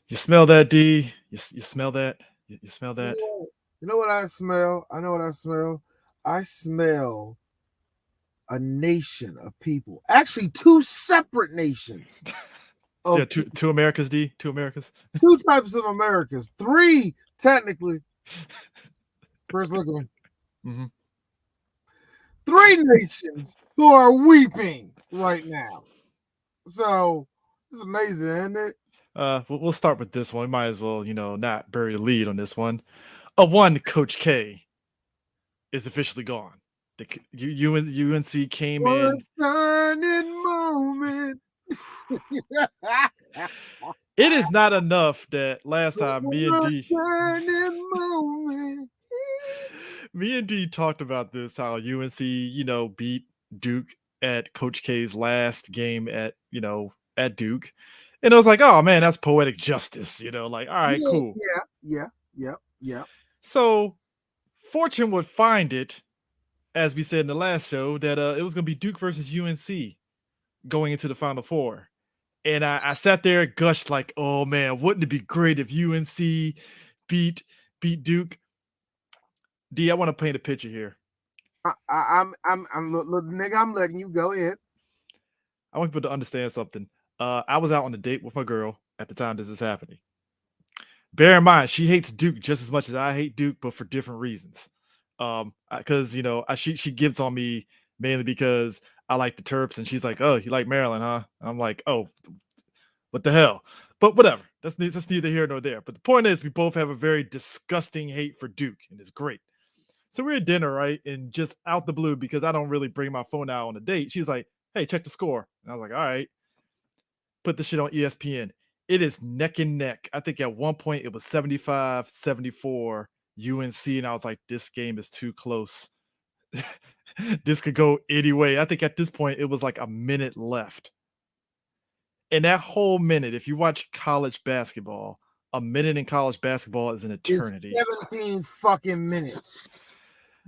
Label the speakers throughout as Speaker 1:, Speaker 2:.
Speaker 1: You smell that, D? You smell that? You smell
Speaker 2: You
Speaker 1: that?
Speaker 2: know what? You know what I smell? I know what I smell. I smell a nation of people. Actually, two separate nations
Speaker 1: Yeah,
Speaker 2: of
Speaker 1: two Americas, D. Two Americas.
Speaker 2: two types of Americas. Three, technically. First, look at them.
Speaker 1: hmm
Speaker 2: Three nations who are weeping right now. So it's amazing, isn't it?
Speaker 1: We'll start with this one. We might as well, not bury the lead on this one. One Coach K is officially gone. UNC came
Speaker 2: One
Speaker 1: in.
Speaker 2: shining moment.
Speaker 1: It is not enough that last time
Speaker 2: One shining moment.
Speaker 1: me and D talked about this, how UNC, beat Duke at Coach K's last game at Duke. And I was like, oh man, that's poetic justice, like, all right,
Speaker 2: Yeah,
Speaker 1: cool.
Speaker 2: yeah.
Speaker 1: So fortune would find it, as we said in the last show, that it was gonna be Duke versus UNC going into the Final Four. And I sat there and gushed like, oh man, wouldn't it be great if UNC beat beat Duke? D, I want to paint a picture here.
Speaker 2: Look, nigga, I'm letting you go ahead.
Speaker 1: I want people to understand something. I was out on a date with my girl at the time this is happening. Bear in mind, she hates Duke just as much as I hate Duke, but for different reasons. Because she gives on me mainly because I like the Terps, and she's like, "Oh, you like Maryland, huh?" And I'm like, "Oh, what the hell?" But whatever. That's neither here nor there. But the point is, we both have a very disgusting hate for Duke, and it's great. So we're at dinner, right? And just out the blue, because I don't really bring my phone out on a date, she was like, "Hey, check the score." And I was like, "All right." Put the shit on ESPN. It is neck and neck. I think at one point it was 75-74 UNC, and I was like, this game is too close. This could go any way. I think at this point it was like a minute left. And that whole minute, if you watch college basketball, a minute in college basketball is an
Speaker 2: It's
Speaker 1: eternity.
Speaker 2: 17 fucking minutes.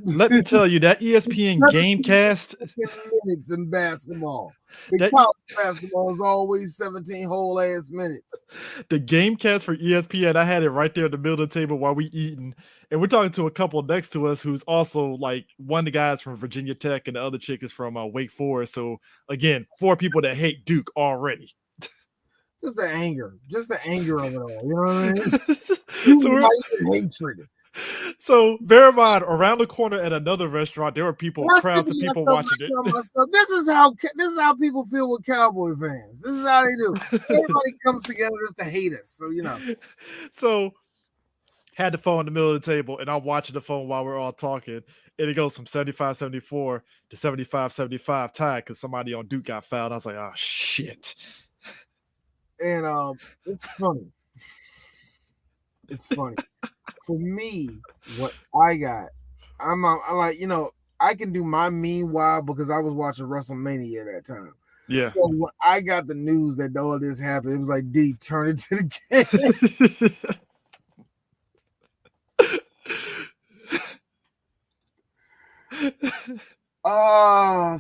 Speaker 1: Let me tell you, that ESPN
Speaker 2: 17
Speaker 1: Gamecast,
Speaker 2: fucking minutes in basketball. The
Speaker 1: that
Speaker 2: college basketball is always 17 whole ass minutes.
Speaker 1: the Gamecast for ESPN, I had it right there in the middle of the table while we eating, and we're talking to a couple next to us who's also like one of the guys from Virginia Tech, and the other chick is from Wake Forest. So again, four people that hate Duke already.
Speaker 2: Just the anger of it all. You know what I mean? You
Speaker 1: so we're
Speaker 2: might hatred.
Speaker 1: so bear in mind, around the corner at another restaurant, there were people,
Speaker 2: I said
Speaker 1: crowds
Speaker 2: to
Speaker 1: of people
Speaker 2: myself,
Speaker 1: watching it.
Speaker 2: this is how people feel with Cowboy fans. This is how they do. Everybody comes together just to hate us. So
Speaker 1: So had the phone in the middle of the table, and I'm watching the phone while we're all talking, and it goes from 75-74 to 75-75 tied because somebody on Duke got fouled. I was like, oh shit.
Speaker 2: And it's funny. It's funny. For me, what I got, I'm like, I can do my meanwhile because I was watching WrestleMania at that time.
Speaker 1: Yeah.
Speaker 2: So when I got the news that all this happened, it was like, D, turn it to the game.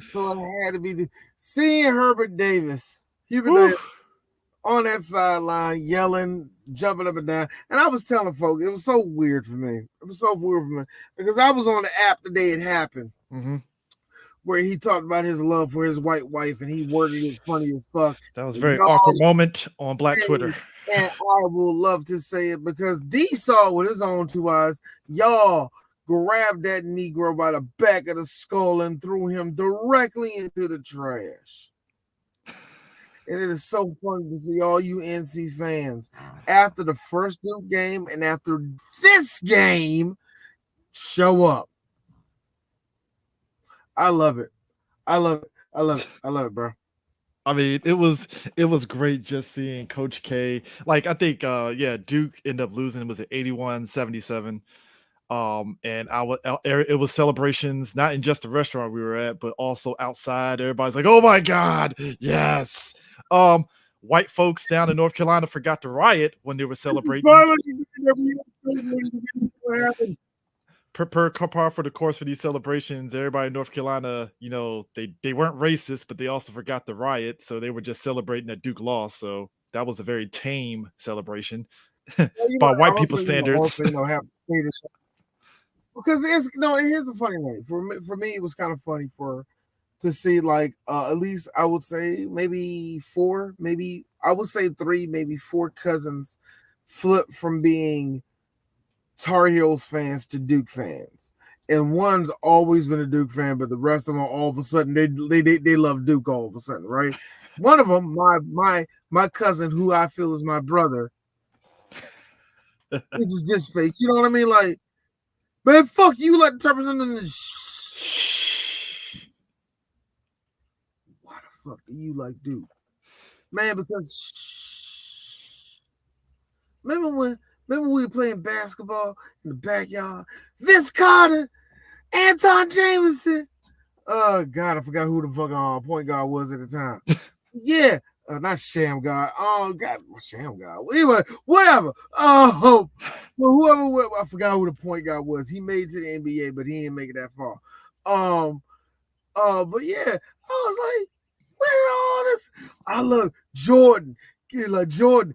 Speaker 2: So it had to be seeing Hubert Davis on that sideline yelling, jumping up and down. And I was telling folks, it was so weird for me. It was so weird for me because I was on the app the day it happened, where he talked about his love for his white wife, and he worded it funny as fuck.
Speaker 1: That was a very awkward moment on Black Twitter.
Speaker 2: And I will love to say it because D saw with his own two eyes, y'all grabbed that Negro by the back of the skull and threw him directly into the trash. And it is so funny to see all you NC fans after the first Duke game and after this game show up. I love it. I love it, bro.
Speaker 1: I mean, it was great just seeing Coach K. Like, I think Duke ended up losing. It was at 81-77. And it was celebrations, not in just the restaurant we were at, but also outside. Everybody's like, "Oh my God, yes!" White folks down in North Carolina forgot to riot when they were celebrating. Per par for the course for these celebrations, everybody in North Carolina, they weren't racist, but they also forgot the riot, so they were just celebrating that Duke lost. So that was a very tame celebration
Speaker 2: Well,
Speaker 1: by white
Speaker 2: also,
Speaker 1: people standards.
Speaker 2: also, have because it's here's the funny thing. For me, it was kind of funny to see like at least I would say maybe 4, maybe I would say 3, maybe 4 cousins flip from being Tar Heels fans to Duke fans. And one's always been a Duke fan, but the rest of them all of a sudden they love Duke all of a sudden, right? One of them, my cousin, who I feel is my brother, this is this face. You know what I mean? Like, man, fuck you, like the type of something. Why the fuck do you like Duke? Man, because remember when we were playing basketball in the backyard? Vince Carter, Anton Jameson. Oh God, I forgot who the fuck point guard was at the time. Yeah, not Sham God. Oh God, Sham God. Anyway, whatever. Oh, well, whoever. I forgot who the point guard was. He made it to the NBA, but he didn't make it that far. But yeah, I was like, where did all this? I love Jordan. Like Jordan,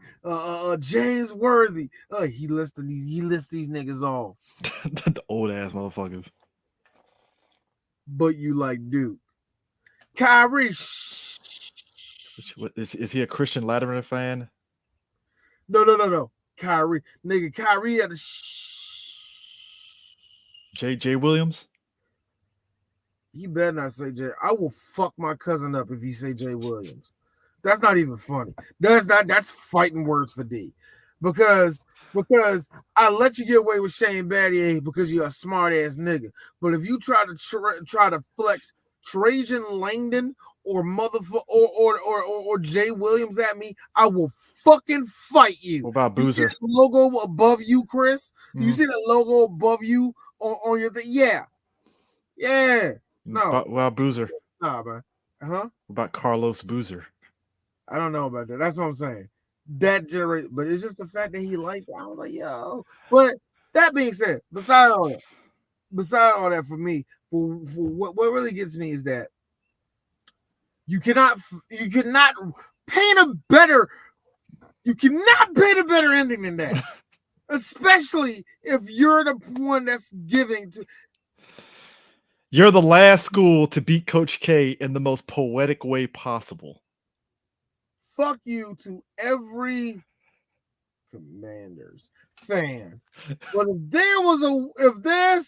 Speaker 2: James Worthy. He lists these niggas off.
Speaker 1: The old ass motherfuckers.
Speaker 2: But you like Duke. Kyrie.
Speaker 1: Is he a Christian Latimer fan?
Speaker 2: No. Kyrie. Nigga, Kyrie had a
Speaker 1: J. Williams?
Speaker 2: He better not say Jay. I will fuck my cousin up if he say Jay Williams. That's not even funny. That's fighting words for D. Because I let you get away with Shane Battier because you're a smart ass nigga. But if you try to flex Trajan Langdon or or Jay Williams at me, I will fucking fight you.
Speaker 1: What about Boozer?
Speaker 2: You see the logo above you, Chris? Mm-hmm. You see the logo above you on your thing? Yeah. No.
Speaker 1: Well, Boozer.
Speaker 2: Nah, man.
Speaker 1: What about Carlos Boozer?
Speaker 2: I don't know about that. That's what I'm saying. That generation, but it's just the fact that he liked it. I was like, yo. But that being said, beside all that, for me, for what really gets me is that you cannot paint a better ending than that. Especially if you're the one that's giving to.
Speaker 1: You're the last school to beat Coach K in the most poetic way possible.
Speaker 2: Fuck you to every Commanders fan. But if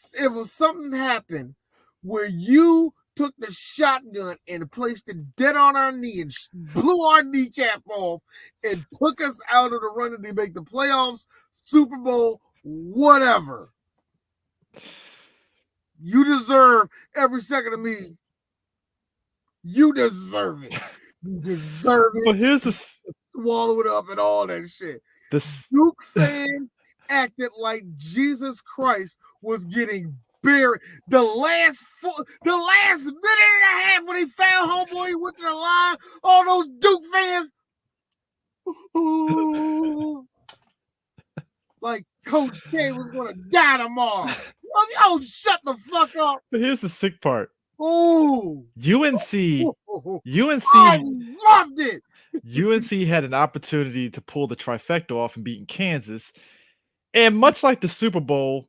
Speaker 2: something happened where you took the shotgun and placed it dead on our knee and blew our kneecap off and took us out of the run to make the playoffs, Super Bowl, whatever. You deserve every second of me. You deserve it. You deserve it.
Speaker 1: But here's the
Speaker 2: swallow it up and all that shit.
Speaker 1: The
Speaker 2: Duke fans acted like Jesus Christ was getting buried. The last minute and a half when they found homeboy, he went to the line. All those Duke fans, like Coach K was gonna die tomorrow. Yo, shut the fuck up.
Speaker 1: But here's the sick part.
Speaker 2: Ooh.
Speaker 1: UNC
Speaker 2: I loved it.
Speaker 1: UNC had an opportunity to pull the trifecta off and beating Kansas. And much like the Super Bowl,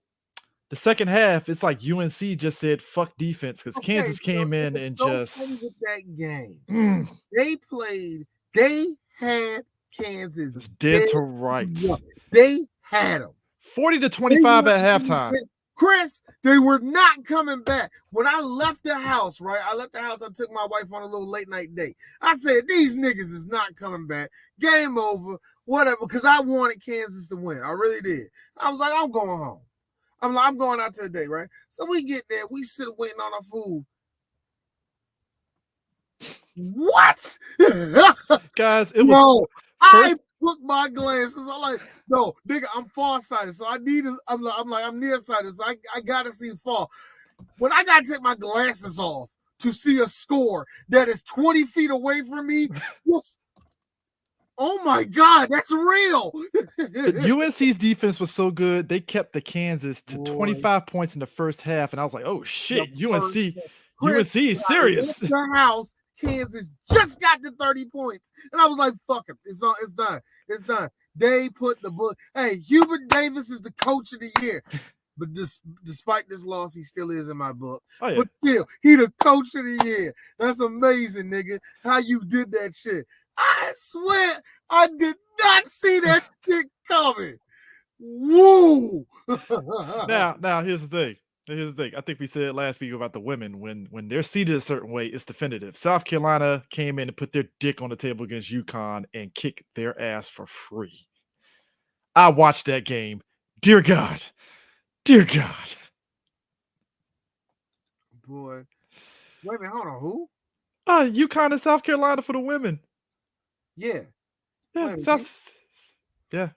Speaker 1: the second half, it's like UNC just said fuck defense because Kansas came in and just
Speaker 2: with that game. They had Kansas
Speaker 1: dead to rights.
Speaker 2: They had them
Speaker 1: 40-25 at halftime.
Speaker 2: Chris, they were not coming back. When I left the house, right? I took my wife on a little late night date. I said, these niggas is not coming back. Game over, whatever, because I wanted Kansas to win. I really did. I was like, I'm going home. I'm going out today, right? So we get there. We sit waiting on our food. What?
Speaker 1: Guys, it was...
Speaker 2: I took my glasses. I'm like, no, nigga, I'm farsighted, so I need to. I'm nearsighted, so I gotta see far. When I gotta take my glasses off to see a score that is 20 feet away from me, just, oh my God, that's real.
Speaker 1: UNC's defense was so good, they kept the Kansas to 25 points in the first half, and I was like, oh shit, UNC is serious.
Speaker 2: The house Kansas just got to 30 points. And I was like, fuck it. It's done. It's done. They put the book. Hey, Hubert Davis is the coach of the year. But despite this loss, he still is in my book.
Speaker 1: Oh, yeah.
Speaker 2: But still, he the coach of the year. That's amazing, nigga. How you did that shit. I swear I did not see that shit coming. Woo!
Speaker 1: Now here's the thing. I think we said last week about the women. When they're seated a certain way, it's definitive. South Carolina came in and put their dick on the table against UConn and kicked their ass for free. I watched that game. Dear God.
Speaker 2: Boy. Wait a minute, hold on. Who?
Speaker 1: UConn and South Carolina for the women.
Speaker 2: Yeah.
Speaker 1: Yeah. Yeah.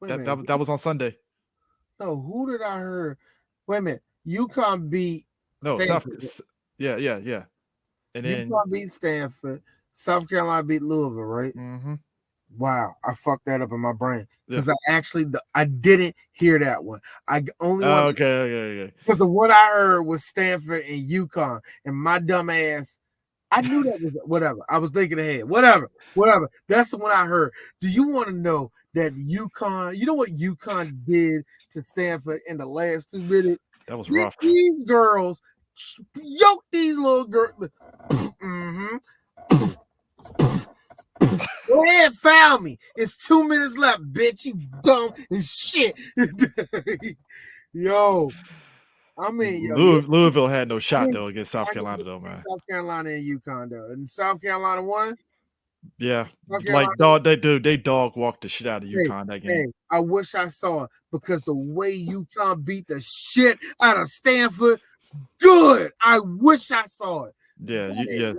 Speaker 1: That was on Sunday.
Speaker 2: No, who did I hear? Wait a minute. UConn beat Stanford.
Speaker 1: Yeah. And then
Speaker 2: UConn beat Stanford. South Carolina beat Louisville, right?
Speaker 1: Mm-hmm.
Speaker 2: Wow, I fucked that up in my brain because I didn't hear that one. I only
Speaker 1: okay.
Speaker 2: Because the one I heard was Stanford and UConn, and my dumb ass, I knew that was whatever. I was thinking ahead. Whatever. That's the one I heard. Do you want to know that UConn? You know what UConn did to Stanford in the last 2 minutes?
Speaker 1: That was rough.
Speaker 2: These girls yoked these little girls. Go ahead, foul me. It's 2 minutes left, bitch. You dumb and shit. Yo. I mean,
Speaker 1: Louisville had no shot though against South Carolina though, man.
Speaker 2: South Carolina and UConn though, and South Carolina won.
Speaker 1: Yeah, like they dog walked the shit out of UConn that game.
Speaker 2: Hey, I wish I saw it because the way UConn beat the shit out of Stanford, good. I wish I saw it.
Speaker 1: Yeah.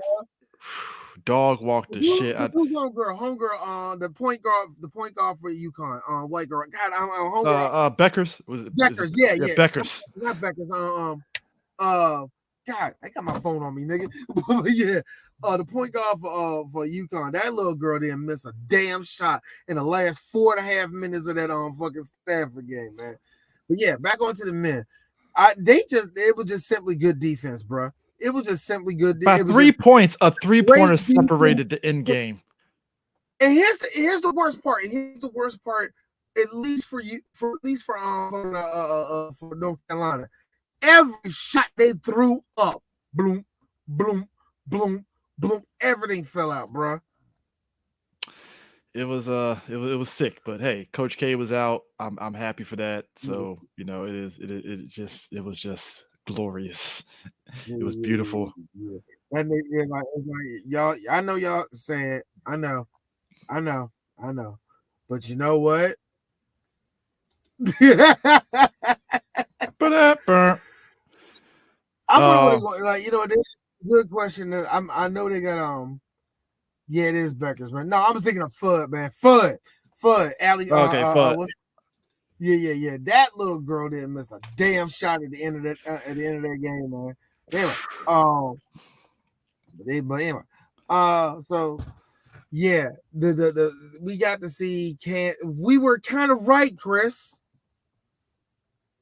Speaker 1: Dog walked the shit out.
Speaker 2: Who's homegirl? The point guard for UConn. White girl. God, I'm homegirl.
Speaker 1: Beckers.
Speaker 2: Beckers. Yeah.
Speaker 1: Beckers.
Speaker 2: Not Beckers. God, I got my phone on me, nigga. Yeah. The point guard for UConn. That little girl didn't miss a damn shot in the last 4.5 minutes of that fucking Stanford game, man. But yeah, back onto the men. It was just simply good defense, bro. It was just simply good.
Speaker 1: By 3 points, a 3-pointer separated the end game.
Speaker 2: And here's the worst part. At least for North Carolina, every shot they threw up, bloom, bloom, bloom, bloom, everything fell out, bro.
Speaker 1: It was sick, but hey, Coach K was out. I'm happy for that. So it was just glorious. It was beautiful.
Speaker 2: And it's like y'all. I know y'all saying. I know. But you know what? This good question. I know they got Yeah, it is Beckers, man. No, I was thinking of Fudd, man. Fudd. Allie.
Speaker 1: Okay, Fudd.
Speaker 2: Yeah. That little girl didn't miss a damn shot at the end of that game, man. Anyway, so yeah, the we got to see. We were kind of right, Chris.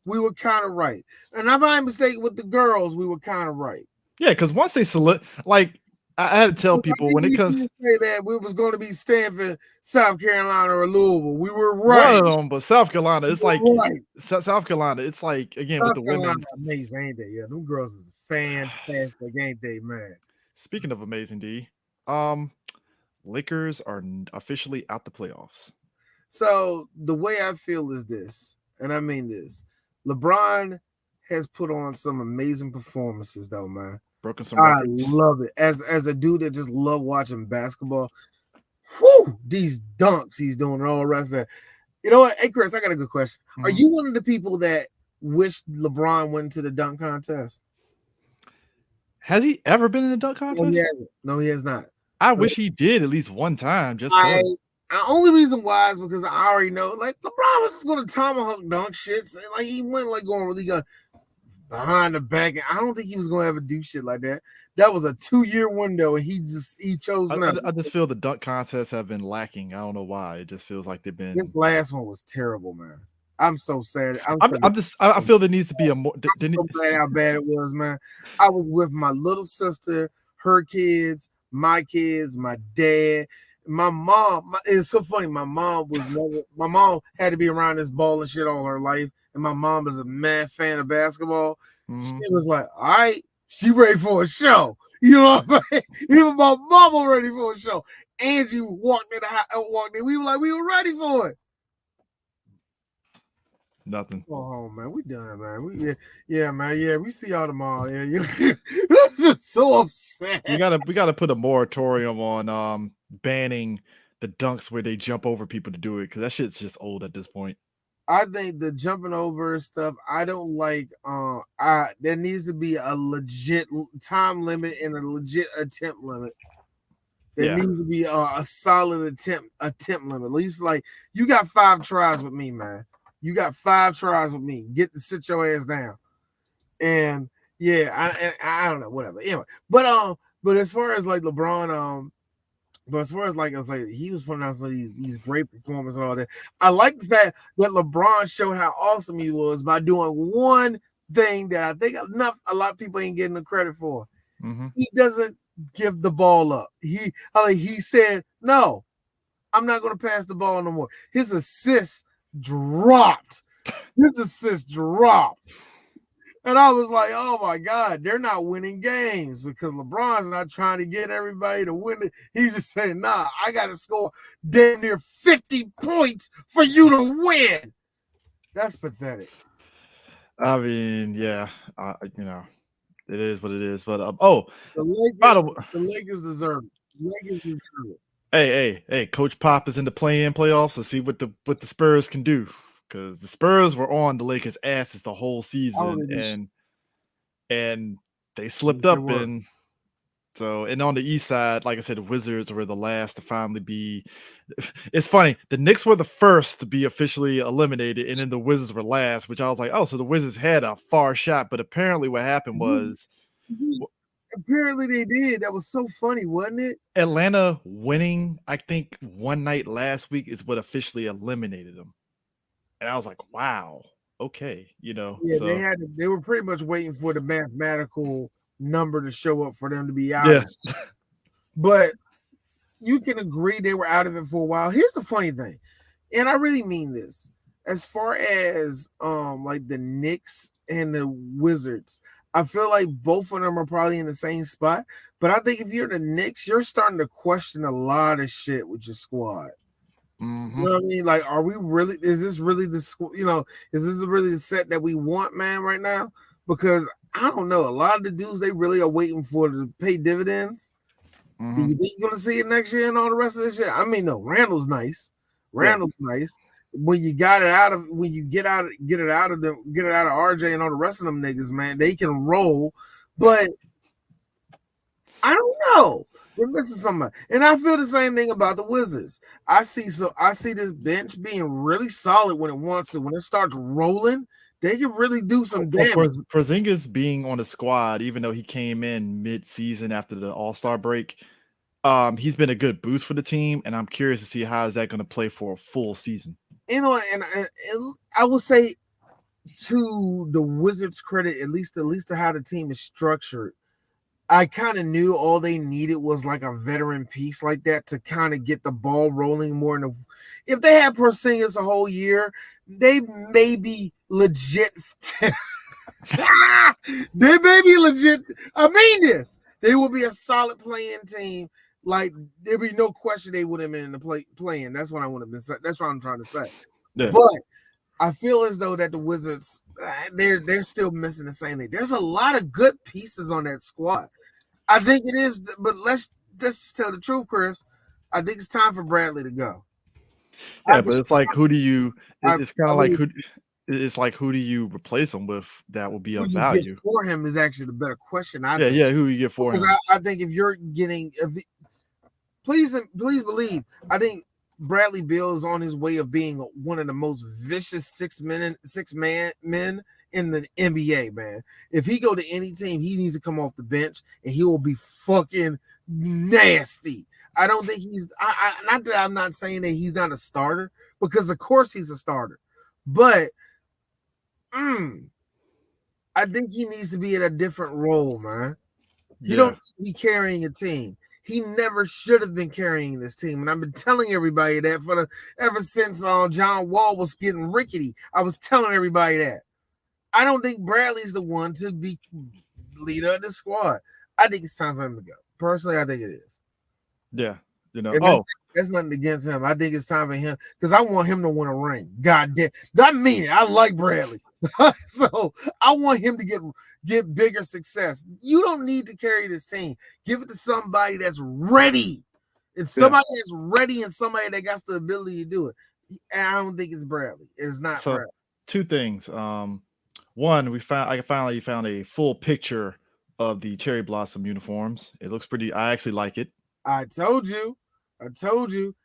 Speaker 2: We were kind of right, and if I'm mistaken with the girls, we were kind of right.
Speaker 1: Yeah, because once they I had to tell people when it comes to
Speaker 2: say that we was going to be Stanford, South Carolina, or Louisville. We were right.
Speaker 1: One of them, but South Carolina, it's like right. South Carolina. It's like again South with the women.
Speaker 2: Amazing, ain't they? Yeah, them girls is fantastic, ain't they, man?
Speaker 1: Speaking of amazing, D, Lakers are officially out the playoffs.
Speaker 2: So the way I feel is this, and I mean this: LeBron has put on some amazing performances, though, man.
Speaker 1: Broken some records.
Speaker 2: I love it. As a dude that just love watching basketball, whew, these dunks he's doing and all the rest of that. You know what? Hey, Chris, I got a good question. Mm-hmm. Are you one of the people that wish LeBron went to the dunk contest?
Speaker 1: Has he ever been in a dunk contest?
Speaker 2: No, he has not.
Speaker 1: I wish he did at least one time.
Speaker 2: The only reason why is because I already know, like, LeBron was just going to tomahawk dunk shit. So, like, he went like going really good behind the back, and I don't think he was going to ever do shit like that. That was a 2-year window, and he chose not.
Speaker 1: I just feel the dunk contests have been lacking. I don't know why. It just feels like they've been.
Speaker 2: This last one was terrible, man. I'm so sad.
Speaker 1: I feel there needs to be a more.
Speaker 2: I'm so glad how bad it was, man. I was with my little sister, her kids, my dad, my mom. It's so funny. My mom had to be around this ball and shit all her life, and my mom is a mad fan of basketball. She was like, all right, she ready for a show. You know what I'm saying? Even my mama ready for a show. Angie walked in the house, we were like, we were ready for it.
Speaker 1: Nothing.
Speaker 2: Oh man, we done, man. We see y'all tomorrow. Yeah, I'm just so upset.
Speaker 1: We gotta put a moratorium on banning the dunks where they jump over people to do it, because that shit's just old at this point.
Speaker 2: I think the jumping over stuff, I don't like. There needs to be a legit time limit and a legit attempt limit. There needs to be a solid attempt limit. At least, like, you got 5 tries with me, man. You got 5 tries with me. Get to sit your ass down. And I don't know, whatever. Anyway, but as far as like LeBron, but as far as like I was like, he was putting out some these great performances and all that. I like the fact that LeBron showed how awesome he was by doing one thing that I think a lot of people ain't getting the credit for. He doesn't give the ball up. He said, no, I'm not going to pass the ball no more. His assist dropped. And I was like, oh my God, they're not winning games because LeBron's not trying to get everybody to win it. He's just saying, nah, I got to score damn near 50 points for you to win. That's pathetic.
Speaker 1: I mean, yeah, you know, it is what it is. But
Speaker 2: the Lakers deserve it.
Speaker 1: Hey, Coach Pop is in the play-in playoffs. Let's see what the Spurs can do, because the Spurs were on the Lakers' asses the whole season, and they slipped up. And on the East side, like I said, the Wizards were the last to finally be. It's funny, the Knicks were the first to be officially eliminated, and then the Wizards were last, which I was like, oh, so the Wizards had a far shot. But apparently what happened was,
Speaker 2: apparently they did. That was so funny, wasn't it?
Speaker 1: Atlanta winning, I think, one night last week is what officially eliminated them. And I was like, wow, okay, you know.
Speaker 2: Yeah, they were pretty much waiting for the mathematical number to show up for them to be out.
Speaker 1: Yes.
Speaker 2: But you can agree they were out of it for a while. Here's the funny thing, and I really mean this. As far as like the Knicks and the Wizards, I feel like both of them are probably in the same spot. But I think if you're the Knicks, you're starting to question a lot of shit with your squad. You know what I mean? Like, is this really the set that we want, man, right now? Because I don't know. A lot of the dudes they really are waiting for to pay dividends. Do you think you're gonna see it next year and all the rest of this shit? I mean, no, Randall's nice. Nice. When you get it out of RJ and all the rest of them niggas, man, they can roll. But I don't know. They're missing somebody. And I feel the same thing about the Wizards. I see this bench being really solid when it wants to. When it starts rolling, they can really do some damage.
Speaker 1: Porzingis being on the squad, even though he came in mid-season after the All-Star break, he's been a good boost for the team, and I'm curious to see how is that going to play for a full season.
Speaker 2: You know, and I will say, to the Wizards' credit, at least to how the team is structured, I kind of knew all they needed was like a veteran piece like that to kind of get the ball rolling more. If they had Porzingis a whole year, they may be legit. They may be legit. I mean this. They will be a solid playing team. Like, there'd be no question they would have been in the playing. That's what I want to be. That's what I'm trying to say.
Speaker 1: Yeah.
Speaker 2: But I feel as though that the Wizards, they're still missing the same thing. There's a lot of good pieces on that squad. I think it is, but let's just tell the truth, Chris. I think it's time for Bradley to go.
Speaker 1: Yeah, but it's like, who do you? It's kind of like who. It's like, who do you replace him with that will be of value?
Speaker 2: For him is actually the better question.
Speaker 1: Yeah, who you get for him?
Speaker 2: I think if you're getting, please believe, I think Bradley Beal is on his way of being one of the most vicious six men in the NBA, man. If he go to any team, he needs to come off the bench and he will be fucking nasty. I don't think he's not that I'm not saying that he's not a starter, because of course he's a starter, but I think he needs to be in a different role, man. You don't be carrying a team. He never should have been carrying this team. And I've been telling everybody that ever since John Wall was getting rickety. I was telling everybody that. I don't think Bradley's the one to be leader of the squad. I think it's time for him to go. Personally, I think it is.
Speaker 1: Yeah. You know,
Speaker 2: that's nothing against him. I think it's time for him because I want him to win a ring. God damn. I mean it. I like Bradley. So I want him to get bigger success. You don't need to carry this team. Give it to somebody that's ready. It's somebody that's ready and somebody that got the ability to do it. And I don't think it's Bradley. It's not Bradley.
Speaker 1: Two things. One, I finally found a full picture of the Cherry Blossom uniforms. It looks pretty. I actually like it.
Speaker 2: I told you.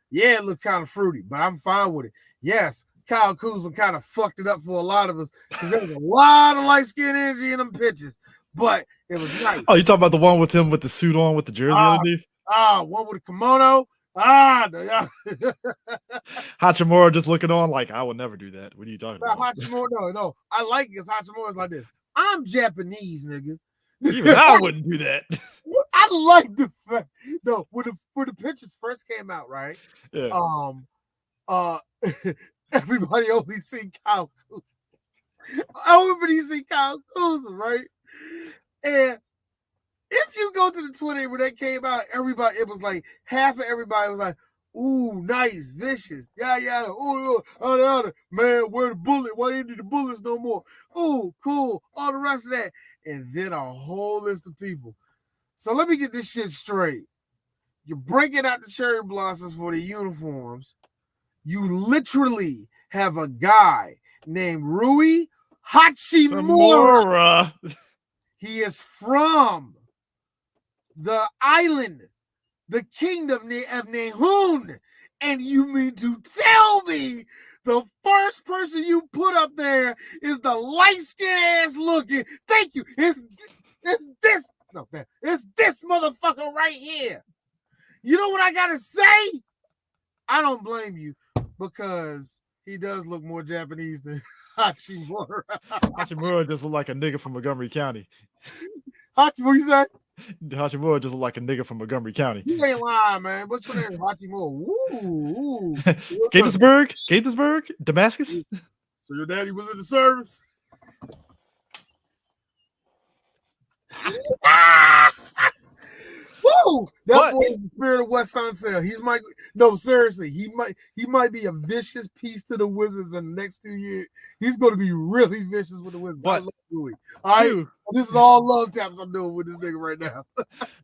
Speaker 2: Yeah, it looked kind of fruity, but I'm fine with it. Yes, Kyle Kuzma kind of fucked it up for a lot of us because there was a lot of light skin energy in them pitches, but it was nice.
Speaker 1: Oh, you talking about the one with him with the suit on with the jersey underneath?
Speaker 2: One with a kimono.
Speaker 1: Hachimura just looking on like, I would never do that. What are you talking about?
Speaker 2: Hachimura, no. I like it because Hachimura's like this. I'm Japanese, nigga.
Speaker 1: Even I wouldn't do that.
Speaker 2: I like the fact. No, when the pictures first came out, right?
Speaker 1: Yeah.
Speaker 2: Everybody only seen Kyle Kuzma. Everybody seen Kyle Kuzma, right? And if you go to the Twitter when that came out, everybody, it was like half of everybody was like, ooh, nice, vicious, yeah, oh, man, where the bullet? Why you need the bullets no more? Ooh, cool, all the rest of that. And then a whole list of people. So let me get this shit straight. You're breaking out the cherry blossoms for the uniforms. You literally have a guy named Rui Hachimura. He is from the island, the kingdom of Nehun. And you mean to tell me the first person you put up there is the light-skinned ass looking? Thank you. It's this. No, it's this motherfucker right here. You know what I gotta say? I don't blame you because he does look more Japanese than Hachimura.
Speaker 1: Hachimura just look like a nigga from Montgomery County.
Speaker 2: What you say?
Speaker 1: Hachimura just look like a nigga from Montgomery County.
Speaker 2: You ain't lying, man. What's your name? Hachimura. Ooh.
Speaker 1: Gaithersburg, Damascus.
Speaker 2: So your daddy was in the service? Woo! That boy is the spirit of West Sunset. Seriously, he might be a vicious piece to the Wizards in the next 2 years. He's going to be really vicious with the Wizards. I love Louis. All right, this is all love taps I'm doing with this nigga right now.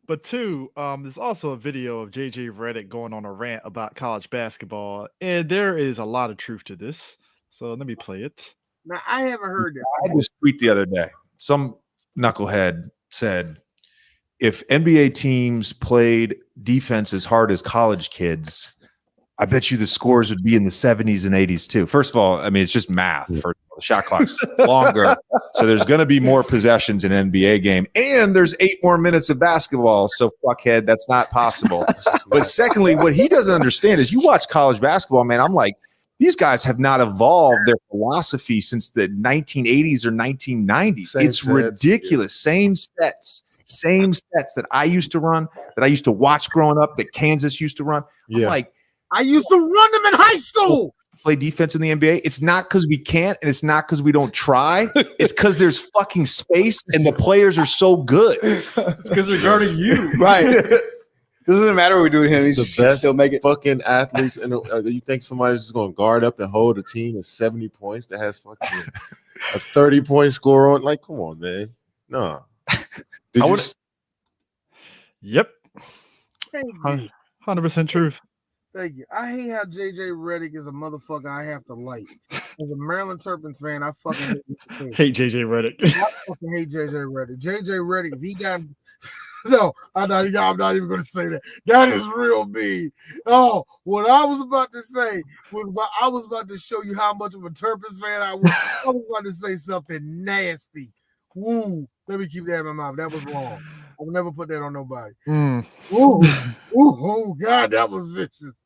Speaker 1: But two, there's also a video of JJ Reddick going on a rant about college basketball, and there is a lot of truth to this. So let me play it.
Speaker 2: Now I haven't heard this.
Speaker 3: I had this tweet the other day. Some knucklehead said, if NBA teams played defense as hard as college kids, I bet you the scores would be in the 70s and 80s too. First of all, I mean, it's just math. For the shot clock's longer, so there's going to be more possessions in an NBA game, and there's 8 more minutes of basketball. So fuckhead, that's not possible. But secondly, what he doesn't understand is you watch college basketball, man. I'm like, these guys have not evolved their philosophy since the 1980s or 1990s. It's ridiculous. Yeah. Same sets that I used to run, that I used to watch growing up, that Kansas used to run. Yeah. I'm like,
Speaker 2: I used to run them in high school.
Speaker 3: Play defense in the NBA. It's not because we can't, and it's not because we don't try. It's because there's fucking space, and the players are so good.
Speaker 4: It's because they're guarding you,
Speaker 5: right? Doesn't matter what we do to him. He's
Speaker 4: the best.
Speaker 5: Still make it.
Speaker 4: Fucking athletes, and you think somebody's just going to guard up and hold a team of 70 points that has fucking a 30-point score on? Like, come on, man. No.
Speaker 1: Yep. 100% truth.
Speaker 2: Thank you. I hate how JJ Reddick is a motherfucker I have to like. As a Maryland Terrapins fan, I fucking
Speaker 1: hate JJ Reddick.
Speaker 2: I fucking hate JJ Reddick. JJ Reddick, if he got no, I'm not even going to say that. That is real mean. Oh, what I was about to say was I was about to show you how much of a Terrapins fan I was. I was about to say something nasty. Woo. Let me keep that in my mouth. That was wrong. I will never put that on nobody. Ooh, God, that was vicious.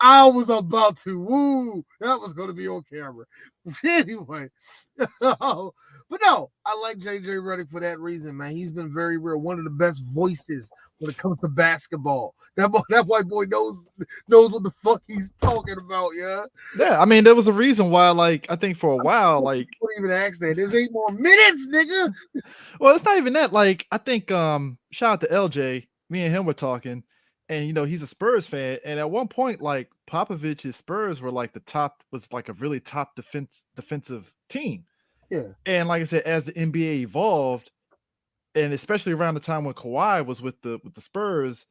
Speaker 2: I was about to. Woo! That was going to be on camera. Anyway. But no, I like JJ Reddick for that reason, man. He's been very real. One of the best voices when it comes to basketball. That white boy knows what the fuck he's talking about, yeah.
Speaker 1: Yeah, I mean, there was a reason why, like, I think for a while, like,
Speaker 2: don't even ask that. There's 8 more minutes, nigga.
Speaker 1: well, it's not even that. Like, I think shout out to LJ, me and him were talking, and you know, he's a Spurs fan, and at one point, like Popovich's Spurs were like a really top defensive team.
Speaker 2: Yeah.
Speaker 1: And like I said, as the NBA evolved, and especially around the time when Kawhi was with the Spurs,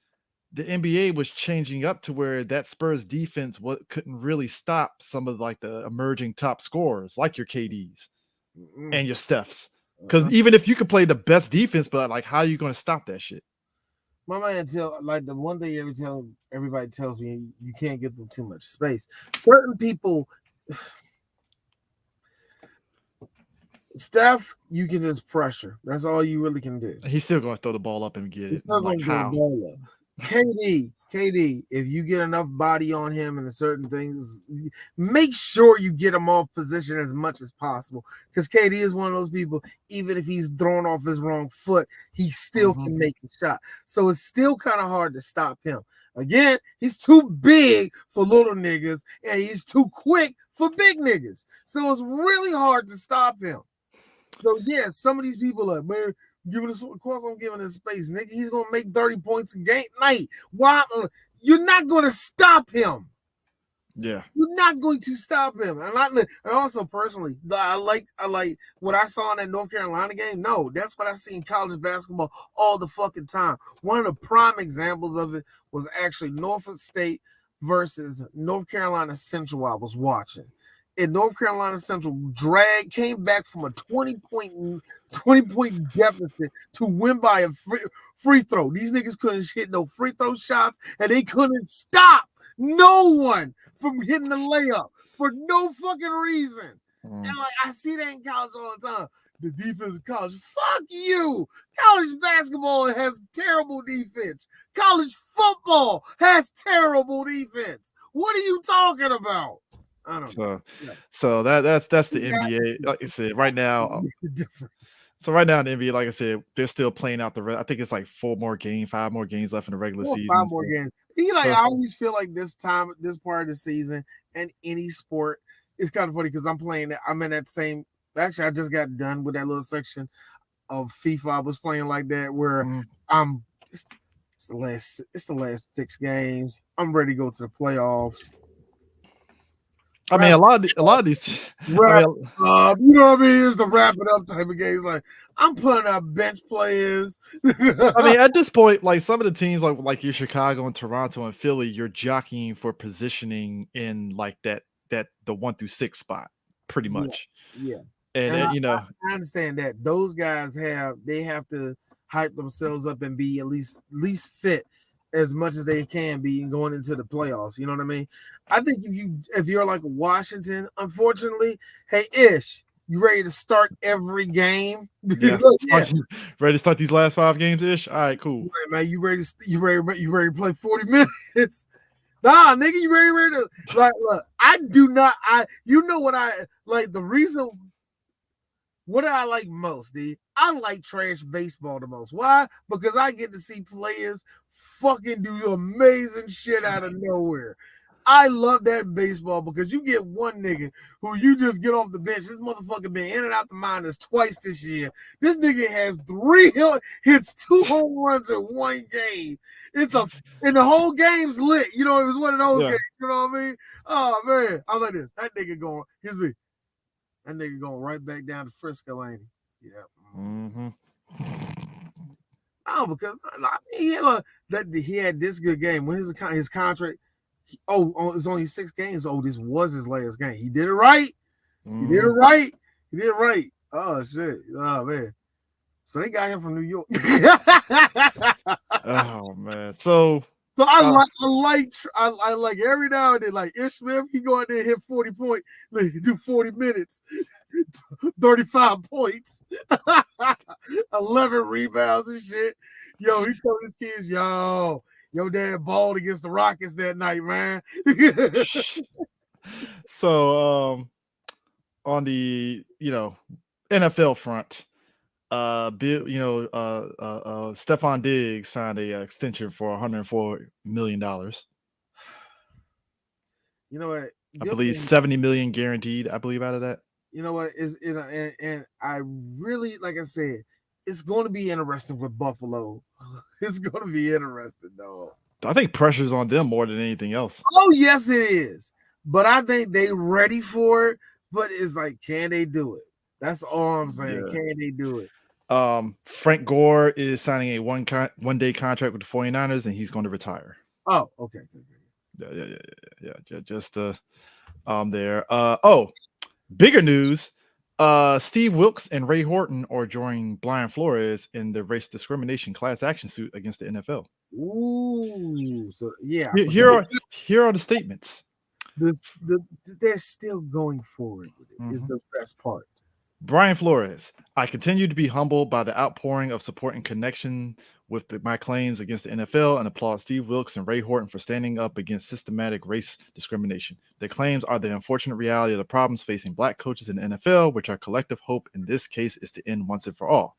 Speaker 1: the NBA was changing up to where that Spurs defense couldn't really stop some of like the emerging top scorers, like your KDs and your Stephs. Because even if you could play the best defense, but like, how are you going to stop that shit?
Speaker 2: My man the one thing everybody tells me, you can't give them too much space. Certain people, Steph, you can just pressure. That's all you really can do.
Speaker 1: He's still going to throw the ball up and get
Speaker 2: He's
Speaker 1: it.
Speaker 2: still
Speaker 1: Like,
Speaker 2: going to throw the ball up. KD, if you get enough body on him and certain things, make sure you get him off position as much as possible. Because KD is one of those people, even if he's thrown off his wrong foot, he still can make the shot. So it's still kind of hard to stop him. Again, he's too big for little niggas, and he's too quick for big niggas. So it's really hard to stop him. So yeah, some of these people are, man, of course I'm giving him space, nigga. He's gonna make 30 points a game night. Why? You're not gonna stop him.
Speaker 1: Yeah,
Speaker 2: you're not going to stop him. And also personally, I like what I saw in that North Carolina game. No, that's what I see in college basketball all the fucking time. One of the prime examples of it was actually Norfolk State versus North Carolina Central. I was watching. In North Carolina Central, came back from a 20-point deficit to win by a free throw. These niggas couldn't hit no free throw shots, and they couldn't stop no one from hitting the layup for no fucking reason. And like I see that in college all the time. The defense of college, fuck you. College basketball has terrible defense. College football has terrible defense. What are you talking about? I don't know.
Speaker 1: So that's the NBA. Like I said, right now. So right now in the NBA, like I said, they're still playing out I think it's like 5 more games left in the regular season.
Speaker 2: 5 more games. I always feel like this part of the season and any sport, it's kind of funny because I'm in that same. Actually, I just got done with that little section of FIFA. I was playing like that where it's the last 6 games. I'm ready to go to the playoffs.
Speaker 1: I mean, a lot of these.
Speaker 2: You know what I mean? It's the wrap it up type of games. Like I'm putting up bench players.
Speaker 1: I mean, at this point, like some of the teams, like your Chicago and Toronto and Philly, you're jockeying for positioning in like the 1 through 6 spot, pretty much.
Speaker 2: Yeah.
Speaker 1: And
Speaker 2: I understand that those guys have to hype themselves up and be at least fit as much as they can be going into the playoffs. You know what I mean? I think if you're like Washington, unfortunately, hey Ish, you ready to start every game?
Speaker 1: Yeah. Ready to start these last 5 games, Ish? All right, cool.
Speaker 2: Right, man, you ready to play 40 minutes? Nah, nigga, you ready to like look, the reason what I like most, D? I like trash baseball the most. Why? Because I get to see players fucking do amazing shit out of nowhere. I love that baseball because you get one nigga who you just get off the bench. This motherfucker been in and out the minors twice this year. This nigga has 3 hits, 2 home runs in 1 game. And the whole game's lit. You know, it was one of those games. You know what I mean? Oh man, I'm like this. That nigga going. Here's me. That nigga going right back down to Frisco, ain't he? Yeah.
Speaker 1: Mm-hmm.
Speaker 2: Oh, because he had this good game when his contract. It's only 6 games. Oh, this was his last game. He did it right. He did it right. Oh shit. Oh man. So they got him from New York.
Speaker 1: Oh man. So
Speaker 2: I like every now and then, like Ish Smith, he go out there and hit 40 points, do 40 minutes, 35 points, 11 rebounds and shit. Yo, he told his kids, yo, Your dad balled against the Rockets that night, man.
Speaker 1: So on the NFL front, Stephon Diggs signed a extension for $104 million.
Speaker 2: You know what?
Speaker 1: I believe 70 million guaranteed. I believe out of that.
Speaker 2: You know what is and I really, like I said, it's going to be interesting with Buffalo. It's going to be interesting, though.
Speaker 1: I think pressure's on them more than anything else.
Speaker 2: Oh, yes, it is. But I think they ready for it. But it's like, can they do it? That's all I'm saying. Yeah. Can they do it?
Speaker 1: Frank Gore is signing a one-day contract with the 49ers, and he's going to retire.
Speaker 2: Oh, okay.
Speaker 1: Yeah. Just there. Bigger news. Steve Wilkes and Ray Horton are joining Brian Flores in the race discrimination class action suit against the NFL.
Speaker 2: Ooh, so yeah.
Speaker 1: Here are the statements.
Speaker 2: They're still going forward with it. Is the best part.
Speaker 1: Brian Flores, I continue to be humbled by the outpouring of support in connection with my claims against the NFL and applaud Steve Wilkes and Ray Horton for standing up against systematic race discrimination. Their claims are the unfortunate reality of the problems facing black coaches in the NFL, which our collective hope in this case is to end once and for all.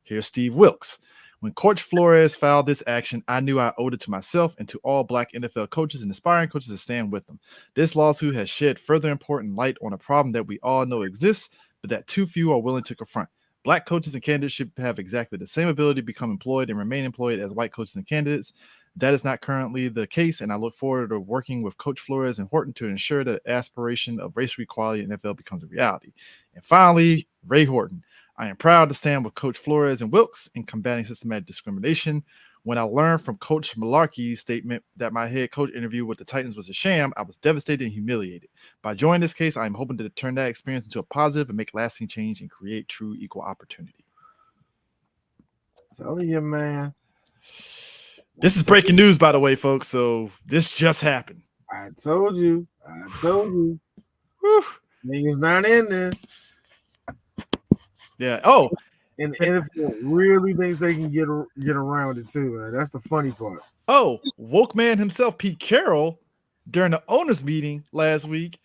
Speaker 1: Here's Steve Wilkes. When Coach Flores filed this action, I knew I owed it to myself and to all black NFL coaches and aspiring coaches to stand with them. This lawsuit has shed further important light on a problem that we all know exists, but that too few are willing to confront. Black coaches and candidates should have exactly the same ability to become employed and remain employed as white coaches and candidates. That is not currently the case, and I look forward to working with Coach Flores and Horton to ensure that the aspiration of racial equality in the NFL becomes a reality. And finally, Ray Horton. I am proud to stand with Coach Flores and Wilkes in combating systematic discrimination. When I learned from Coach Malarkey's statement that my head coach interview with the Titans was a sham, I was devastated and humiliated. By joining this case, I am hoping to turn that experience into a positive and make lasting change and create true equal opportunity.
Speaker 2: Telling you, man.
Speaker 1: This is breaking news, by the way, folks. So this just happened.
Speaker 2: I told you.
Speaker 1: Whew.
Speaker 2: Niggas not in there.
Speaker 1: Yeah. Oh.
Speaker 2: And the NFL really thinks they can get around it too, man. That's the funny part.
Speaker 1: Oh, woke man himself, Pete Carroll, during the owners meeting last week,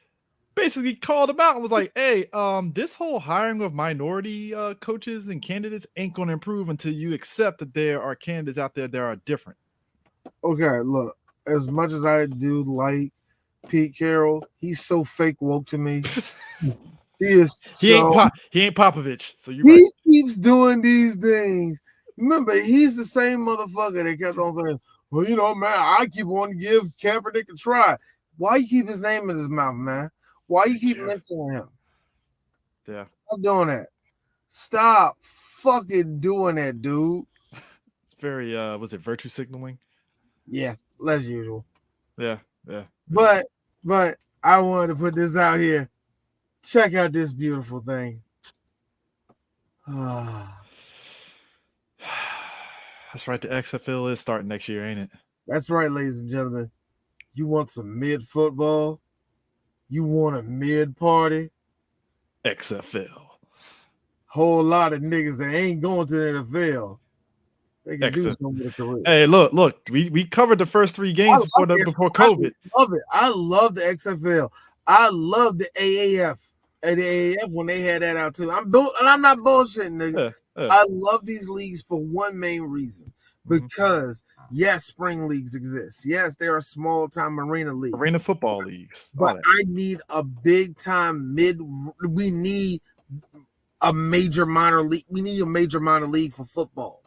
Speaker 1: basically called him out and was like, "Hey, this whole hiring of minority coaches and candidates ain't going to improve until you accept that there are candidates out there that are different."
Speaker 2: Okay, look. As much as I do like Pete Carroll, he's so fake woke to me. He
Speaker 1: ain't Popovich, so you're right.
Speaker 2: He keeps doing these things. Remember, he's the same motherfucker that kept on saying, "Well, you know, man, I keep wanting to give Kaepernick a try." Why you keep his name in his mouth, man? Why you keep mentioning him?
Speaker 1: Yeah.
Speaker 2: Stop doing that. Stop fucking doing that, dude.
Speaker 1: It's very was it virtue signaling?
Speaker 2: Yeah, as usual.
Speaker 1: Yeah.
Speaker 2: But I wanted to put this out here. Check out this beautiful thing.
Speaker 1: That's right. The XFL is starting next year, ain't it?
Speaker 2: That's right, ladies and gentlemen. You want some mid football? You want a mid party?
Speaker 1: XFL.
Speaker 2: Whole lot of niggas that ain't going to the NFL. They can do something with a career.
Speaker 1: Hey, look. We covered the first 3 games before COVID.
Speaker 2: I love it. I love the XFL. I love the AAF. And the AAF when they had that out too. I'm not bullshitting, nigga. I love these leagues for one main reason. Because yes, spring leagues exist. Yes, there are small time arena leagues.
Speaker 1: Arena football leagues.
Speaker 2: But I need a big time we need a major minor league. We need a major minor league for football.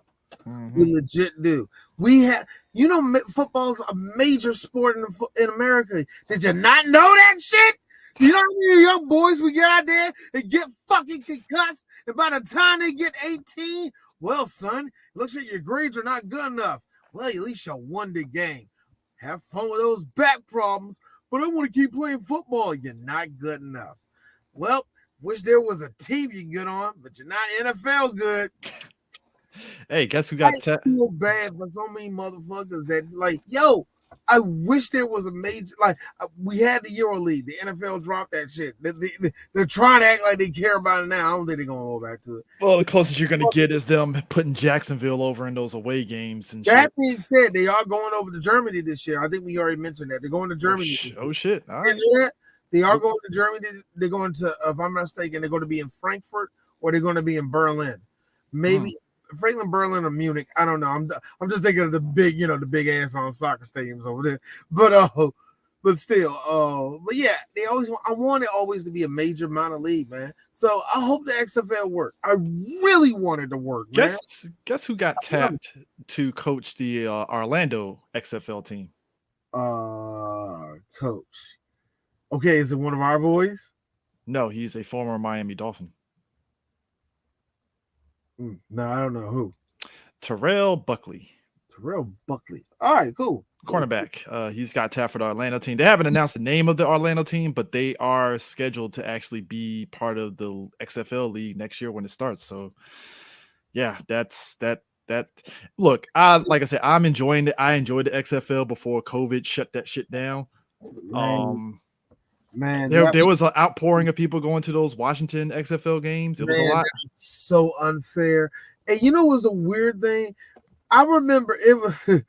Speaker 2: We legit do. We have, football's a major sport in America. Did you not know that shit? You know how many young boys we get out there and get fucking concussed, and by the time they get 18, well, son, looks like your grades are not good enough. Well, at least you won the game. Have fun with those back problems, but I want to keep playing football. You're not good enough. Well, wish there was a team you can get on, but you're not NFL good.
Speaker 1: Hey, guess who got
Speaker 2: I feel bad for so many motherfuckers that like, yo, I wish there was a major, like we had the Euro League. The NFL dropped that shit. They're trying to act like they care about it now. I don't think they're gonna go back to it.
Speaker 1: Well, the closest you're gonna get is them putting Jacksonville over in those away games and
Speaker 2: That
Speaker 1: shit.
Speaker 2: being said, they are going over to Germany this year. I think we already mentioned that they're going to Germany.
Speaker 1: Oh shit! All
Speaker 2: You
Speaker 1: right.
Speaker 2: know that? They are going to Germany. They're going to, if I'm not mistaken, they're going to be in Frankfurt or they're going to be in Berlin. Maybe Franklin, Berlin, or Munich. I don't know. I'm just thinking of the big, the big ass on soccer stadiums over there. But still, but yeah, they always. I want it always to be a major minor league, man. So I hope the XFL work. I really want it to work, man.
Speaker 1: Guess who got tapped to coach the Orlando XFL team?
Speaker 2: Coach. Okay, is it one of our boys?
Speaker 1: No, he's a former Miami Dolphin.
Speaker 2: No, I don't know who.
Speaker 1: Terrell Buckley.
Speaker 2: Terrell Buckley. All right, cool.
Speaker 1: Cornerback. He's got tapped for the Orlando team. They haven't announced the name of the Orlando team, but they are scheduled to actually be part of the XFL league next year when it starts. So, yeah, that's that. Look, like I said, I'm enjoying it. I enjoyed the XFL before COVID shut that shit down.
Speaker 2: Man,
Speaker 1: there was an outpouring of people going to those Washington XFL games. It was a lot.
Speaker 2: So unfair. And you know what's the weird thing? I remember it was.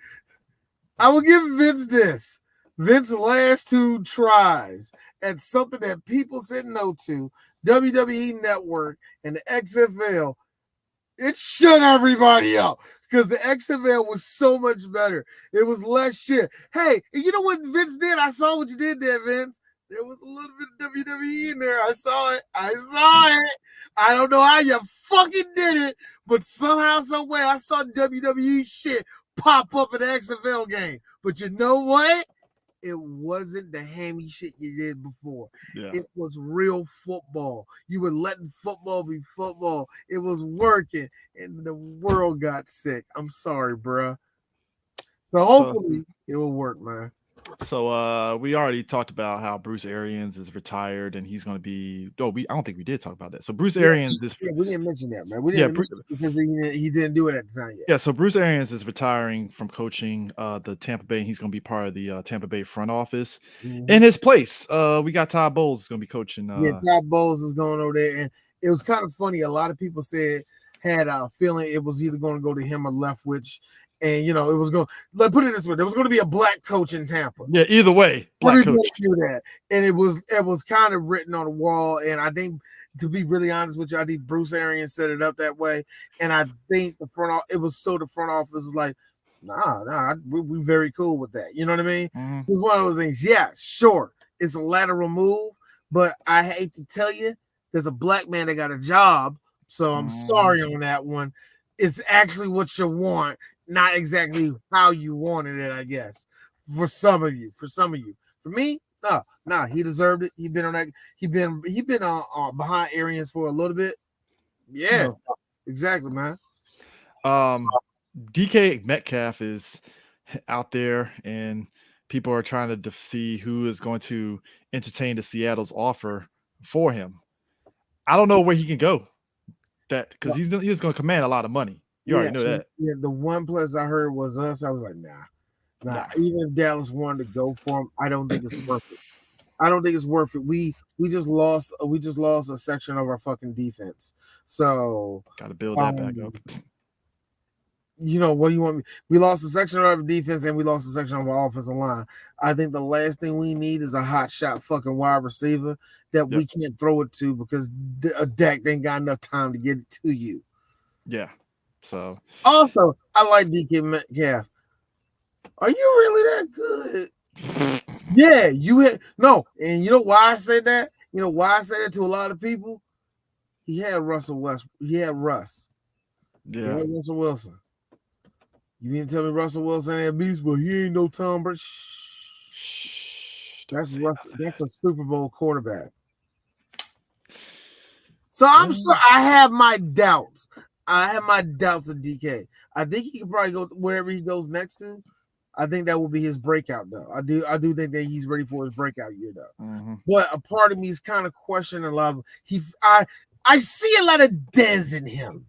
Speaker 2: I will give Vince this. Vince's last 2 tries at something that people said no to, WWE Network and the XFL, it shut everybody up because the XFL was so much better. It was less shit. Hey, you know what Vince did? I saw what you did there, Vince. There was a little bit of WWE in there. I saw it. I don't know how you fucking did it, but somehow, some way, I saw WWE shit pop up in the XFL game. But you know what? It wasn't the hammy shit you did before.
Speaker 1: Yeah.
Speaker 2: It was real football. You were letting football be football. It was working, and the world got sick. I'm sorry, bruh. So hopefully it will work, man.
Speaker 1: So we already talked about how Bruce Arians is retired and he's going to be. I don't think we did talk about that. So Bruce Arians,
Speaker 2: we didn't mention that, man. We didn't mention it because he didn't do it at the time yet.
Speaker 1: Yeah, so Bruce Arians is retiring from coaching the Tampa Bay. He's going to be part of the Tampa Bay front office. In his place, we got Todd Bowles going to be coaching.
Speaker 2: Todd Bowles is going over there, and it was kind of funny. A lot of people had a feeling it was either going to go to him or Leftwich. And it was going. Let's put it this way: there was going to be a black coach in Tampa.
Speaker 1: Yeah, either way, black coach.
Speaker 2: Do that, and it was kind of written on the wall. And I think, to be really honest with you, I think Bruce Arians set it up that way. And I think the front office is like, nah, we're very cool with that. You know what I mean? It's one of those things. Yeah, sure, it's a lateral move, but I hate to tell you, there's a black man that got a job, so I'm sorry on that one. It's actually what you want. Not exactly how you wanted it, I guess. For some of you. For me, no, he deserved it. He been on that. He been behind Arians for a little bit. Yeah, exactly, man.
Speaker 1: DK Metcalf is out there, and people are trying to see who is going to entertain the Seattle's offer for him. I don't know where he can go. That because he's going to command a lot of money. You already know that.
Speaker 2: Yeah, the one place I heard was us. I was like, nah. Even if Dallas wanted to go for him, I don't think it's worth it. I don't think it's worth it. We just lost a section of our fucking defense. So
Speaker 1: got to build that back up.
Speaker 2: What do you want me? We lost a section of our defense and we lost a section of our offensive line. I think the last thing we need is a hot shot fucking wide receiver that we can't throw it to because Dak ain't got enough time to get it to you.
Speaker 1: Yeah. So
Speaker 2: also, I like DK Metcalf. Are you really that good? Yeah, you hit and you know why I said that? You know why I said that to a lot of people? He had Russell West. He had Russ.
Speaker 1: Yeah.
Speaker 2: He had Russell Wilson. You mean to tell me Russell Wilson ain't a beast, but he ain't no Tom Brady? That's a Super Bowl quarterback. So I'm sure I have my doubts. I have my doubts of DK. I think he can probably go wherever he goes next to. I think that will be his breakout, though. I do think that he's ready for his breakout year, though. But a part of me is kind of questioning a lot of I see a lot of Dez in him.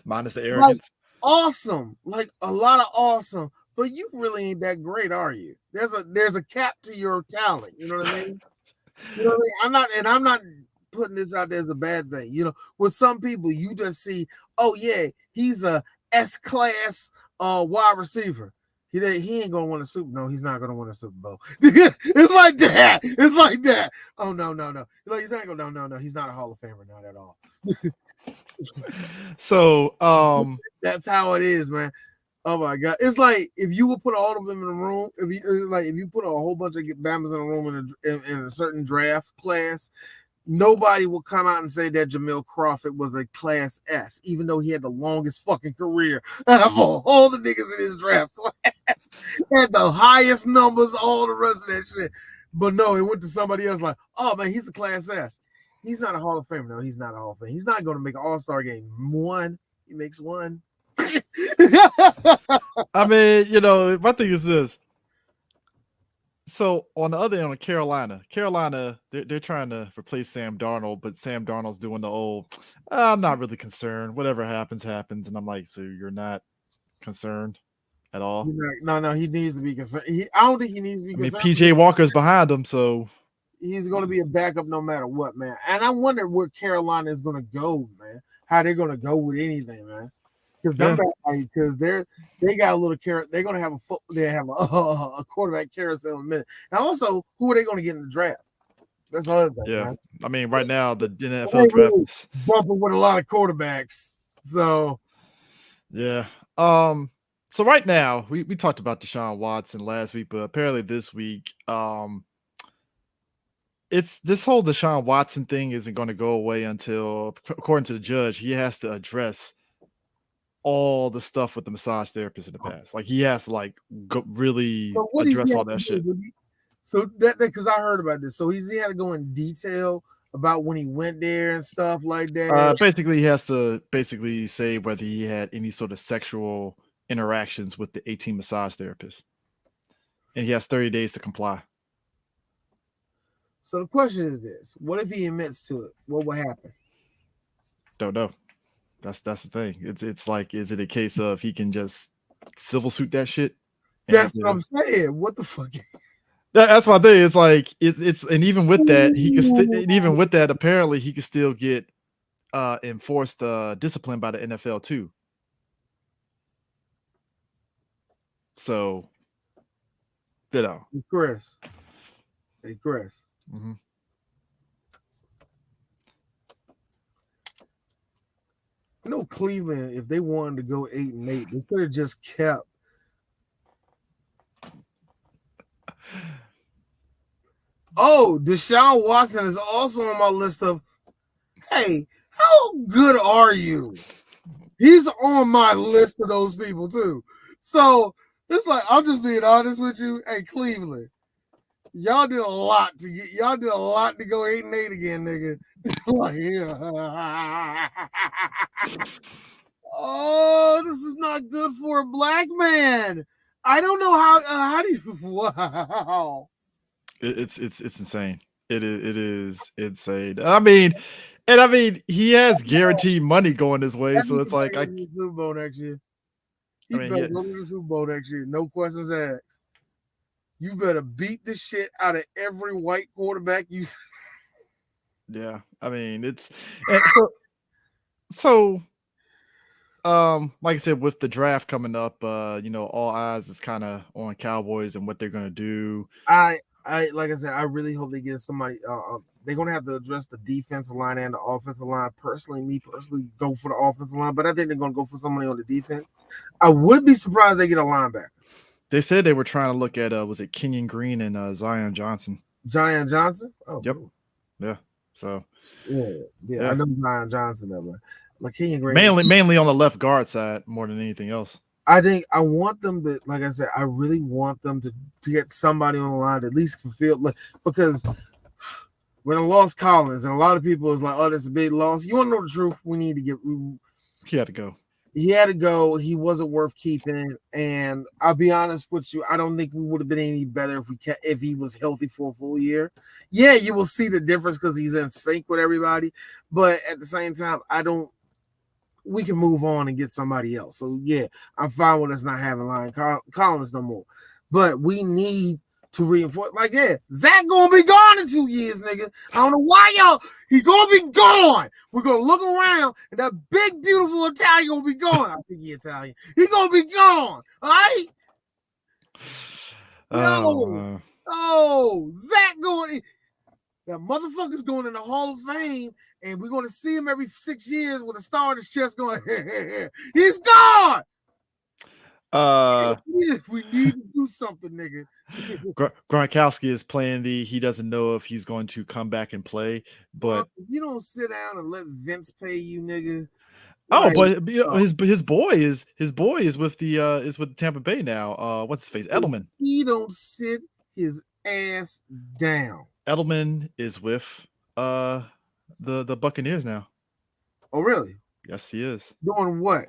Speaker 1: Minus the arrogance.
Speaker 2: Awesome, like a lot of awesome, but you really ain't that great, are you? There's a cap to your talent. You know what I mean? You know what I mean? I'm not putting this out there as a bad thing. You know, with some people, you just see, oh yeah, he's a S-class wide receiver. He ain't gonna win a Super. No, he's not gonna win a Super Bowl. It's like that. It's like that. Oh no. Like, he's not gonna. No. He's not a Hall of Famer. Not at all.
Speaker 1: So
Speaker 2: that's how it is, man. Oh my god, it's like if you would put all of them in a room. If you put a whole bunch of Bama's in a room in a certain draft class, nobody will come out and say that Jamil Crawford was a class S, even though he had the longest fucking career out of all the niggas in his draft class. Had the highest numbers, all the rest of that shit. But no, it went to somebody else like, oh man, he's a class S. He's not a Hall of Famer. No, he's not a Hall of Fame. He's not going to make an All-Star game. He makes one.
Speaker 1: I mean, you know, my thing is this. So on the other end, Carolina, they're trying to replace Sam Darnold, but Sam Darnold's doing the old, I'm not really concerned. Whatever happens, happens. And I'm like, so you're not concerned at all?
Speaker 2: No, he needs to be concerned. I don't think he needs to be concerned.
Speaker 1: I mean, PJ Walker's behind him, so
Speaker 2: he's going to be a backup no matter what, man. And I wonder where Carolina is going to go, man. How they're going to go with anything, man. Because they got a little carrot. They're going to have a quarterback carousel in a minute. And also, who are they going to get in the draft? That's the other thing.
Speaker 1: Yeah,
Speaker 2: man.
Speaker 1: I mean, right now the NFL draft is
Speaker 2: bumping with a lot of quarterbacks. So
Speaker 1: yeah. So right now we talked about Deshaun Watson last week, but apparently this week, it's this whole Deshaun Watson thing isn't going to go away until, according to the judge, he has to address all the stuff with the massage therapist in the past. Like he has to really address all that shit.
Speaker 2: So that because I heard about this. So he had to go in detail about when he went there and stuff like that.
Speaker 1: Basically, he has to say whether he had any sort of sexual interactions with the 18 massage therapist, and he has 30 days to comply.
Speaker 2: So the question is this: what if he admits to it? What will happen?
Speaker 1: Don't know. That's the thing. It's like, is it a case of he can just civil suit that shit?
Speaker 2: That's what I'm saying. What the fuck?
Speaker 1: That's my thing. It's like it's and even with that, he can even with that, apparently he can still get enforced discipline by the NFL too. So, you know,
Speaker 2: Hey Chris.
Speaker 1: Mm-hmm.
Speaker 2: I know Cleveland, if they wanted to go 8-8, they could have just kept. Oh, Deshaun Watson is also on my list of, hey, how good are you? He's on my list of those people too. So it's like, I'm just being honest with you. Hey, Cleveland, y'all did a lot to go 8-8 again, nigga. Like, yeah. Oh, this is not good for a black man. I don't know how do you wow.
Speaker 1: It's insane. It is insane. I mean, he has guaranteed money going his way, so it's like
Speaker 2: Super Bowl next year. He better go to the Super Bowl next year. No questions asked. You better beat the shit out of every white quarterback you see.
Speaker 1: Yeah, I mean so like I said, with the draft coming up, all eyes is kind of on Cowboys and what they're gonna do.
Speaker 2: I like I said, I really hope they get somebody. They're gonna have to address the defensive line and the offensive line. Me personally, go for the offensive line, but I think they're gonna go for somebody on the defense. I would be surprised they get a linebacker.
Speaker 1: They said they were trying to look at was it Kenyon Green and Zion Johnson?
Speaker 2: Zion Johnson? Oh,
Speaker 1: yep. Yeah. So
Speaker 2: yeah. I know Zion Johnson that way. Like Kenyon Green,
Speaker 1: mainly on the left guard side more than anything else.
Speaker 2: I think I want them to, like I said, I really want them to get somebody on the line to at least fulfill, because when I lost Collins, and a lot of people is like, oh, that's a big loss. You want to know the truth?
Speaker 1: He had to go.
Speaker 2: He had to go. He wasn't worth keeping. And I'll be honest with you, I don't think we would have been any better if he was healthy for a full year. Yeah, you will see the difference because he's in sync with everybody. But at the same time, we can move on and get somebody else. So yeah, I'm fine with us not having Lion Collins no more. But we need to reinforce, like, yeah, Zach gonna be gone in 2 years, nigga. I don't know why y'all. He gonna be gone. We're gonna look around, and that big, beautiful Italian gonna be gone. I think he Italian. He gonna be gone. All right. No, Zach going. That motherfucker's going in the Hall of Fame, and we're gonna see him every 6 years with a star on his chest going. He's gone. We need to do something, nigga.
Speaker 1: Gronkowski is playing he doesn't know if he's going to come back and play, but
Speaker 2: you don't sit down and let Vince pay you, nigga.
Speaker 1: Like, but his boy is with the Tampa Bay now. What's his face? Edelman.
Speaker 2: He don't sit his ass down.
Speaker 1: Edelman is with the Buccaneers now.
Speaker 2: Oh, really?
Speaker 1: Yes, he is.
Speaker 2: Doing what?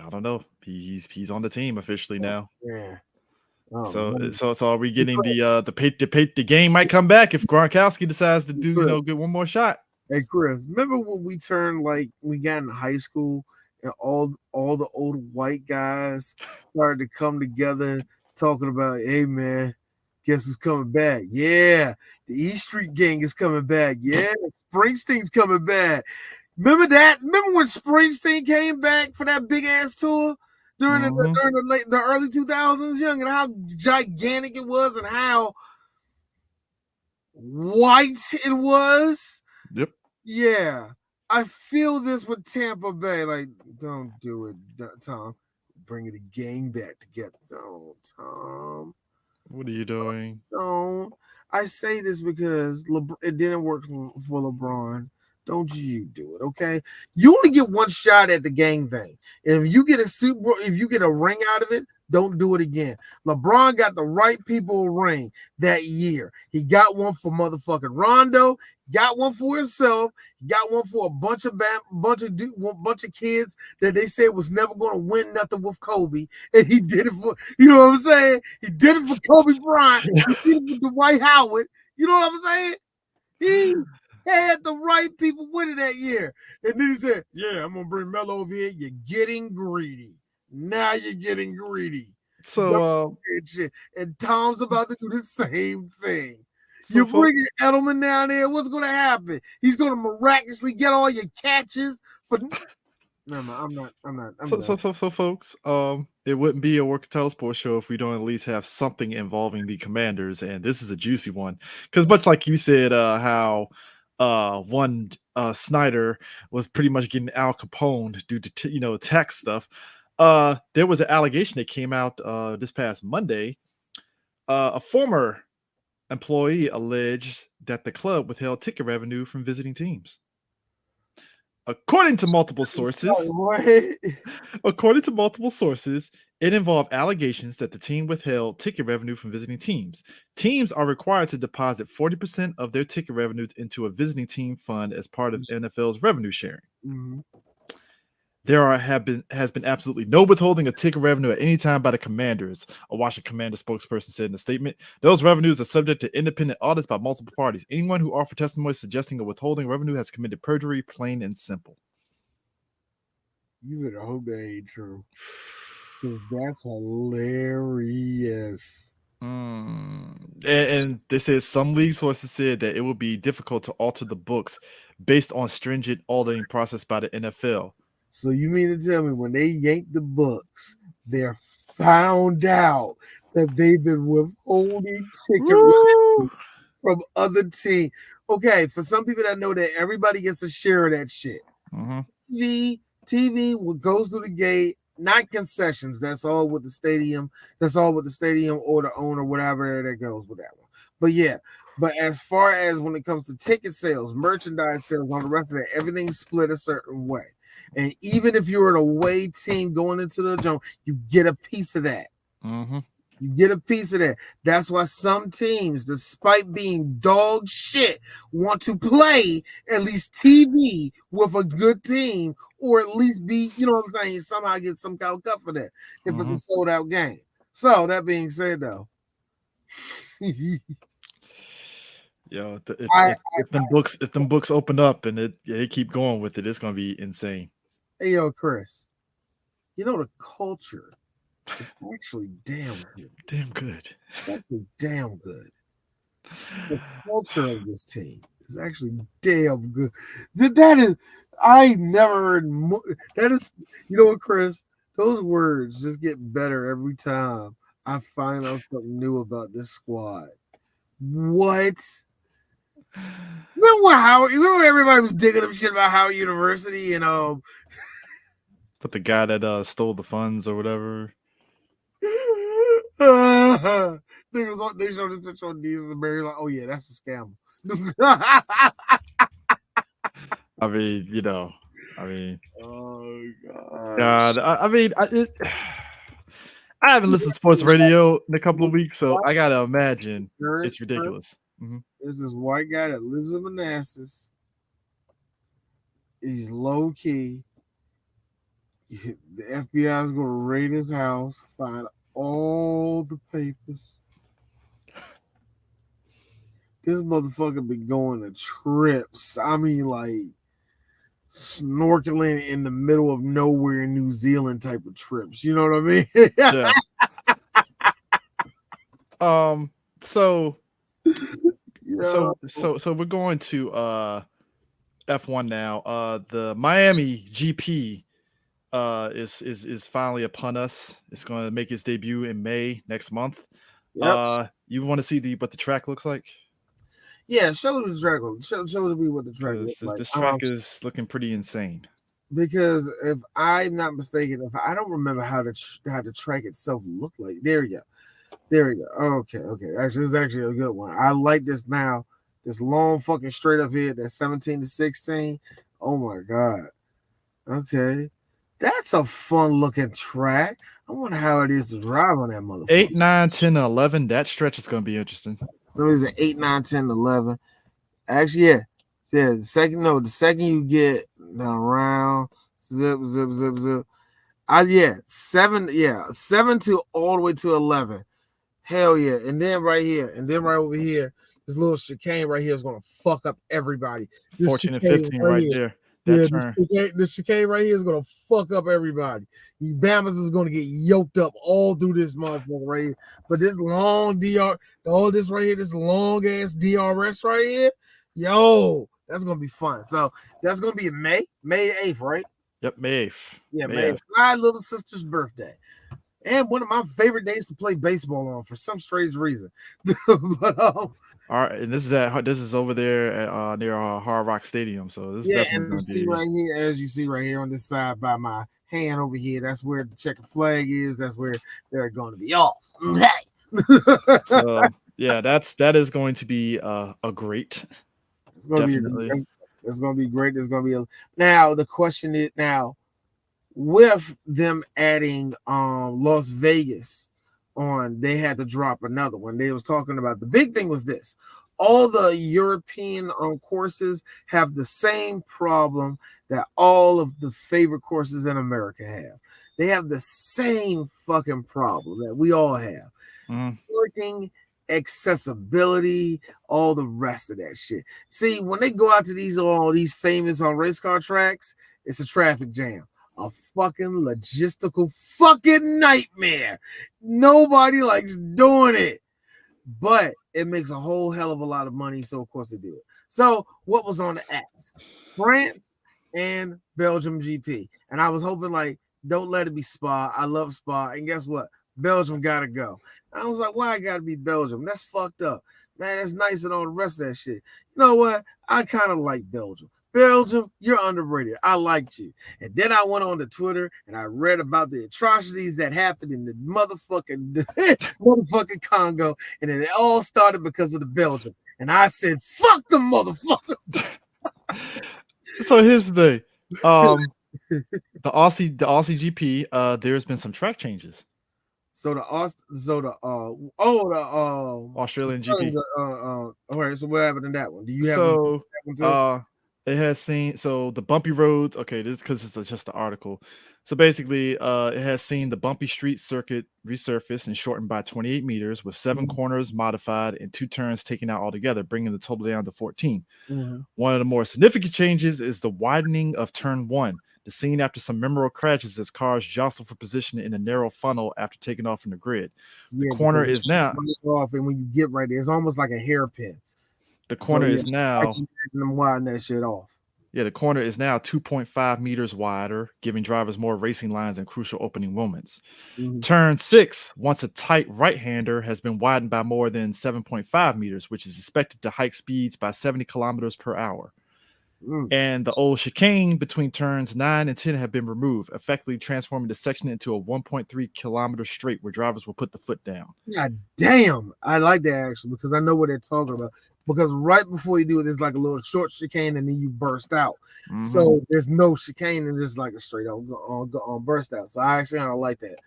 Speaker 1: I don't know. He's on the team officially now.
Speaker 2: Yeah.
Speaker 1: Oh, so are we getting the game might come back if Gronkowski decides to do get one more shot?
Speaker 2: Hey Chris, remember when we got in high school and all the old white guys started to come together talking about, hey man, guess who's coming back? Yeah, the E Street Gang is coming back. Yeah, Springsteen's coming back. Remember that? Remember when Springsteen came back for that big ass tour during the early 2000s, young, and how gigantic it was and how white it was?
Speaker 1: Yep.
Speaker 2: Yeah. I feel this with Tampa Bay. Like, don't do it, Tom. Bringing the gang back together. Don't, Tom.
Speaker 1: What are you doing?
Speaker 2: Don't. I say this because it didn't work for LeBron. Don't you do it, okay? You only get one shot at the gang thing. If you get a ring out of it, don't do it again. LeBron got the right people a ring that year. He got one for motherfucking Rondo, got one for himself, got one for a bunch of kids that they said was never going to win nothing with Kobe, and he did it for, you know what I'm saying? He did it for Kobe Bryant. He did it for Dwight Howard. You know what I'm saying? He had the right people winning that year. And then he said, yeah, I'm going to bring Melo over here. You're getting greedy. Now you're getting greedy.
Speaker 1: So,
Speaker 2: and Tom's about to do the same thing. You're bringing Edelman down there. What's going to happen? He's going to miraculously get all your catches for... No, I'm not.
Speaker 1: So, folks, it wouldn't be a Work Title Sports Show if we don't at least have something involving the Commanders, and this is a juicy one. Because much like you said, how... one Snyder was pretty much getting Al Capone due to tax stuff. There was an allegation that came out this past Monday. A former employee alleged that the club withheld ticket revenue from visiting teams. According to multiple sources, it involved allegations that the team withheld ticket revenue from visiting teams. Teams are required to deposit 40% of their ticket revenue into a visiting team fund as part of NFL's revenue sharing.
Speaker 2: Mm-hmm.
Speaker 1: There has been absolutely no withholding of ticket revenue at any time by the Commanders, a Washington Commanders spokesperson said in a statement. Those revenues are subject to independent audits by multiple parties. Anyone who offered testimony suggesting a withholding revenue has committed perjury, plain and simple.
Speaker 2: You better hope that ain't true, because that's hilarious.
Speaker 1: And they said some league sources said that it would be difficult to alter the books based on stringent auditing process by the NFL.
Speaker 2: So you mean to tell me when they yanked the books, they're found out that they've been withholding ticket revenue from other teams? Okay, for some people that know that everybody gets a share of that shit.
Speaker 1: Mm-hmm.
Speaker 2: TV goes through the gate, not concessions. That's all with the stadium. That's all with the stadium or the owner, whatever that goes with that one. But yeah, but as far as when it comes to ticket sales, merchandise sales, all the rest of it, everything's split a certain way. And even if you're an away team going into the zone, you get a piece of that.
Speaker 1: Mm-hmm.
Speaker 2: You get a piece of that. That's why some teams, despite being dog shit, want to play at least TV with a good team, or at least be, you know what I'm saying, somehow get some kind of cut for that if it's a sold out game. So that being said, though,
Speaker 1: if them books open up and they keep going with it, it's gonna be insane.
Speaker 2: Hey, yo, Chris. You know the culture is actually damn good.
Speaker 1: Damn good.
Speaker 2: It's actually damn good. The culture of this team is actually damn good. That is, I never heard more. That is, you know what, Chris? Those words just get better every time I find out something new about this squad. What? Remember when Howard? You remember everybody was digging up shit about Howard University and
Speaker 1: But the guy that stole the funds or whatever.
Speaker 2: they showed this picture on Jesus and Mary like, oh yeah, that's a scam.
Speaker 1: I mean, you know, I mean,
Speaker 2: Oh God.
Speaker 1: God, I haven't listened to sports radio in a couple of weeks, so I gotta imagine it's ridiculous. Mhm.
Speaker 2: There's this white guy that lives in Manassas. He's low key. The FBI is gonna raid his house, find all the papers. This motherfucker be going to trips. I mean, like snorkeling in the middle of nowhere in New Zealand type of trips. You know what I mean?
Speaker 1: Yeah. So we're going to F1 now. The Miami GP is finally upon us. It's going to make its debut in May next month.
Speaker 2: Yep.
Speaker 1: You want to see what the track looks like?
Speaker 2: Yeah, show me the track. Show me what the track looks like.
Speaker 1: This track is looking pretty insane.
Speaker 2: Because if I'm not mistaken, if I don't remember how the track itself looked like. There we go. Okay. Actually, this is actually a good one. I like this now. This long fucking straight up here, that 17 to 16. Oh my God. Okay. That's a fun looking track. I wonder how it is to drive on that motherfucker.
Speaker 1: 8, 9, 10, and 11. That stretch is going to be interesting.
Speaker 2: What is it? 8, 9, 10, 11. Actually, yeah. Yeah, the second you get around zip. 7 to all the way to 11. Hell yeah. And then right here, and then right over here, this little chicane right here is gonna fuck up everybody. This
Speaker 1: 14 and 15 right there.
Speaker 2: This chicane right here is gonna fuck up everybody. You Bamas is gonna get yoked up all through this motherfucker right here. But this long all this right here, this long ass DRS right here, yo, that's gonna be fun. So that's gonna be May 8th, right?
Speaker 1: Yep, May 8th.
Speaker 2: Yeah, May 8th. My little sister's birthday. And one of my favorite days to play baseball on for some strange reason. But
Speaker 1: all right, and this is over there at near Hard Rock Stadium. So this is definitely
Speaker 2: and you see right here on this side by my hand over here, that's where the checkered flag is. That's where they're going to be off.
Speaker 1: So yeah, that is going to be a great.
Speaker 2: It's going
Speaker 1: definitely.
Speaker 2: It's going to be great. It's going to be now. The question is now, with them adding Las Vegas on, they had to drop another one. They was talking about the big thing was this: all the European courses have the same problem that all of the favorite courses in America have. They have the same fucking problem that we all have. Working, accessibility, all the rest of that shit. See, when they go out to all these famous race car tracks, it's a traffic jam. A fucking logistical fucking nightmare. Nobody likes doing it, but it makes a whole hell of a lot of money, so of course they do it. So what was on the ads? France and Belgium GP, and I was hoping like, don't let it be Spa. I love Spa, and guess what? Belgium gotta go. I was like, why I gotta be Belgium? That's fucked up, man. That's nice and all the rest of that shit. You know what? I kind of like Belgium. Belgium, you're underrated. I liked you. And then I went on to Twitter and I read about the atrocities that happened in the motherfucking Congo. And then it all started because of the Belgium. And I said, fuck the motherfuckers.
Speaker 1: So here's the thing. The Aussie GP, there's been some track changes.
Speaker 2: So the
Speaker 1: Australian GP.
Speaker 2: All right, so what happened in that one? Do you have
Speaker 1: so
Speaker 2: that one too?
Speaker 1: It has seen the bumpy roads. Okay, this because it's just the article. So basically, it has seen the bumpy street circuit resurfaced and shortened by 28 meters, with 7 corners modified and 2 turns taken out altogether, bringing the total down to 14. One of the more significant changes is the widening of turn 1. The scene after some memorable crashes as cars jostle for position in a narrow funnel after taking off from the grid. The corner is now
Speaker 2: off, and when you get right there, it's almost like a hairpin.
Speaker 1: The corner is now.
Speaker 2: I can imagine them winding that shit off.
Speaker 1: Yeah, the corner is now 2.5 meters wider, giving drivers more racing lines and crucial opening moments. Turn 6, once a tight right-hander, has been widened by more than 7.5 meters, which is expected to hike speeds by 70 kilometers per hour. And the old chicane between turns 9 and 10 have been removed, effectively transforming the section into a 1.3 kilometer straight where drivers will put the foot down.
Speaker 2: God damn. I like that actually because I know what they're talking about. Because right before you do it, there's like a little short chicane and then you burst out. So there's no chicane and just like a straight up burst out. So I actually kind of like that.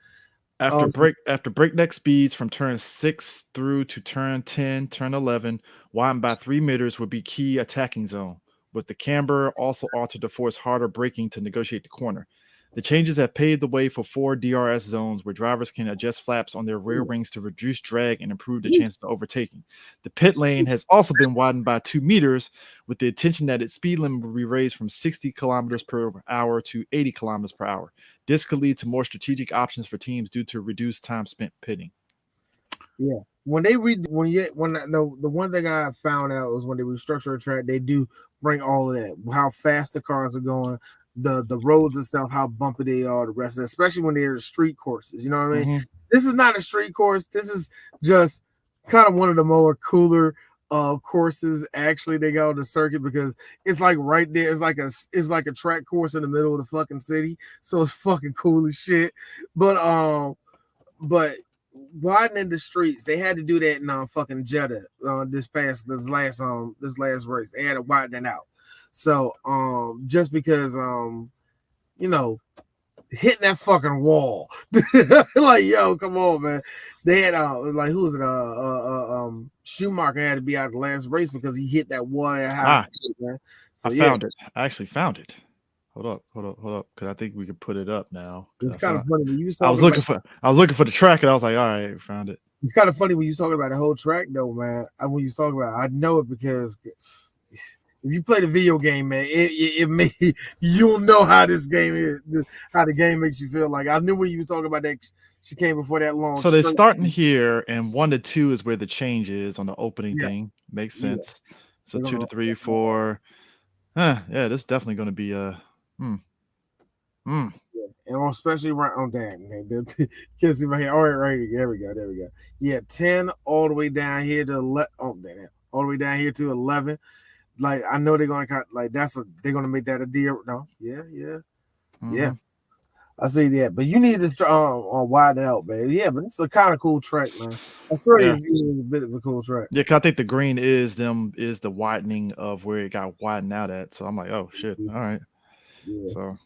Speaker 1: After breakneck speeds from turn 6 through to turn 10, turn 11, widened by 3 meters would be key attacking zone, with the camber also altered to force harder braking to negotiate the corner. The changes have paved the way for 4 DRS zones where drivers can adjust flaps on their rear wings to reduce drag and improve the chances of overtaking. The pit lane has also been widened by 2 meters with the intention that its speed limit will be raised from 60 kilometers per hour to 80 kilometers per hour. This could lead to more strategic options for teams due to reduced time spent pitting.
Speaker 2: Yeah. The one thing I found out was when they restructure a track, they do bring all of that, how fast the cars are going, the roads itself, how bumpy they are, the rest of it, especially when they're street courses. You know what I mean? This is not a street course. This is just kind of one of the more cooler courses actually they got on the circuit because it's like right there. It's like a track course in the middle of the fucking city. So it's fucking cool as shit. But widening the streets, they had to do that in fucking Jeddah this last race. They had to widen it out. So just because hitting that fucking wall. Like, yo, come on, man. They had like who was it? Schumacher had to be out the last race because he hit that wall at high speed, man. So
Speaker 1: I found it. I actually found it. Hold up, because I think we can put it up now.
Speaker 2: It's kind of funny when you was
Speaker 1: I was looking for the track, and I was like, all right, found it.
Speaker 2: It's kind of funny when you talking about the whole track, though, man. When you talking about, I know it because if you play the video game, man, you'll know how this game is, how the game makes you feel. Like I knew when you were talking about that. She came before that long.
Speaker 1: So they're starting here, and 1 to 2 is where the change is on the opening thing. Makes sense. Yeah. So 2 to 3, 4. Yeah, this is definitely going to be a.
Speaker 2: Yeah. And especially right on that. Can't see my hand. All right, there we go. Yeah, 10 all the way down here to all the way down here to 11. Like I know they're gonna they're gonna make that a deal. No, yeah. I see that, but you need to widen out, man. Yeah, but it's a kind of cool track, man. I swear it is a bit of a cool track.
Speaker 1: Yeah, because I think the green is the widening of where it got widened out at. So I'm like, oh shit, all right. Yeah. So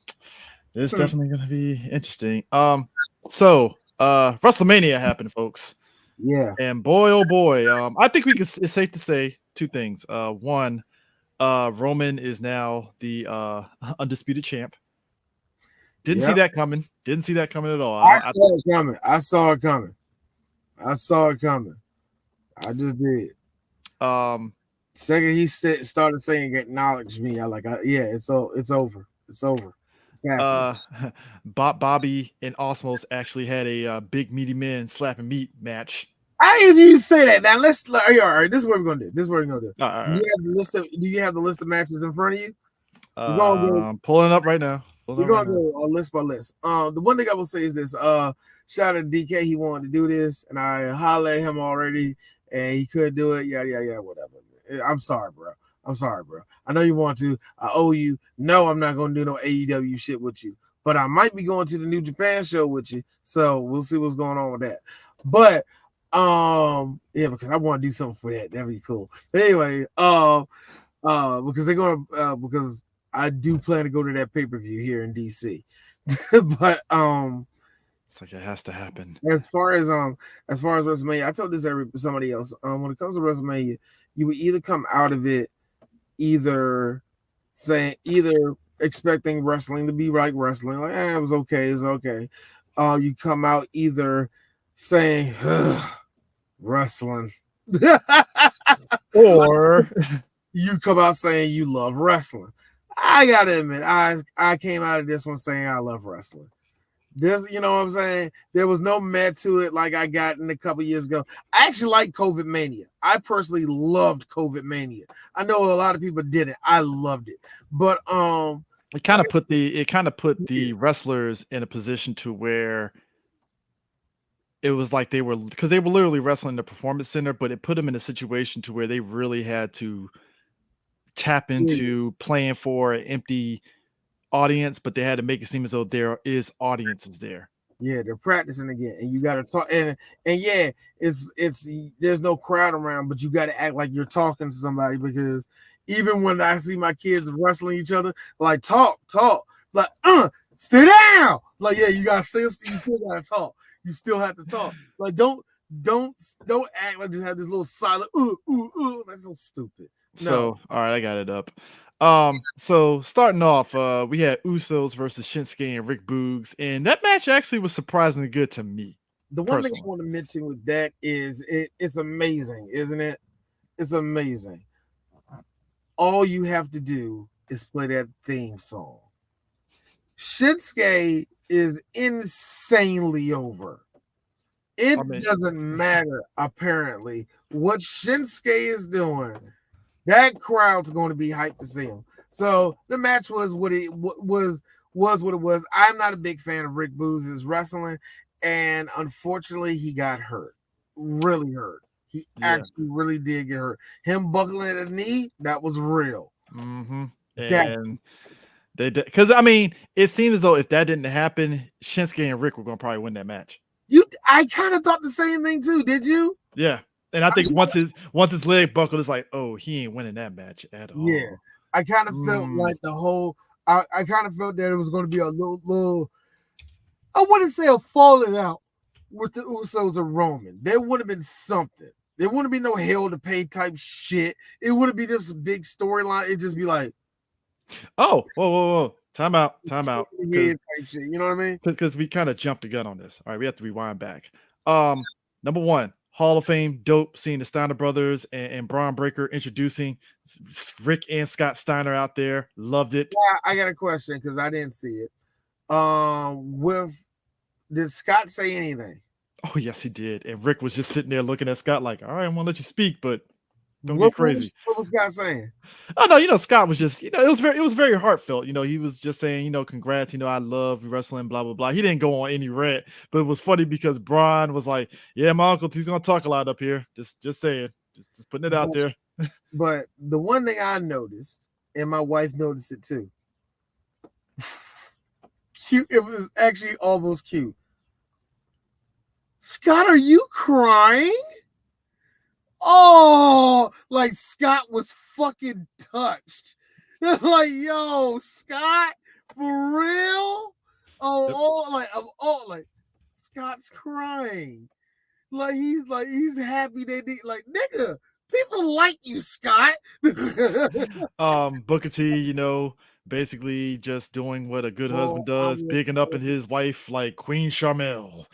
Speaker 1: it's definitely gonna be interesting. So WrestleMania happened, folks.
Speaker 2: Yeah,
Speaker 1: and boy, oh boy, I think it's safe to say 2 things. One, Roman is now the undisputed champ. Didn't see that coming. Didn't see that coming at all.
Speaker 2: I saw it coming. I just did. Second he started saying acknowledge me. It's over. It's
Speaker 1: Bobby and Osmos actually had a big meaty men slapping meat match.
Speaker 2: If you say that now, all right. This is what we're gonna do.
Speaker 1: All right.
Speaker 2: Do you have the list of matches in front of you?
Speaker 1: I'm pulling it up right now.
Speaker 2: We're gonna go list by list. The one thing I will say is this: shout out to DK. He wanted to do this, and I hollered at him already, and he couldn't do it. Yeah, whatever. I'm sorry, bro. I know you want to. I owe you. No, I'm not gonna do no AEW shit with you, but I might be going to the New Japan show with you. So we'll see what's going on with that. But because I want to do something for that. That'd be cool. But anyway, because they're gonna because I do plan to go to that pay-per-view here in DC. But
Speaker 1: it's like it has to happen.
Speaker 2: As far as WrestleMania, I told this somebody else. When it comes to WrestleMania, you would either come out of it either expecting wrestling to be like wrestling, like it was okay, it's okay. You come out either saying wrestling,
Speaker 1: or
Speaker 2: you come out saying you love wrestling. I gotta admit, I came out of this one saying I love wrestling. This, you know what I'm saying? There was no met to it like I got in a couple years ago. I actually like COVID Mania. I personally loved COVID Mania. I know a lot of people didn't. I loved it, but
Speaker 1: it kind of put the wrestlers in a position to where it was like they were literally wrestling in the performance center, but it put them in a situation to where they really had to tap into playing for an empty audience, but they had to make it seem as though there is audiences there.
Speaker 2: Yeah, they're practicing again, and you got to talk. And yeah, it's there's no crowd around, but you got to act like you're talking to somebody, because even when I see my kids wrestling each other, like talk, like stay down, like yeah, you still got to talk. You still have to talk. Like don't act like just have this little silent that's so stupid. No.
Speaker 1: So all right, I got it up. So starting off, we had Usos versus Shinsuke and Rick Boogs, and that match actually was surprisingly good to me.
Speaker 2: The one thing I want to mention with that is it's amazing, isn't it? It's amazing. All you have to do is play that theme song. Shinsuke is insanely over. It doesn't matter, apparently, what Shinsuke is doing. That crowd's going to be hyped to see him. So the match was what it was. I'm not a big fan of Rick Boogs' wrestling, and unfortunately, he got hurt. Really hurt. He actually really did get hurt. Him buckling at the knee, that was real.
Speaker 1: Mm-hmm. And because I mean, it seems as though if that didn't happen, Shinsuke and Rick were going to probably win that match.
Speaker 2: I kind of thought the same thing too. Did you?
Speaker 1: Yeah. And I think once his leg buckled, it's like, oh, he ain't winning that match at all.
Speaker 2: Yeah, I kind of felt like the whole. I kind of felt that it was going to be a little. I wouldn't say a falling out with the Usos and Roman. There would have been something. There wouldn't be no hell to pay type shit. It wouldn't be this big storyline. It'd just be like,
Speaker 1: oh, whoa. Time out.
Speaker 2: Yeah, type shit. You know what I mean?
Speaker 1: Because we kind of jumped the gun on this. All right, we have to rewind back. Number one, Hall of Fame, dope seeing the Steiner brothers and Braun Breaker introducing Rick and Scott Steiner out there. Loved it.
Speaker 2: Yeah, I got a question because I didn't see it. Did Scott say anything?
Speaker 1: Oh, yes, he did. And Rick was just sitting there looking at Scott like, all right, I'm gonna let you speak, but don't get crazy.
Speaker 2: What was Scott saying?
Speaker 1: Oh no, Scott was just, it was very heartfelt. He was just saying, congrats, I love wrestling, blah blah blah. He didn't go on any rant, but it was funny because Braun was like, yeah, my uncle, he's gonna talk a lot up here. Just saying, just putting it out there.
Speaker 2: But the one thing I noticed, and my wife noticed it too. Cute. It was actually almost cute. Scott, are you crying? Oh, like Scott was fucking touched. Like, yo, Scott, for real? Like Scott's crying. Like he's happy that nigga, people like you, Scott.
Speaker 1: Booker T, basically just doing what a good husband does, picking up in his wife like Queen Charmel.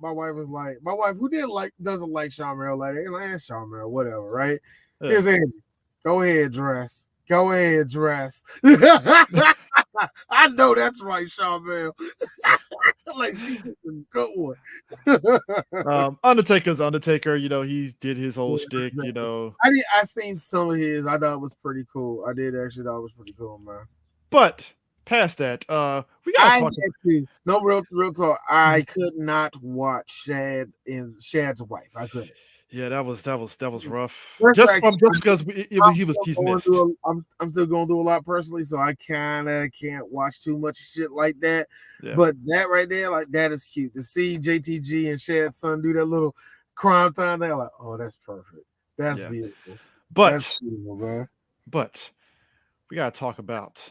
Speaker 2: My wife was like, who doesn't like Charmel, like Charmel, whatever, right?
Speaker 1: Yeah.
Speaker 2: Here's Andy. Go ahead, dress. I know that's right, Charmel. Like she's a good one.
Speaker 1: Undertaker's Undertaker, he did his whole shtick,
Speaker 2: I seen some of his. I thought it was pretty cool. I did actually thought it was pretty cool, man.
Speaker 1: But past that, we got
Speaker 2: no real talk. I could not watch Shad's wife. I couldn't.
Speaker 1: Yeah, that was rough.
Speaker 2: Just
Speaker 1: because he's missed.
Speaker 2: I'm still going through a lot personally, so I kind of can't watch too much shit like that.
Speaker 1: Yeah.
Speaker 2: But that right there, like that is cute to see JTG and Shad's son do that little crime time. They're like, oh, that's perfect. That's beautiful.
Speaker 1: That's
Speaker 2: beautiful, man.
Speaker 1: But we gotta talk about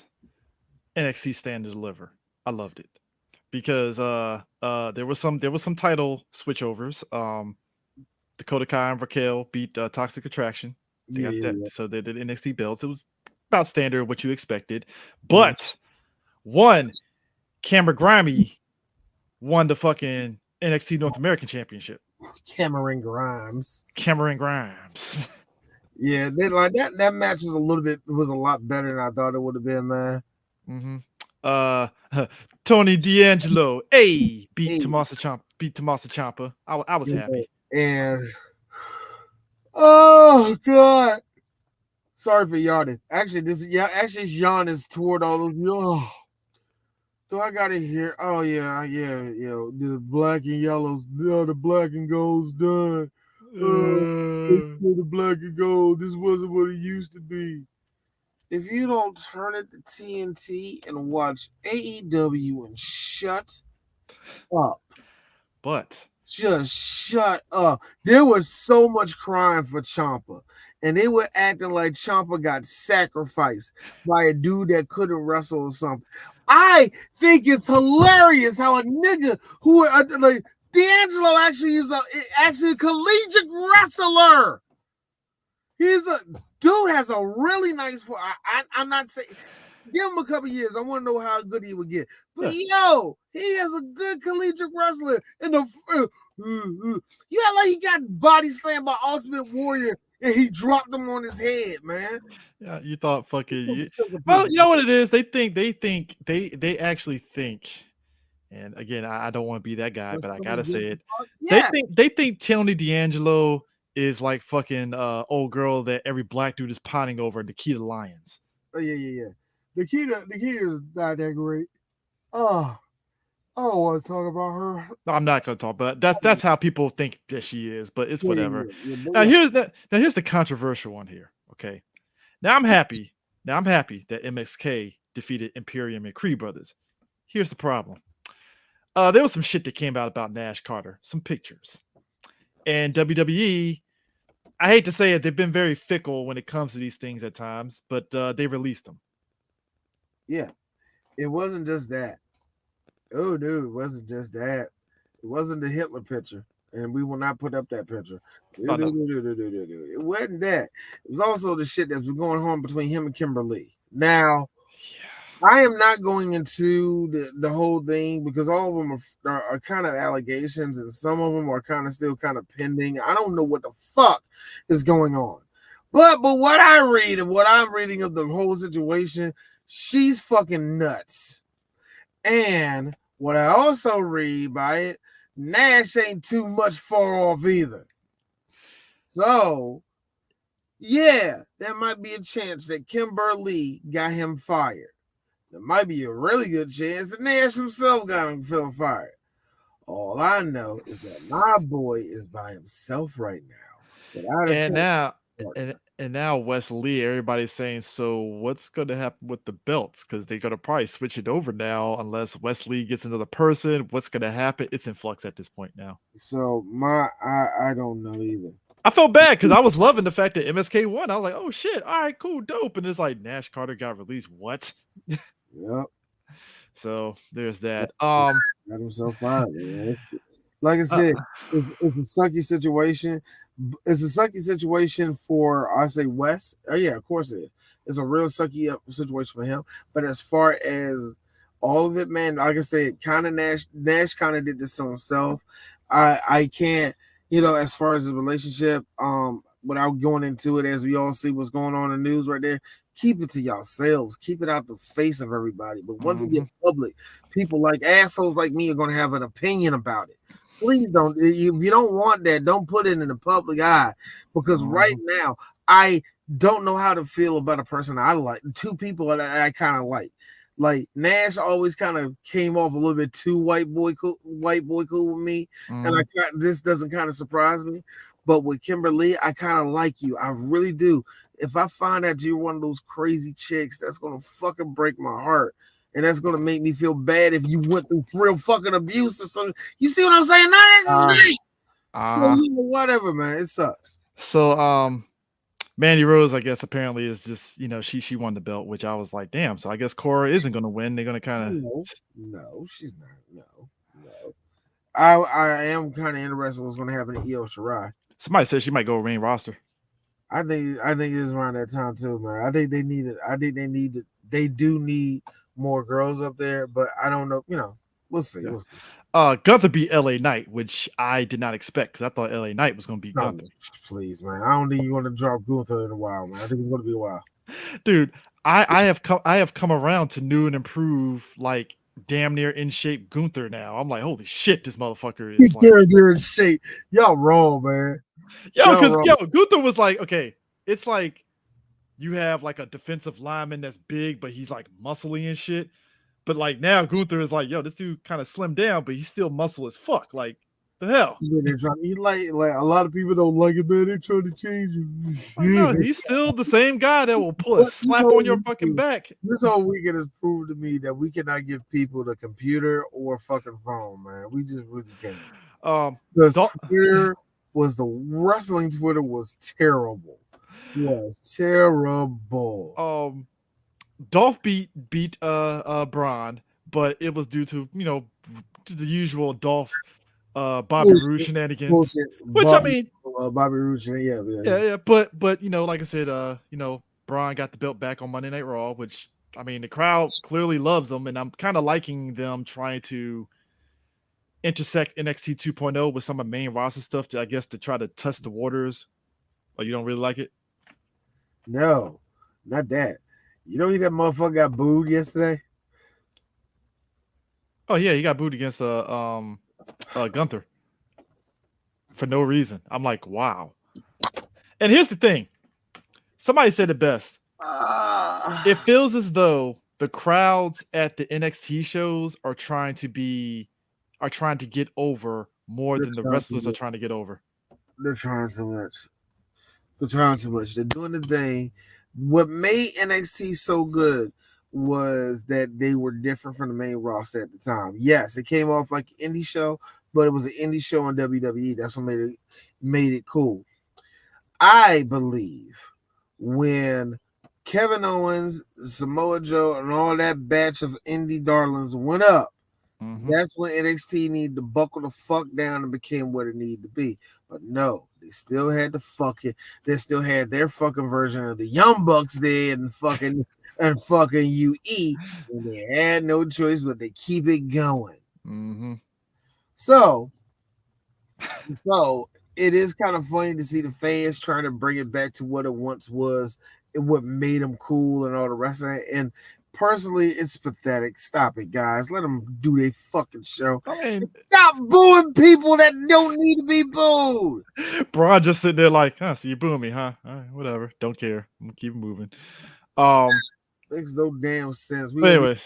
Speaker 1: NXT Stand and Deliver. I loved it because there was some title switchovers. Dakota Kai and Raquel beat Toxic Attraction. They got that. So they did NXT belts. It was about standard, what you expected. But Cameron Grimes won the fucking NXT North American Championship.
Speaker 2: Cameron Grimes.
Speaker 1: Yeah,
Speaker 2: Yeah, they like that match was a lot better than I thought it would have been, man.
Speaker 1: Mm-hmm. Tony D'Angelo, beat
Speaker 2: Hey.
Speaker 1: Tommaso Ciampa. I was happy.
Speaker 2: And oh god. Sorry for yawning. Actually, yawn is toward all of you. Oh. So I got it here. Oh yeah. The black and yellows. The black and gold's done. The black and gold. This wasn't what it used to be. If you don't turn it to TNT and watch AEW and shut up.
Speaker 1: But
Speaker 2: just shut up. There was so much crying for Ciampa, and they were acting like Ciampa got sacrificed by a dude that couldn't wrestle or something. I think it's hilarious how a nigga who like D'Angelo actually is a collegiate wrestler. He's a dude has a really nice. I'm not saying. Give him a couple years. I want to know how good he would get. But yo, he has a good collegiate wrestler. And you act like he got body slammed by Ultimate Warrior and he dropped him on his head, man.
Speaker 1: Yeah, you thought fucking. Well, you know what it is. They actually think. And again, I don't want to be that guy, but I gotta say it. Yeah. They think Tony D'Angelo is like fucking old girl that every black dude is pining over, Nikita Lyons.
Speaker 2: Oh yeah. Nikita is not that great. Oh, I don't want to talk about her.
Speaker 1: No, I'm not going to talk about it. That's how people think that she is, but it's whatever. Now here's the controversial one here. Okay. Now I'm happy that MXK defeated Imperium and Creed Brothers. Here's the problem. There was some shit that came out about Nash Carter, some pictures. And WWE, I hate to say it, they've been very fickle when it comes to these things at times, but they released them.
Speaker 2: Yeah, it wasn't just that. Oh, dude, it wasn't just that. It wasn't the Hitler picture, and we will not put up that picture.
Speaker 1: Oh, no.
Speaker 2: It wasn't that. It was also the shit that's been going on between him and Kimberly. Now, I am not going into the whole thing because all of them are kind of allegations, and some of them are kind of still kind of pending. I don't know what the fuck is going on. But what I read and what I'm reading of the whole situation, she's fucking nuts. And what I also read by it, Nash ain't too much far off either. So, yeah, there might be a chance that Kimberly got him fired. There might be a really good chance that Nash himself got him fired. All I know is that my boy is by himself right now.
Speaker 1: And now Wesley, everybody's saying, so what's going to happen with the belts? Because they're going to probably switch it over now unless Wesley gets another person. What's going to happen? It's in flux at this point now.
Speaker 2: So I don't know either.
Speaker 1: I felt bad because I was loving the fact that MSK won. I was like, oh shit, all right, cool, dope. And it's like Nash Carter got released. What?
Speaker 2: Yep.
Speaker 1: So there's that.
Speaker 2: Got himself fired, man. Like I said, it's a sucky situation. It's a sucky situation for, I say, Wes. Oh, yeah, of course it is. It's a real sucky situation for him. But as far as all of it, man, like I said, kind of Nash kind of did this to himself. I can't, as far as the relationship, without going into it, as we all see what's going on in the news right there, keep it to yourselves. Keep it out the face of everybody. But once it gets public, people like assholes like me are going to have an opinion about it. Please don't. If you don't want that, don't put it in the public eye. Because right now, I don't know how to feel about a person I like. Two people that I kind of like. Like Nash always kind of came off a little bit too white boy cool with me, and this doesn't kind of surprise me. But with Kimberly, I kind of like you. I really do. If I find out you're one of those crazy chicks, that's gonna fucking break my heart. And that's going to make me feel bad if you went through real fucking abuse or something. You see what I'm saying? No, that's so whatever, man. It sucks.
Speaker 1: So, Mandy Rose, I guess, apparently is just, she won the belt, which I was like, damn. So I guess Cora isn't going to win. They're going to kind of.
Speaker 2: No, she's not. No. I am kind of interested in what's going to happen to Io Shirai.
Speaker 1: Somebody said she might go main roster.
Speaker 2: I think it's around that time too, man. I think they need it. They do need more girls up there, but I don't know, We'll see.
Speaker 1: Yeah.
Speaker 2: We'll see.
Speaker 1: Gunther beat LA Knight, which I did not expect because I thought LA Knight was going to beat
Speaker 2: No,
Speaker 1: Gunther.
Speaker 2: please, man. I don't think you're going to drop Gunther in a while, man. I think it's going to be a while.
Speaker 1: Dude, I have come around to new and improved, like damn near in shape Gunther now. I'm like, holy shit, this motherfucker is like,
Speaker 2: They're in shape. Y'all wrong, man.
Speaker 1: because Gunther was like, okay, it's like you have like a defensive lineman that's big, but he's like muscly and shit. But like now Gunther is like, yo, this dude kind of slimmed down, but he's still muscle as fuck. Like the hell?
Speaker 2: They're trying, he like a lot of people don't like it, man. They're trying to change him.
Speaker 1: No, he's still the same guy that will pull a slap on your fucking back.
Speaker 2: This whole weekend has proved to me that we cannot give people the computer or fucking phone, man. We just really can't. Because Twitter was the wrestling Twitter was terrible. Was terrible.
Speaker 1: Dolph beat Braun, but it was due to to the usual Dolph Bobby Roode shenanigans.
Speaker 2: Bullshit.
Speaker 1: Which I mean,
Speaker 2: Bobby Roode,
Speaker 1: yeah. But like I said, Braun got the belt back on Monday Night Raw, which I mean the crowd clearly loves them, and I'm kind of liking them trying to intersect NXT 2.0 with some of the main roster stuff, I guess, to try to test the waters. Or you don't really like it?
Speaker 2: No, not that. You know that motherfucker got booed yesterday?
Speaker 1: Oh yeah, he got booed against Gunther for no reason. I'm like, wow. And here's the thing. Somebody said it best. It feels as though the crowds at the NXT shows are trying to get over more than the wrestlers are trying to get over.
Speaker 2: They're trying too much. They're doing the thing. What made NXT so good was that they were different from the main roster at the time. Yes, it came off like an indie show, but it was an indie show on WWE. That's what made it cool. I believe when Kevin Owens, Samoa Joe, and all that batch of indie darlings went up, that's when NXT needed to buckle the fuck down and became what it needed to be. But no, they still had they still had their fucking version of the Young Bucks there and fucking UE, and they had no choice but to keep it going. So it is kind of funny to see the fans trying to bring it back to what it once was and what made them cool and all the rest of it. And personally, it's pathetic. Stop it, guys. Let them do their fucking show.
Speaker 1: I mean,
Speaker 2: stop booing people that don't need to be booed.
Speaker 1: Braun just sitting there like, so you booing me, huh? All right, whatever. Don't care. I'm gonna keep moving.
Speaker 2: Makes no damn sense.
Speaker 1: Anyway,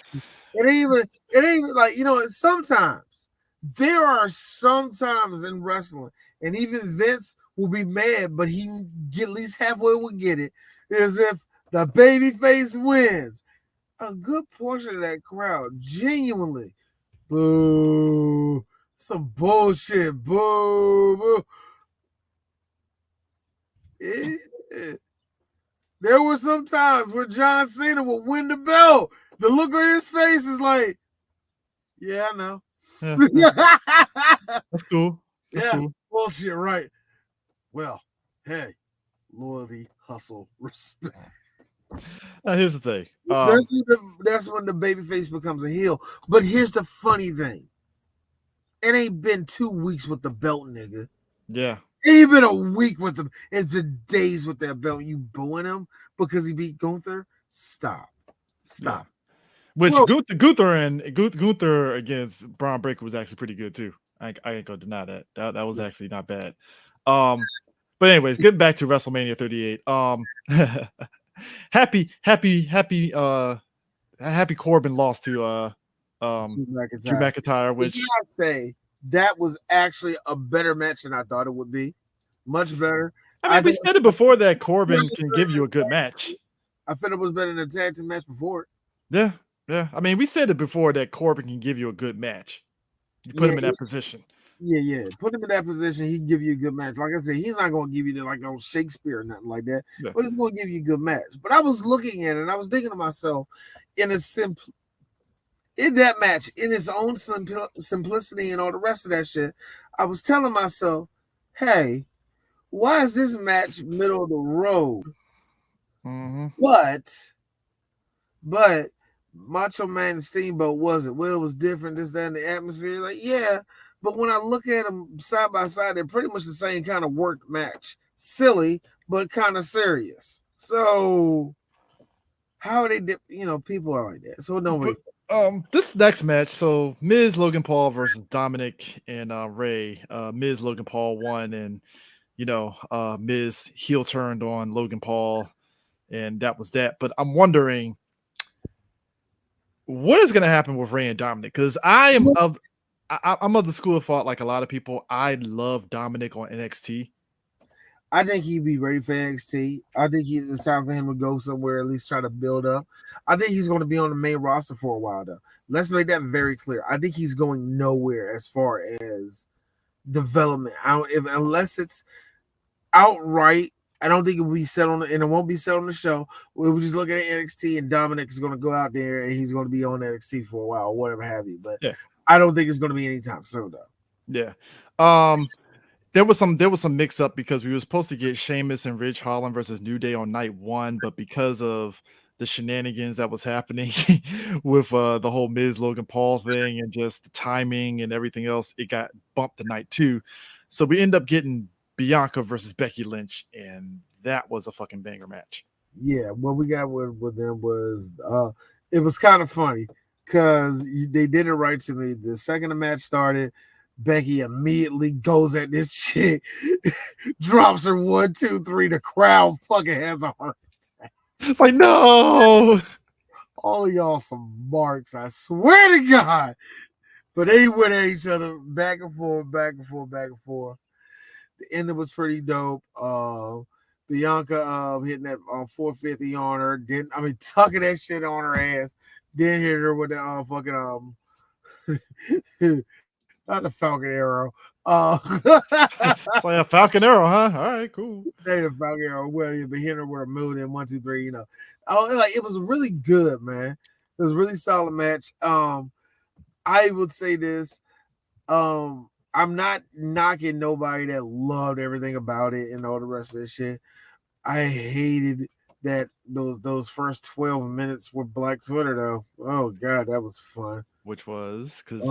Speaker 2: it ain't even like, sometimes there are some times in wrestling, and even Vince will be mad, but he at least halfway will get it, is if the babyface wins. A good portion of that crowd genuinely boo, some bullshit, boo. There were some times where John Cena would win the belt. The look on his face is like, yeah, I know.
Speaker 1: Yeah. That's cool. That's cool.
Speaker 2: Bullshit, right? Well, hey, loyalty, hustle, respect.
Speaker 1: Now, here's the thing.
Speaker 2: That's when the babyface becomes a heel. But here's the funny thing. It ain't been 2 weeks with the belt, nigga.
Speaker 1: Yeah.
Speaker 2: It ain't been a week with him. It's the days with that belt. You booing him because he beat Gunther? Stop.
Speaker 1: Yeah. Which Gunther against Braun Breaker was actually pretty good too. I ain't gonna deny that. That was actually not bad. But anyways, getting back to WrestleMania 38. Happy Corbin lost to Drew McIntyre, which
Speaker 2: I'd say that was actually a better match than I thought it would be. Much better.
Speaker 1: I mean, we said it before that Corbin can give you a good match.
Speaker 2: I felt it was better than the tag team match before it.
Speaker 1: Yeah. I mean, we said it before that Corbin can give you a good match. You put him in that position.
Speaker 2: Yeah. Put him in that position, he can give you a good match. Like I said, he's not going to give you like old Shakespeare or nothing like that, but he's going to give you a good match. But I was looking at it and I was thinking to myself, in that match, in its own simplicity and all the rest of that shit, I was telling myself, hey, why is this match middle of the road? But Macho Man and Steamboat was it? Well, it was different. This, that, and the atmosphere. Like, yeah. But when I look at them side by side, they're pretty much the same kind of work match. Silly, but kind of serious. So how are they? People are like that. So don't wait.
Speaker 1: This next match, so Miz Logan Paul versus Dominic and Ray. Miz Logan Paul won, and Miz heel turned on Logan Paul, and that was that. But I'm wondering what is going to happen with Ray and Dominic, because I'm of the school of thought, like a lot of people. I love Dominic on NXT.
Speaker 2: I think he'd be ready for NXT. I think it's time for him to go somewhere, at least try to build up. I think he's going to be on the main roster for a while, though. Let's make that very clear. I think he's going nowhere as far as development. Unless it's outright, I don't think it will be set on, and it won't be set on the show. We'll just look at NXT, and Dominic is going to go out there, and he's going to be on NXT for a while, or whatever have you. But yeah. I don't think it's going to be anytime soon, though.
Speaker 1: Yeah. There was some mix up because we were supposed to get Sheamus and Ridge Holland versus New Day on night 1, but because of the shenanigans that was happening with the whole Miz Logan Paul thing and just the timing and everything else, it got bumped to night 2. So we end up getting Bianca versus Becky Lynch, and that was a fucking banger match.
Speaker 2: Yeah, what we got with them was it was kind of funny because they did it right to me. The second the match started, Becky immediately goes at this chick, drops her 1, 2, 3. The crowd fucking has a heart attack.
Speaker 1: It's like, no,
Speaker 2: all of y'all some marks, I swear to God. But they went at each other back and forth, back and forth, back and forth. The ending was pretty dope. Bianca hitting that 450 on her, tucking that shit on her ass, then hit her with the fucking not the Falcon Arrow.
Speaker 1: It's like a Falcon Arrow, huh? All right, cool.
Speaker 2: They the Falcon Arrow. Well, you've been hitting her with a million, 1, 2, 3. It was really good, man. It was a really solid match. I would say this. I'm not knocking nobody that loved everything about it and all the rest of this shit. I hated that those first 12 minutes with Black Twitter, though. Oh God, that was fun.
Speaker 1: Which was because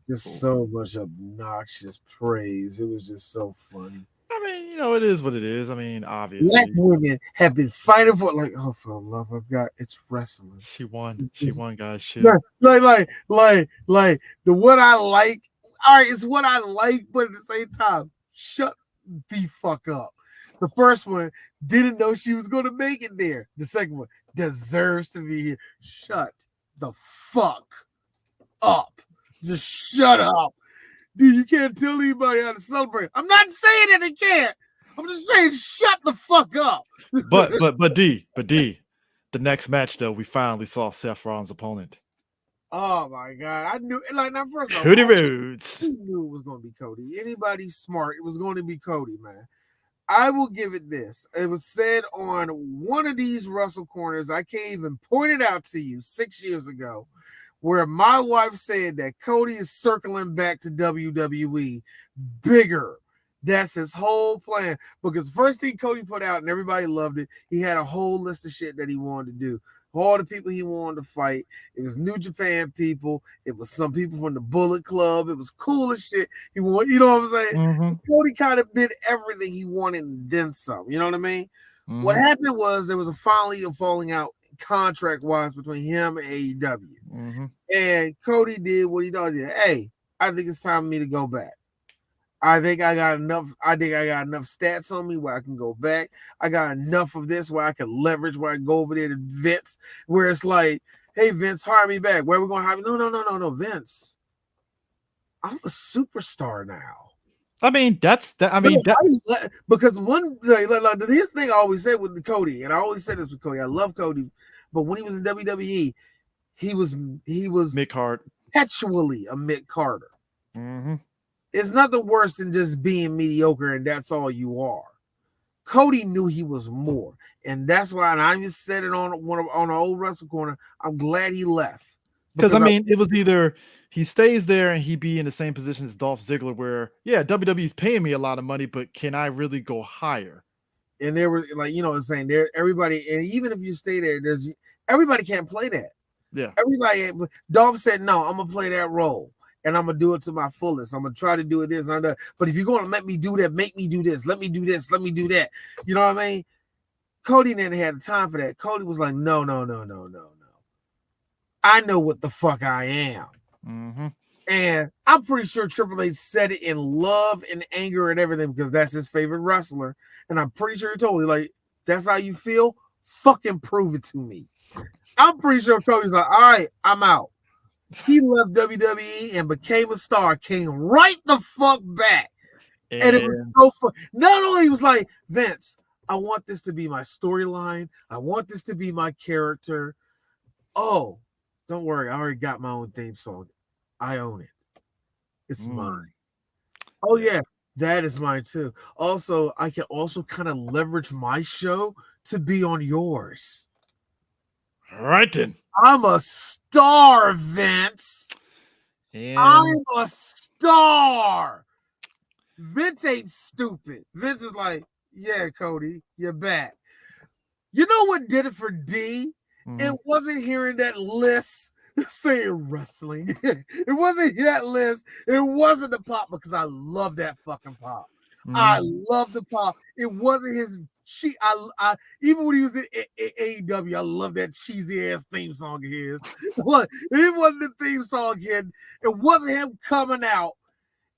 Speaker 2: just so much obnoxious praise. It was just so funny.
Speaker 1: I mean, it is what it is. I mean, obviously,
Speaker 2: Black women have been fighting for for the love of God, it's wrestling.
Speaker 1: She won. She won, guys. Shit.
Speaker 2: Like the what I like. All right, it's what I like, but at the same time, shut the fuck up. The first one didn't know she was going to make it there. The second one deserves to be here. Shut the fuck up. Just shut up. Dude, you can't tell anybody how to celebrate. I'm not saying that they can't. I'm just saying shut the fuck up.
Speaker 1: But D, the next match though, we finally saw Seth Rollins' opponent.
Speaker 2: Oh my God. I knew first of all,
Speaker 1: Cody Rhodes.
Speaker 2: I knew it was going to be Cody. Anybody smart, it was going to be Cody, man. I will give it this. It was said on one of these Wrestle Corners, I can't even point it out to you 6 years ago, where my wife said that Cody is circling back to WWE bigger. That's his whole plan. Because the first thing Cody put out, and everybody loved it, he had a whole list of shit that he wanted to do. All the people he wanted to fight. It was New Japan people. It was some people from the Bullet Club. It was cool as shit. He wanted, you know what I'm saying?
Speaker 1: Mm-hmm.
Speaker 2: Cody kind of did everything he wanted and then some. You know what I mean?
Speaker 1: Mm-hmm.
Speaker 2: What happened was there was finally a falling out contract-wise between him and AEW.
Speaker 1: Mm-hmm.
Speaker 2: And Cody did what he thought he did. Hey, I think it's time for me to go back. I think I got enough stats on me where I can go back. I got enough of this where I can leverage, where I can go over there to Vince, where it's like, hey, Vince, hire me back. Where are we going to hire me? No, Vince. I'm a superstar now.
Speaker 1: I mean, because
Speaker 2: his thing I always said with Cody, and I always said this with Cody, I love Cody, but when he was in WWE, he was
Speaker 1: mid-card.
Speaker 2: Perpetually a mid-carder.
Speaker 1: Mm-hmm.
Speaker 2: It's nothing worse than just being mediocre and that's all you are. Cody knew he was more, and that's why. And I just said it on an old Wrestle Corner. I'm glad he left
Speaker 1: because it was either he stays there and he be in the same position as Dolph Ziggler, where WWE's paying me a lot of money, but can I really go higher?
Speaker 2: And there were saying there everybody, and even if you stay there, everybody can't play that.
Speaker 1: Yeah.
Speaker 2: Everybody, Dolph said, no, I'm gonna play that role. And I'm gonna do it to my fullest. I'm gonna try to do it this and that. But if you're gonna let me do that, make me do this. Let me do this. Let me do that. You know what I mean? Cody didn't have the time for that. Cody was like, no. I know what the fuck I am.
Speaker 1: Mm-hmm.
Speaker 2: And I'm pretty sure Triple H said it in love and anger and everything because that's his favorite wrestler. And I'm pretty sure he told me, like, that's how you feel? Fucking prove it to me. I'm pretty sure Cody's like, all right, I'm out. He left WWE and became a star, came right the fuck back. And it was so fun. Not only he was like, Vince, I want this to be my storyline. I want this to be my character. Oh, don't worry. I already got my own theme song. I own it. It's mine. Oh, yeah. That is mine too. Also, I can also kind of leverage my show to be on yours.
Speaker 1: All right, then.
Speaker 2: I'm a star, Vince.
Speaker 1: And
Speaker 2: I'm a star. Vince ain't stupid. Vince is like, yeah, Cody, you're back. You know what did it for D? It wasn't hearing that list saying wrestling. It wasn't that list. It wasn't the pop because I love that fucking pop. I love the pop. It wasn't his. I even when he was in AEW, I love that cheesy ass theme song of his. Look, it wasn't the theme song again. It wasn't him coming out.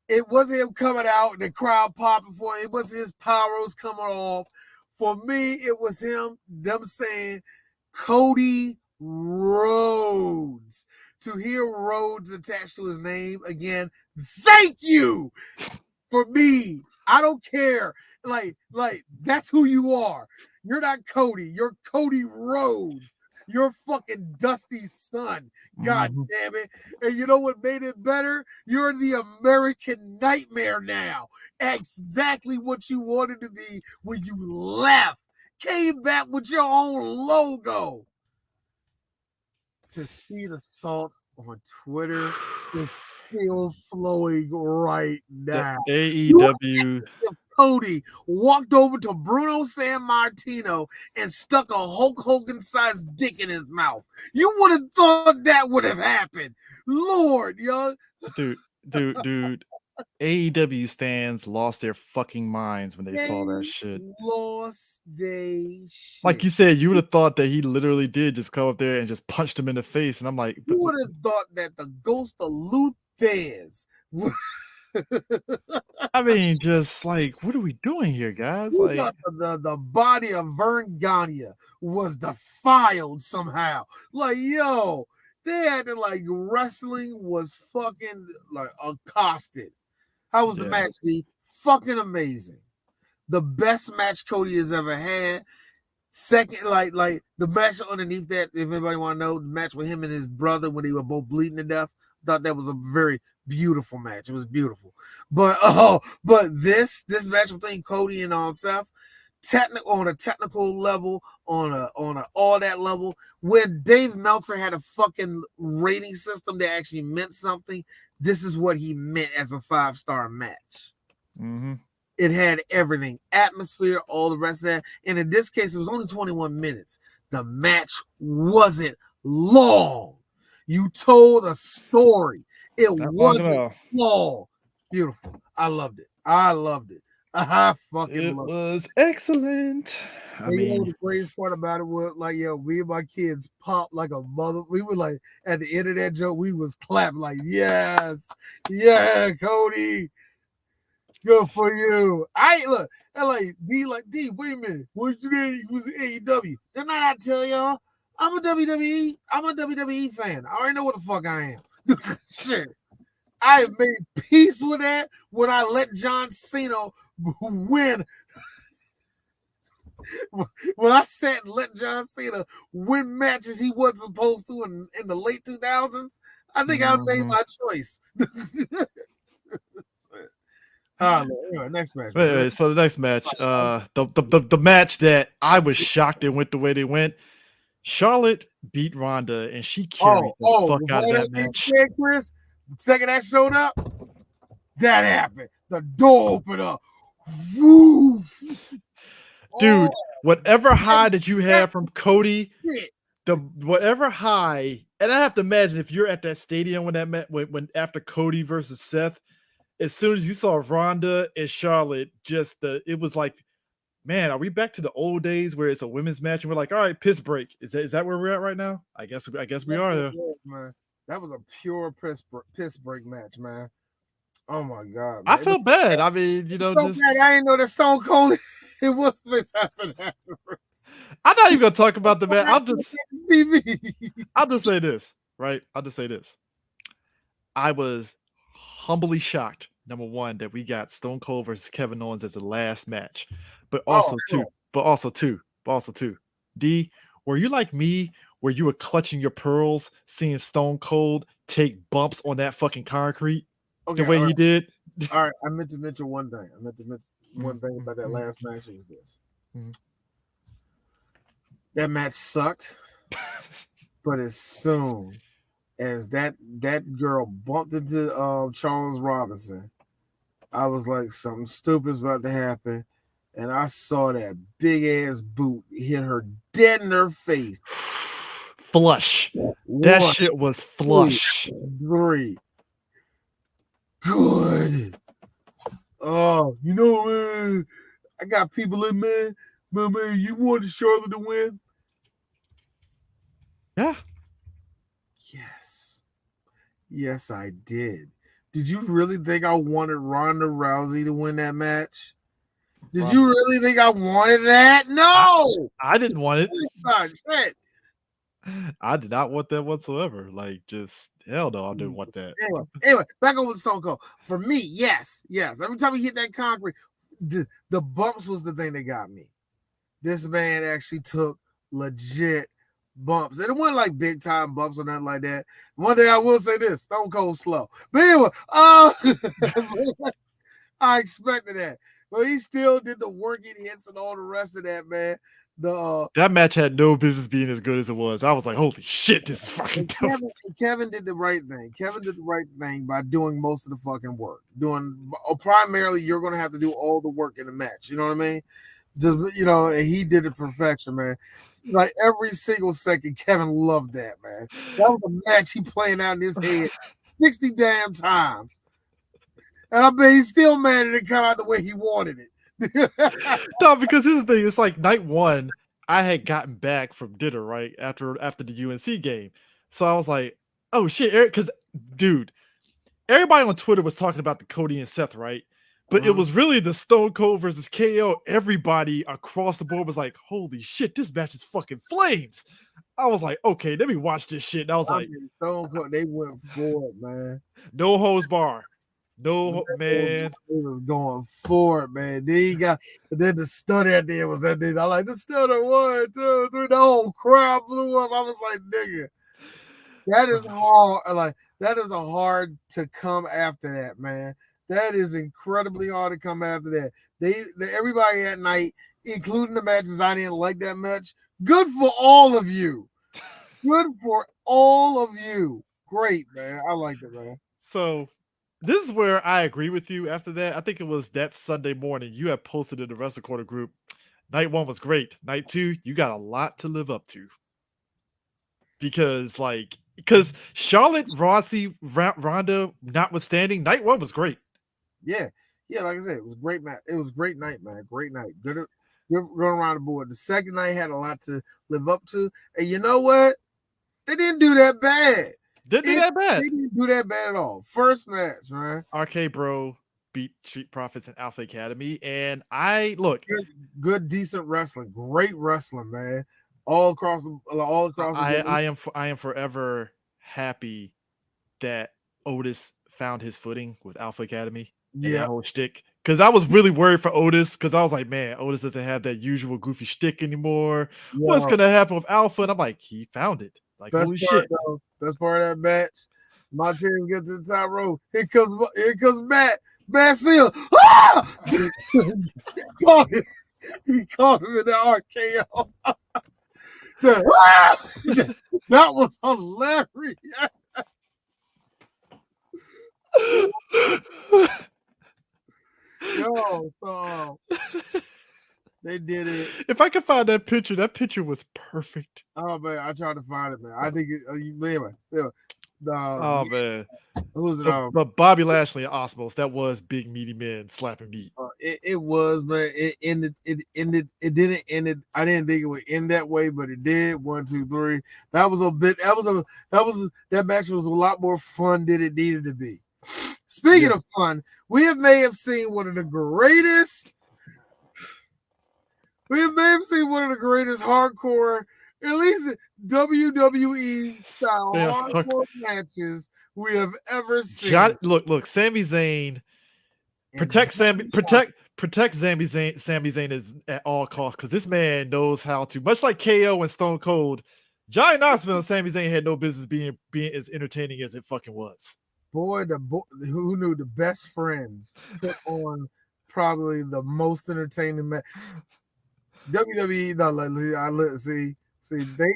Speaker 2: It wasn't him coming out and the crowd popping for him. It wasn't his pyros coming off. For me, it was them saying Cody Rhodes. To hear Rhodes attached to his name again, thank you. For me, I don't care. Like that's who you are. You're not Cody. You're Cody Rhodes. You're fucking Dusty's son. God damn it. And you know what made it better? You're the American Nightmare now. Exactly what you wanted to be when you left. Came back with your own logo. To see the salt on Twitter is still flowing right now.
Speaker 1: AEW.
Speaker 2: Cody walked over to Bruno Sammartino and stuck a Hulk Hogan-sized dick in his mouth. You would have thought that would have happened. Lord, yo.
Speaker 1: Dude. AEW stands lost their fucking minds when they saw that shit.
Speaker 2: Lost they shit.
Speaker 1: Like you said, you would have thought that he literally did just come up there and just punched him in the face. And I'm like,
Speaker 2: you would have thought that the ghost of Luthez.
Speaker 1: I mean, just like, what are we doing here, guys?
Speaker 2: You
Speaker 1: like
Speaker 2: got the body of Vern Gagne was defiled somehow. Like, yo, they acted like wrestling was fucking like accosted. How was the match, D? Fucking amazing. The best match Cody has ever had. Second, like the match underneath that, if anybody want to know, the match with him and his brother when they were both bleeding to death. Thought that was a very beautiful match. It was beautiful. But this match between Cody and Seth, on a technical level, on a all that level, when Dave Meltzer had a fucking rating system that actually meant something, this is what he meant as a 5-star match. It had everything, atmosphere, all the rest of that. And in this case, it was only 21 minutes. The match wasn't long. You told a story. It wasn't long. Beautiful. I loved it. I fucking loved it. It
Speaker 1: was excellent. I mean,
Speaker 2: you know, the greatest part about it was like, yo, me and my kids popped like a mother. We were like, at the end of that joke, we was clapping like, yes, yeah, Cody, good for you. And like D, wait a minute, what you did? He was AEW. Didn't I tell y'all? I'm a WWE fan. I already know what the fuck I am. Shit. I made peace with that when I let John Cena win. When I sat and let John Cena win matches he wasn't supposed to in the late 2000s, I think I made my choice. Anyway, next match.
Speaker 1: Wait, so the next match, the match that I was shocked it went the way they went. Charlotte beat Ronda, and she carried the fuck out of that match.
Speaker 2: Said, Chris, second that showed up, that happened. The door opened up. Woof.
Speaker 1: Dude, whatever high that you had from Cody the whatever high, and I have to imagine if you're at that stadium when that when after Cody versus Seth, as soon as you saw Ronda and Charlotte, it was like, man, are we back to the old days where it's a women's match and we're like, all right, piss break? Is that where we're at right now? I guess we
Speaker 2: That's
Speaker 1: are
Speaker 2: what
Speaker 1: there.
Speaker 2: it was, man. That was a pure piss break match, man. Oh my god, man.
Speaker 1: I felt bad. I mean,
Speaker 2: so bad. I didn't know that Stone Cold it was supposed to happen afterwards.
Speaker 1: I'm not even gonna talk about the match.
Speaker 2: TV.
Speaker 1: I'll just say this, right? I'll just say this. I was humbly shocked, number one, that we got Stone Cold versus Kevin Owens as the last match. But also two. D, were you like me where you were clutching your pearls seeing Stone Cold take bumps on that fucking concrete the way he did?
Speaker 2: All right, I meant to mention one thing. One thing about that last match was this. That match sucked, but as soon as that girl bumped into Charles Robinson, I was like, something stupid's about to happen. And I saw that big ass boot hit her dead in her face.
Speaker 1: Flush. That shit was flush.
Speaker 2: 3. Good. Oh, you know, man, I got people in, man. Man, you wanted Charlotte to win?
Speaker 1: Yeah.
Speaker 2: Yes, I did. Did you really think I wanted Ronda Rousey to win that match? Did you really think I wanted that? No!
Speaker 1: I didn't want it.
Speaker 2: Shit.
Speaker 1: I did not want that whatsoever. Like, just hell no, I didn't want that.
Speaker 2: Anyway, back over to Stone Cold. For me, yes. Every time he hit that concrete, the bumps was the thing that got me. This man actually took legit bumps. And it wasn't like big time bumps or nothing like that. One thing I will say this, Stone Cold slow. But anyway, I expected that. But he still did the working hits and all the rest of that, man.
Speaker 1: That match had no business being as good as it was. I was like, holy shit, this is fucking dope.
Speaker 2: Kevin did the right thing. Kevin did the right thing by doing most of the fucking work. Primarily, you're going to have to do all the work in the match. You know what I mean? Just, and he did it perfection, man. Like every single second, Kevin loved that, man. That was a match he playing out in his head 60 damn times. And I bet he's still mad at it come out the way he wanted it.
Speaker 1: No, because here's the thing. It's like night one, I had gotten back from dinner, right? After the UNC game. So I was like, oh shit, because dude, everybody on Twitter was talking about the Cody and Seth, right? But it was really the Stone Cold versus KO. Everybody across the board was like, holy shit, this match is fucking flames. I was like, okay, let me watch this shit. And I was like,
Speaker 2: Stone Cold, they went for it, man.
Speaker 1: No hose bar. No, man.
Speaker 2: He was going for it, man. Then the stutter at the end was that thing. I like the stutter 1, 2, 3. The whole crowd blew up. I was like, nigga, that is hard. Like, that is a hard to come after that, man. That is incredibly hard to come after that. Everybody that night, including the matches I didn't like that much. Good for all of you. Good for all of you. Great, man. I liked it, man.
Speaker 1: So this is where I agree with you. After that, I think it was that Sunday morning you had posted in the Wrestle Corner group. Night 1 was great. Night 2, you got a lot to live up to. Because Charlotte, Rossi, Ronda, notwithstanding, night 1 was great.
Speaker 2: Yeah, like I said, it was a great match. It was a great night, man. Great night. Good going around the board. The second night had a lot to live up to. And you know what? They didn't do that bad. They didn't do that bad at all. First match, man.
Speaker 1: RK Bro beat Street Profits and Alpha Academy. And
Speaker 2: good, decent wrestling. Great wrestling, man. All across the
Speaker 1: I am forever happy that Otis found his footing with Alpha Academy. Yeah, that whole shtick. Because I was really worried for Otis. Because I was like, man, Otis doesn't have that usual goofy shtick anymore. Yeah. What's gonna happen with Alpha? And I'm like, he found it. Like, holy shit.
Speaker 2: Best part of that match. Montez gets to the top rope. Here comes Matt. Matt Seal. Ah! He caught him in the RKO. That was hilarious. Yo, so They did it.
Speaker 1: If I could find that picture was perfect.
Speaker 2: Oh man, I tried to find it, man. I think anyway.
Speaker 1: Oh man.
Speaker 2: Who was it?
Speaker 1: But Bobby Lashley and Osmos, that was big meaty men slapping meat.
Speaker 2: It was, man. It ended. It didn't end it. I didn't think it would end that way, but it did. 1, 2, 3. That match was a lot more fun than it needed to be. Speaking of fun, we may have seen one of the greatest. We may have seen one of the greatest hardcore, at least WWE style hardcore matches we have ever seen.
Speaker 1: Look, Sami Zayn. Protect Sami Zayn is at all costs, because this man knows how to, much like KO and Stone Cold. Johnny Knoxville and Sami Zayn had no business being as entertaining as it fucking was.
Speaker 2: Boy, who knew the best friends put on probably the most entertaining match. WWE,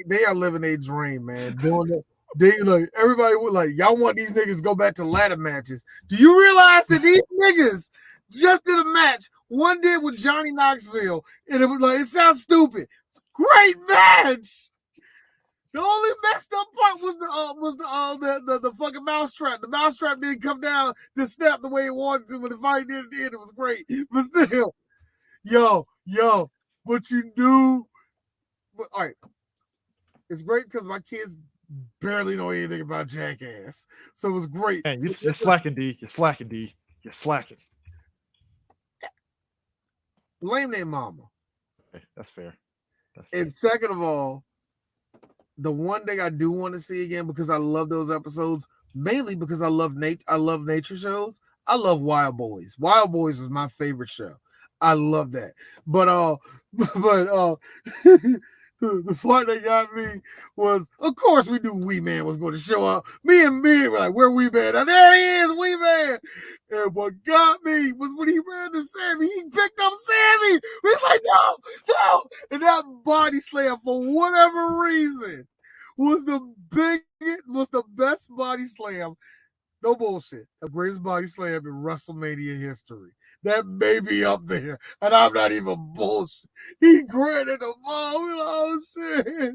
Speaker 2: they are living a dream, man. Doing it. They like everybody would like, y'all want these niggas to go back to ladder matches. Do you realize that these niggas just did a match? One did with Johnny Knoxville, and it was like, it sounds stupid. It's a great match. The only messed up part was the fucking mousetrap. The mousetrap didn't come down to snap the way it wanted to, but the fight did. It was great. But still, yo, what you do? But, all right, it's great because my kids barely know anything about Jackass, so it was great.
Speaker 1: Man, you're slacking, D. You're slacking, D. You're slacking.
Speaker 2: Blame their mama.
Speaker 1: Okay, that's fair.
Speaker 2: And second of all, the one thing I do want to see again, because I love those episodes, mainly because I love nature shows. I love Wild Boys. Wild Boys is my favorite show. I love that. But the part that got me was, of course, we knew Wee Man was going to show up. Me and me were like, where Wee Man? And there he is, Wee Man. And what got me was when he ran to Sammy, he picked up Sammy. He's like, no. And that body slam, for whatever reason, was the best body slam. No bullshit. The greatest body slam in WrestleMania history. That may be up there, and I'm not even bullshit. He granted the ball. Oh shit!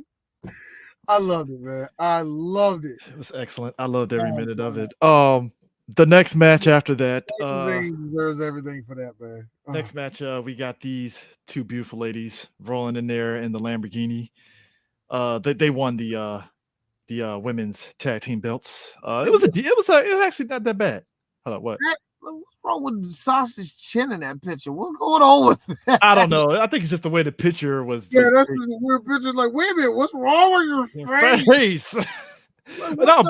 Speaker 2: I loved it, man. I loved it.
Speaker 1: It was excellent. I loved every minute of it. The next match after that,
Speaker 2: deserves everything for that, man.
Speaker 1: Next match, we got these two beautiful ladies rolling in there in the Lamborghini. They won the women's tag team belts. It was actually not that bad. Hold on, what?
Speaker 2: What's wrong with the sausage chin in that picture? What's going on with that?
Speaker 1: I don't know. I think it's just the way the picture was.
Speaker 2: Yeah, that's just a weird picture. Like, wait a minute, what's wrong with your face?
Speaker 1: Like, no,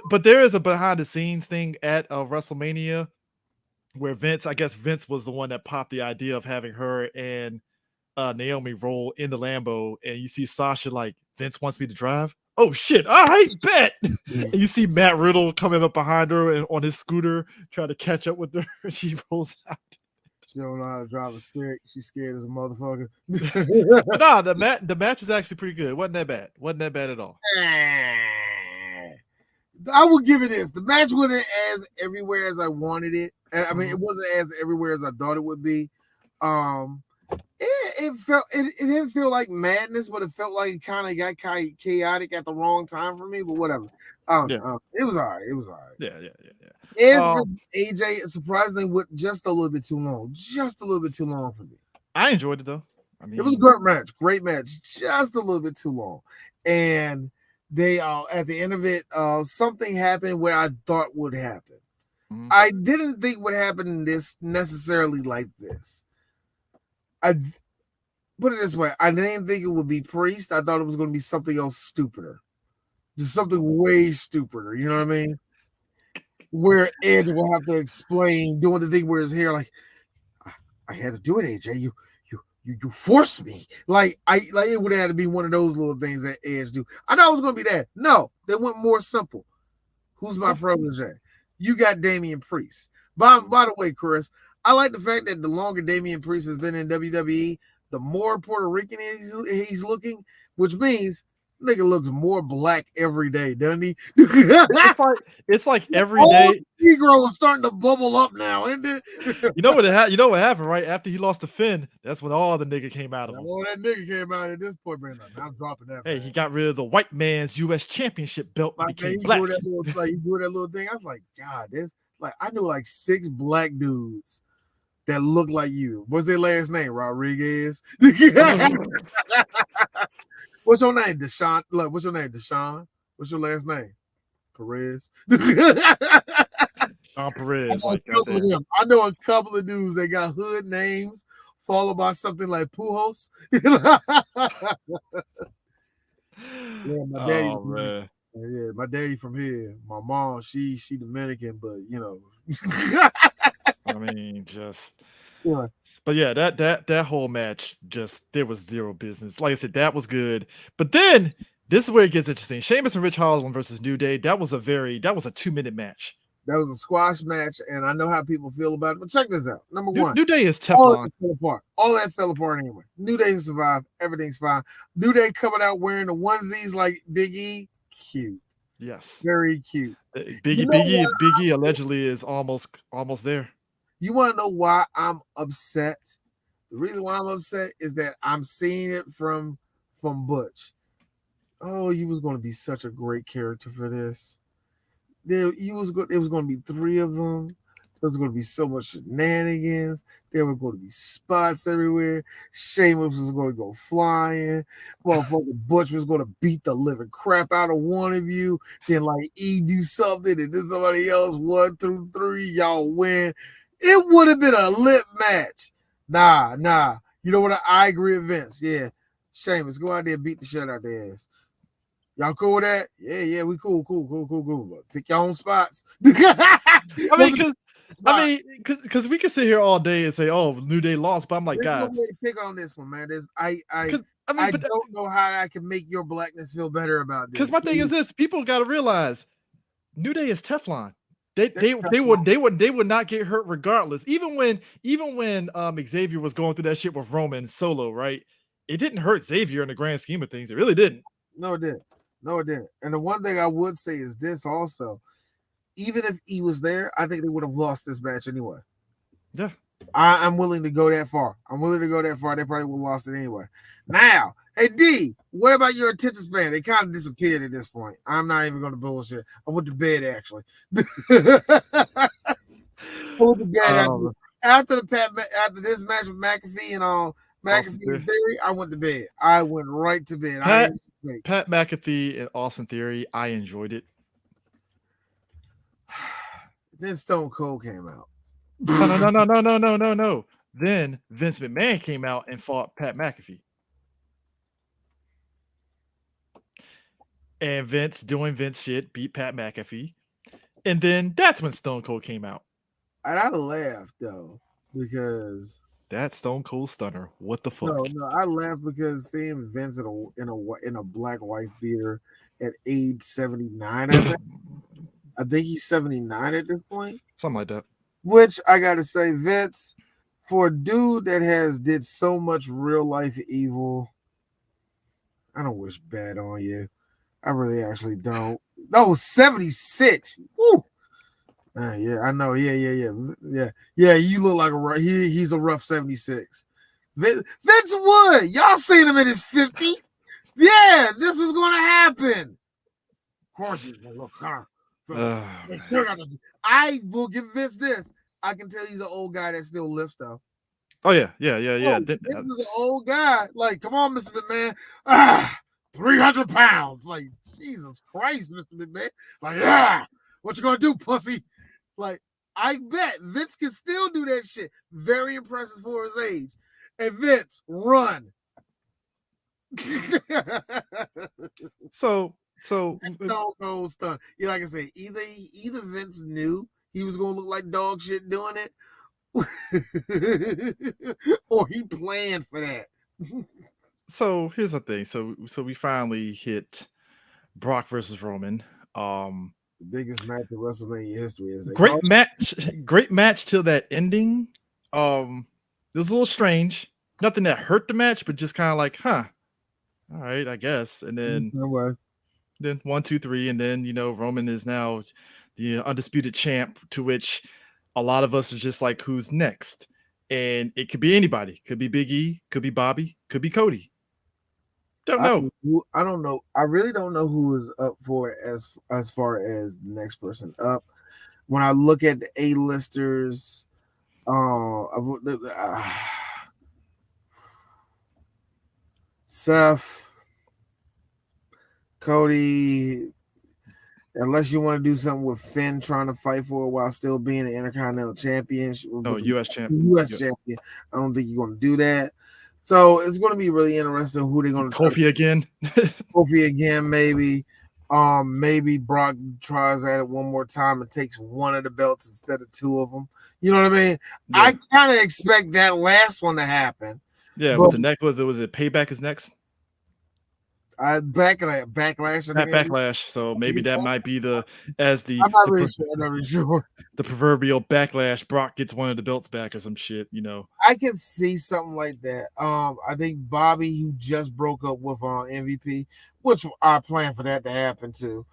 Speaker 1: but there is a behind the scenes thing at WrestleMania where Vince was the one that popped the idea of having her and Naomi roll in the Lambo, and you see Sasha like, Vince wants me to drive. Oh shit! All right, bet. And you see Matt Riddle coming up behind her and on his scooter, trying to catch up with her. She rolls out.
Speaker 2: She don't know how to drive a stick. She's scared as a motherfucker.
Speaker 1: But nah, the match is actually pretty good. Wasn't that bad at all.
Speaker 2: I will give it this. The match wasn't as everywhere as I wanted it. I mean, it wasn't as everywhere as I thought it would be. It didn't feel like madness, but it felt like it kind of got chaotic at the wrong time for me. But whatever. It was all right.
Speaker 1: Yeah.
Speaker 2: And AJ, surprisingly, with just a little bit too long. Just a little bit too long for me.
Speaker 1: I enjoyed it though. I mean,
Speaker 2: it was a great match. Just a little bit too long. And they at the end of it, something happened where I thought would happen. Mm-hmm. I didn't think would happen this necessarily like this. I put it this way: I didn't think it would be Priest. I thought it was going to be something else stupider, just something way stupider. You know what I mean? Where Edge will have to explain doing the thing where his hair, like, I had to do it, AJ. You forced me. Like it would have had to be one of those little things that Edge do. I know it was going to be that. No, they went more simple. Who's my protege? You got Damian Priest. By the way, Chris, I like the fact that the longer Damian Priest has been in WWE, the more Puerto Rican he's looking, which means Nigga looks more black every day, doesn't he?
Speaker 1: it's like every day.
Speaker 2: Negro is starting to bubble up now, isn't it?
Speaker 1: You know what happened, right? After he lost to Finn, that's when all the nigga came out of him.
Speaker 2: All that nigga came out at this point, man. Like, I'm dropping that.
Speaker 1: Hey,
Speaker 2: man.
Speaker 1: he got rid of the white man's U.S. championship belt.
Speaker 2: Like,
Speaker 1: Became
Speaker 2: man,
Speaker 1: black.
Speaker 2: he grew that little thing. I was like, God, this like I knew like 6 black dudes that look like you. What's their last name? Rodriguez. What's your name? Deshaun. Look, what's your name? Deshaun. What's your last name? Perez.
Speaker 1: Perez.
Speaker 2: I know a couple of dudes that got hood names followed by something like Pujos. Yeah, my daddy.
Speaker 1: Oh, man.
Speaker 2: Yeah, my daddy from here. My mom, she Dominican, but you know.
Speaker 1: I mean, just
Speaker 2: Yeah.
Speaker 1: But yeah, that whole match, just there was zero business. Like I said, that was good. But then this is where it gets interesting. Sheamus and Rich Holland versus New Day. That was a 2-minute match.
Speaker 2: That was a squash match, and I know how people feel about it. But check this out. Number one,
Speaker 1: New Day is
Speaker 2: all
Speaker 1: Teflon.
Speaker 2: that fell apart. All that fell apart anyway. New Day survived. Everything's fine. New Day coming out wearing the onesies like Big E. Cute.
Speaker 1: Yes.
Speaker 2: Very cute.
Speaker 1: Big E allegedly is almost there.
Speaker 2: You want to know why I'm upset? The reason why I'm upset is that I'm seeing it from Butch. Oh, you was going to be such a great character for this. It was going to be 3 of them. There was going to be so much shenanigans. There were going to be spots everywhere. Sheamus was going to go flying. Motherfucking Butch was going to beat the living crap out of one of you. Then like E do something and then somebody else 1 through 3. Y'all win. It would have been a lit match. Nah. You know what? I agree with Vince. Yeah. Sheamus, go out there and beat the shit out their ass. Y'all cool with that? Yeah, we cool. But pick your own spots.
Speaker 1: Because we can sit here all day and say, "Oh, New Day lost," but I'm like,
Speaker 2: There's
Speaker 1: guys,
Speaker 2: no way to pick on this one, man. I don't know how I can make your blackness feel better about this.
Speaker 1: Because my thing is this: people got to realize New Day is Teflon. They would not get hurt regardless. Even when Xavier was going through that shit with Roman solo, right? It didn't hurt Xavier in the grand scheme of things. It really didn't.
Speaker 2: No, it didn't. And the one thing I would say is this also. Even if he was there, I think they would have lost this match anyway.
Speaker 1: Yeah.
Speaker 2: I'm willing to go that far. They probably would have lost it anyway. Now, hey, D, what about your attention span? They kind of disappeared at this point. I'm not even going to bullshit. I went to bed, actually. After this match with McAfee and all, McAfee Theory, I went to bed. I went right to bed.
Speaker 1: Pat McAfee and Austin Theory, I enjoyed it.
Speaker 2: Then Stone Cold came out.
Speaker 1: No. Then Vince McMahon came out and fought Pat McAfee. And Vince doing Vince shit, beat Pat McAfee. And then that's when Stone Cold came out.
Speaker 2: And I laughed though, because
Speaker 1: that Stone Cold stunner. What the fuck?
Speaker 2: No, I laughed because seeing Vince in a black wife beater at age 79. I think he's 79 at this point.
Speaker 1: Something like that.
Speaker 2: Which I gotta say, Vince, for a dude that did so much real life evil, I don't wish bad on you. I really actually don't. No, 76. Woo. Yeah, I know. Yeah. You look like he's a rough 76. Vince Wood, y'all seen him in his 50s. Yeah, this was going to happen. Of course he's gonna look, huh? I will give Vince this. I can tell he's an old guy that still lifts though.
Speaker 1: Oh yeah.
Speaker 2: Vince is an old guy. Like, come on, Mr. McMahon. 300 pounds. Like, Jesus Christ, Mr. McMahon. Like, what you gonna do, pussy? Like, I bet Vince can still do that shit. Very impressive for his age. And Vince, run.
Speaker 1: So
Speaker 2: Stone Cold stun. Yeah, like I said, either Vince knew he was gonna look like dog shit doing it, or he planned for that.
Speaker 1: So here's the thing. So we finally hit Brock versus Roman.
Speaker 2: The biggest match in WrestleMania history is
Speaker 1: great match till that ending. It was a little strange. Nothing that hurt the match, but just kind of like, huh. all right, I guess. And then
Speaker 2: No way.
Speaker 1: 1, 2, 3, and then Roman is now the undisputed champ. To which a lot of us are just like, who's next? And it could be anybody. Could be Big E. Could be Bobby. Could be Cody. Don't know.
Speaker 2: I don't know. I really don't know who is up for it as far as the next person up. When I look at the A-listers, Seth, Cody, unless you want to do something with Finn trying to fight for it while still being an Intercontinental Champion.
Speaker 1: Oh, U.S. champion.
Speaker 2: U.S. champion. I don't think you're going to do that. So it's going to be really interesting who they're going to
Speaker 1: Kofi again.
Speaker 2: Kofi again, maybe. Maybe Brock tries at it one more time and takes one of the belts instead of two of them. You know what I mean?
Speaker 1: Yeah.
Speaker 2: I kind of expect that last one to happen.
Speaker 1: Yeah, but the next was it Payback is next?
Speaker 2: Backlash.
Speaker 1: Backlash. So maybe that might be I'm
Speaker 2: not really sure.
Speaker 1: The proverbial backlash. Brock gets one of the belts back or some shit.
Speaker 2: I can see something like that. I think Bobby, who just broke up with MVP, which I plan for that to happen too.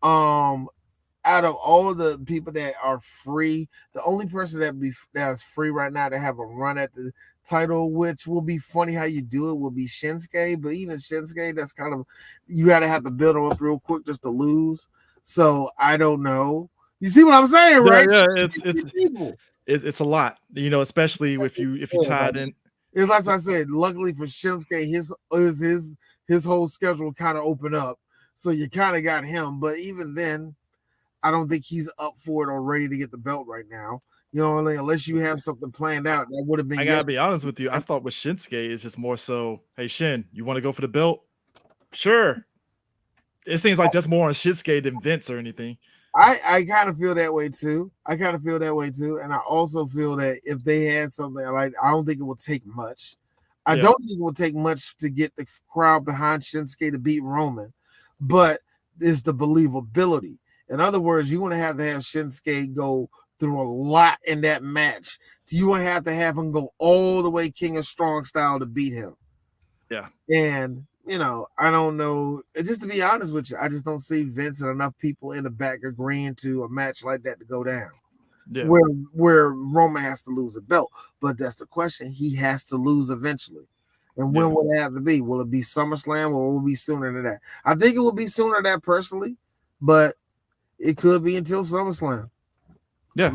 Speaker 2: Out of all the people that are free, the only person that's free right now to have a run at the title, which will be funny how you do it, will be Shinsuke. But even Shinsuke, that's kind of, you gotta have to build him up real quick just to lose. So I don't know. You see what I'm saying, right?
Speaker 1: Yeah, it's a lot, especially if you tie it in.
Speaker 2: It's like I said. Luckily for Shinsuke, his whole schedule kind of opened up, so you kind of got him. But even then, I don't think he's up for it or ready to get the belt right now. You know what I mean? Unless you have something planned out, that would have been.
Speaker 1: I gotta be honest with you. I thought with Shinsuke, it's just more so, hey Shin, you want to go for the belt? Sure. It seems like that's more on Shinsuke than Vince or anything.
Speaker 2: I kind of feel that way too. And I also feel that if they had something like, I don't think it will take much. I don't think it will take much to get the crowd behind Shinsuke to beat Roman, but it's the believability. In other words, you want to have Shinsuke go through a lot in that match. So you want to have him go all the way King of Strong style to beat him.
Speaker 1: Yeah.
Speaker 2: And I don't know. Just to be honest with you, I just don't see Vince and enough people in the back agreeing to a match like that to go down. Yeah. Where Roman has to lose a belt. But that's the question. He has to lose eventually. And when will it have to be? Will it be SummerSlam or will it be sooner than that? I think it will be sooner than that personally, but it could be until SummerSlam.
Speaker 1: Yeah.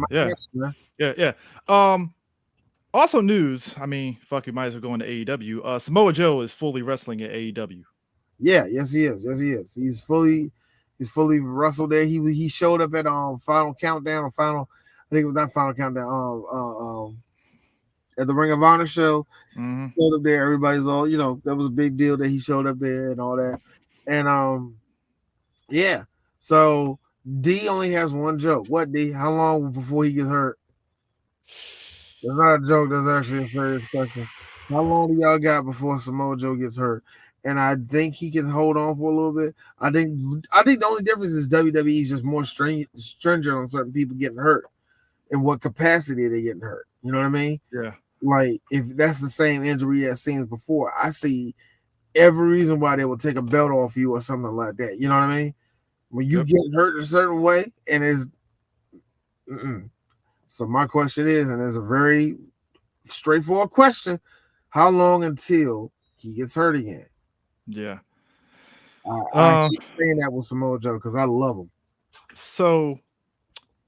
Speaker 1: Also news, I mean, fuck, you might as well go into AEW. Samoa Joe is fully wrestling at AEW.
Speaker 2: Yeah, yes he is. He's fully wrestled there. He showed up at Final Countdown or Final, I think it was not Final Countdown, at the Ring of Honor show.
Speaker 1: Mm-hmm.
Speaker 2: Showed up there. Everybody's all, that was a big deal that he showed up there and all that. And yeah. So D only has one joke. What, D? How long before he gets hurt? That's not a joke. That's actually a serious question. How long do y'all got before Samoa Joe gets hurt? And I think he can hold on for a little bit. I think the only difference is WWE is just more stringent on certain people getting hurt and what capacity they're getting hurt. You know what I mean?
Speaker 1: Yeah.
Speaker 2: Like, if that's the same injury as seen before, I see every reason why they will take a belt off you or something like that. You know what I mean? When you get hurt a certain way and it's So my question is, and it's a very straightforward question, how long until he gets hurt again?
Speaker 1: Yeah.
Speaker 2: I keep saying that with Samoa Joe because I love him.
Speaker 1: So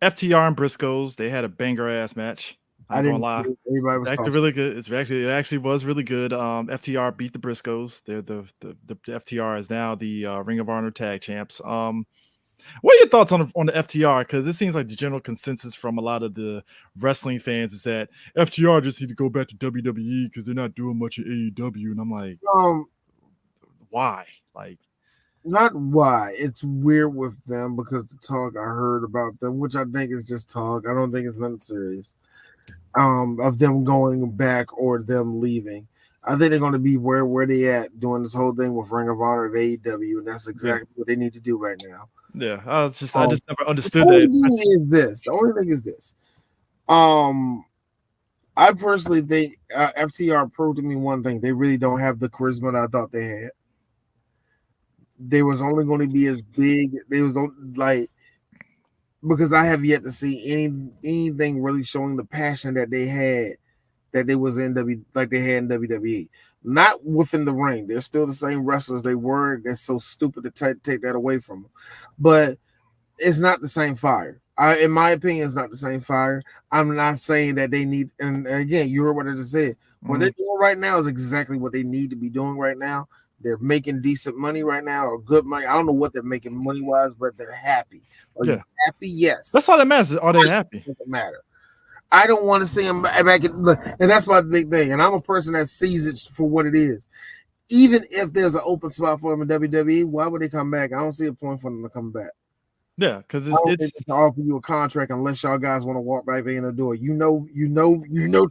Speaker 1: FTR and Briscoes, they had a banger ass match.
Speaker 2: I didn't lie. Everybody was
Speaker 1: actually really good. It actually was really good. FTR beat the Briscoes. They're the FTR is now the Ring of Honor tag champs. What are your thoughts on the FTR? Because it seems like the general consensus from a lot of the wrestling fans is that FTR just need to go back to WWE because they're not doing much at AEW. And I'm like, why? Like,
Speaker 2: not why. It's weird with them because the talk I heard about them, which I think is just talk. I don't think it's nothing serious. Of them going back or them leaving. I think they're going to be where they at doing this whole thing with Ring of Honor of AEW, and that's exactly what they need to do right now.
Speaker 1: Yeah, I just never understood
Speaker 2: that. The only thing is this. I personally think FTR proved to me one thing: they really don't have the charisma that I thought they had. they was only going to be as big. They was like, because I have yet to see anything really showing the passion that they had, that they was in like they had in WWE. Not within the ring. They're still the same wrestlers they were. That's so stupid to take that away from them. But it's not the same fire. In my opinion, it's not the same fire. I'm not saying that they need, and again, you heard what I just said. What they're doing right now is exactly what they need to be doing right now. They're making decent money right now, or good money. I don't know what they're making money-wise, but they're happy. Are you happy? Yes.
Speaker 1: That's all that matters. Are they happy?
Speaker 2: Doesn't matter. I don't want to see them back at, and that's my big thing. And I'm a person that sees it for what it is. Even if there's an open spot for them in WWE, why would they come back? I don't see a point for them to come back.
Speaker 1: Yeah, because it's
Speaker 2: to offer you a contract unless y'all guys want to walk back in the door. You know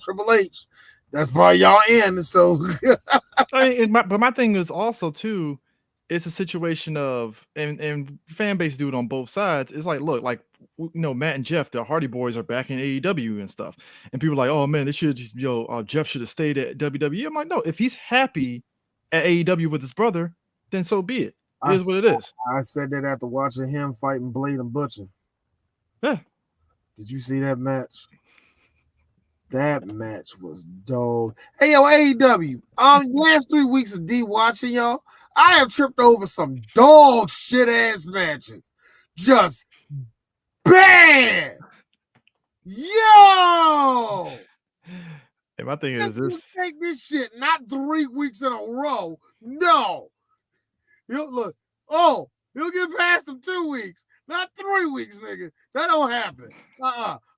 Speaker 2: Triple H. That's why y'all in. So
Speaker 1: I mean, but my thing is also too, it's a situation of and fan base do it on both sides. It's like, look, like Matt and Jeff, the Hardy Boys are back in AEW and stuff, and people are like, oh man, they should just Jeff should have stayed at WWE. I'm like, no, if he's happy at AEW with his brother, then so be it. It is what it is.
Speaker 2: I said that after watching him fighting Blade and Butcher.
Speaker 1: Yeah.
Speaker 2: Did you see that match? That match was dog. Hey, yo, AEW. Last 3 weeks of D watching, y'all, I have tripped over some dog shit ass matches. Just bad. Yo.
Speaker 1: Hey, my thing is this.
Speaker 2: Take this shit not 3 weeks in a row. No. He'll get past them 2 weeks, not 3 weeks, nigga. That don't happen.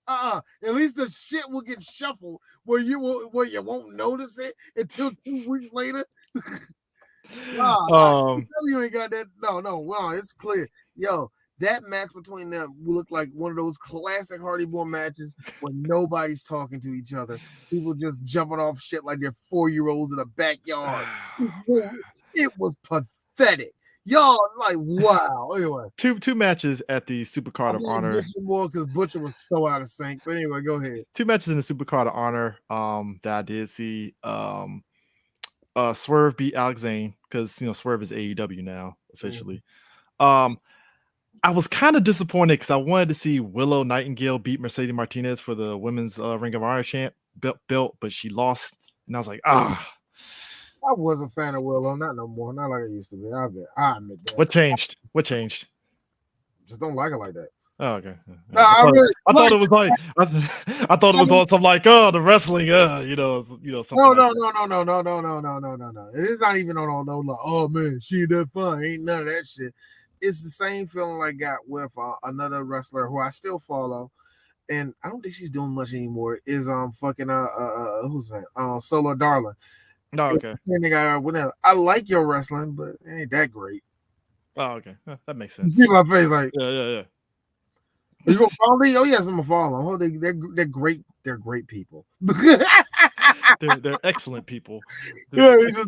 Speaker 2: At least the shit will get shuffled where you won't notice it until 2 weeks later. You ain't got that. No, it's clear. Yo, that match between them will look like one of those classic Hardy Boy matches where nobody's talking to each other. People just jumping off shit like they're 4-year-olds in a backyard. It was pathetic. Y'all like, wow. Anyway,
Speaker 1: two matches at the Supercard of Honor.
Speaker 2: More because Butcher was so out of sync. But anyway, go ahead. 2
Speaker 1: matches in the Supercard of Honor. That I did see. Swerve beat Alex Zane because Swerve is AEW now officially. I was kind of disappointed because I wanted to see Willow Nightingale beat Mercedes Martinez for the women's Ring of Honor belt, but she lost, and I was like,
Speaker 2: I was a fan of Willow, not no more, not like I used to be. I admit that.
Speaker 1: What changed?
Speaker 2: Just don't like it like that.
Speaker 1: Oh, okay.
Speaker 2: No,
Speaker 1: I thought it was like I thought it was on something like the wrestling, something.
Speaker 2: No. It's not even on no like, oh man, she ain't that fun. Ain't none of that shit. It's the same feeling I got with another wrestler who I still follow, and I don't think she's doing much anymore. Is who's name? Solo Darling.
Speaker 1: No, okay.
Speaker 2: I like your wrestling, but it ain't that great.
Speaker 1: Oh, okay. That makes sense.
Speaker 2: You see my face, like
Speaker 1: yeah.
Speaker 2: You gonna follow me? Oh yes, I'm gonna follow them. They're great. They're great people.
Speaker 1: they're excellent people.
Speaker 2: Niggas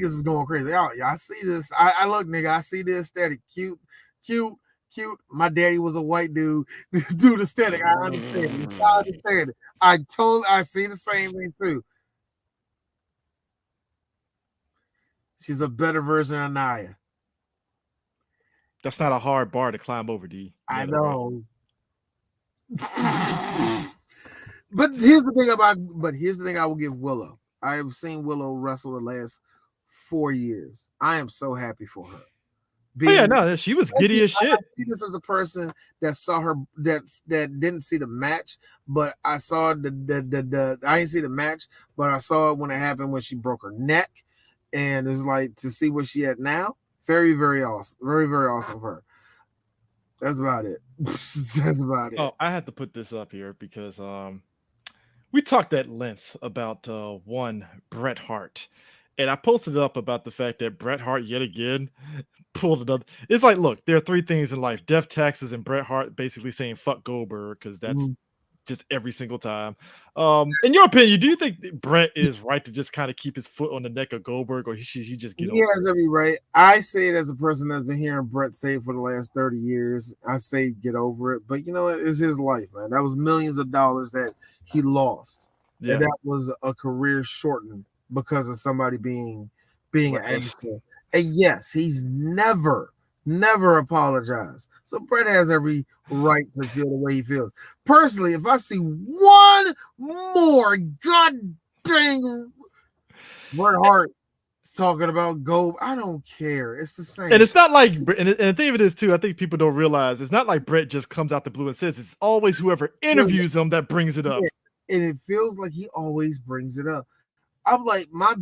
Speaker 2: is going crazy. I see this. I look, nigga. I see the aesthetic. Cute. My daddy was a white dude. Dude, aesthetic. I understand it. I see the same thing too. She's a better version of Naya.
Speaker 1: That's not a hard bar to climb over, D.
Speaker 2: I know. But here's the thing I will give Willow. I have seen Willow wrestle the last 4 years. I am so happy for her.
Speaker 1: She was giddy as shit.
Speaker 2: This is a person that saw her that didn't see the match, but I saw I didn't see the match, but I saw it when it happened when she broke her neck, and it's like to see where she at now. Very, very awesome. Very, very awesome for her. That's about it. That's about it.
Speaker 1: Oh, I had to put this up here because we talked at length about one Bret Hart. And I posted up about the fact that Bret Hart yet again pulled another. It's like, look, there are 3 things in life: death, taxes, and Bret Hart basically saying "fuck Goldberg" because that's just every single time. In your opinion, do you think Bret is right to just kind of keep his foot on the neck of Goldberg, or he just get over it?
Speaker 2: He has every right. I say it as a person that's been hearing Bret say it for the last 30 years. I say get over it, but it's his life, man. That was millions of dollars that he lost. Yeah. And that was a career shortened because of somebody being an angster. And yes, he's never apologized. So Bret has every right to feel the way he feels. Personally, if I see one more god dang Bret Hart talking about Gold, I don't care. It's the same.
Speaker 1: And it's not like, and the thing of it is too, I think people don't realize it's not like Bret just comes out the blue and says, it's always whoever interviews him that brings it up.
Speaker 2: And it feels like he always brings it up. I'm like, my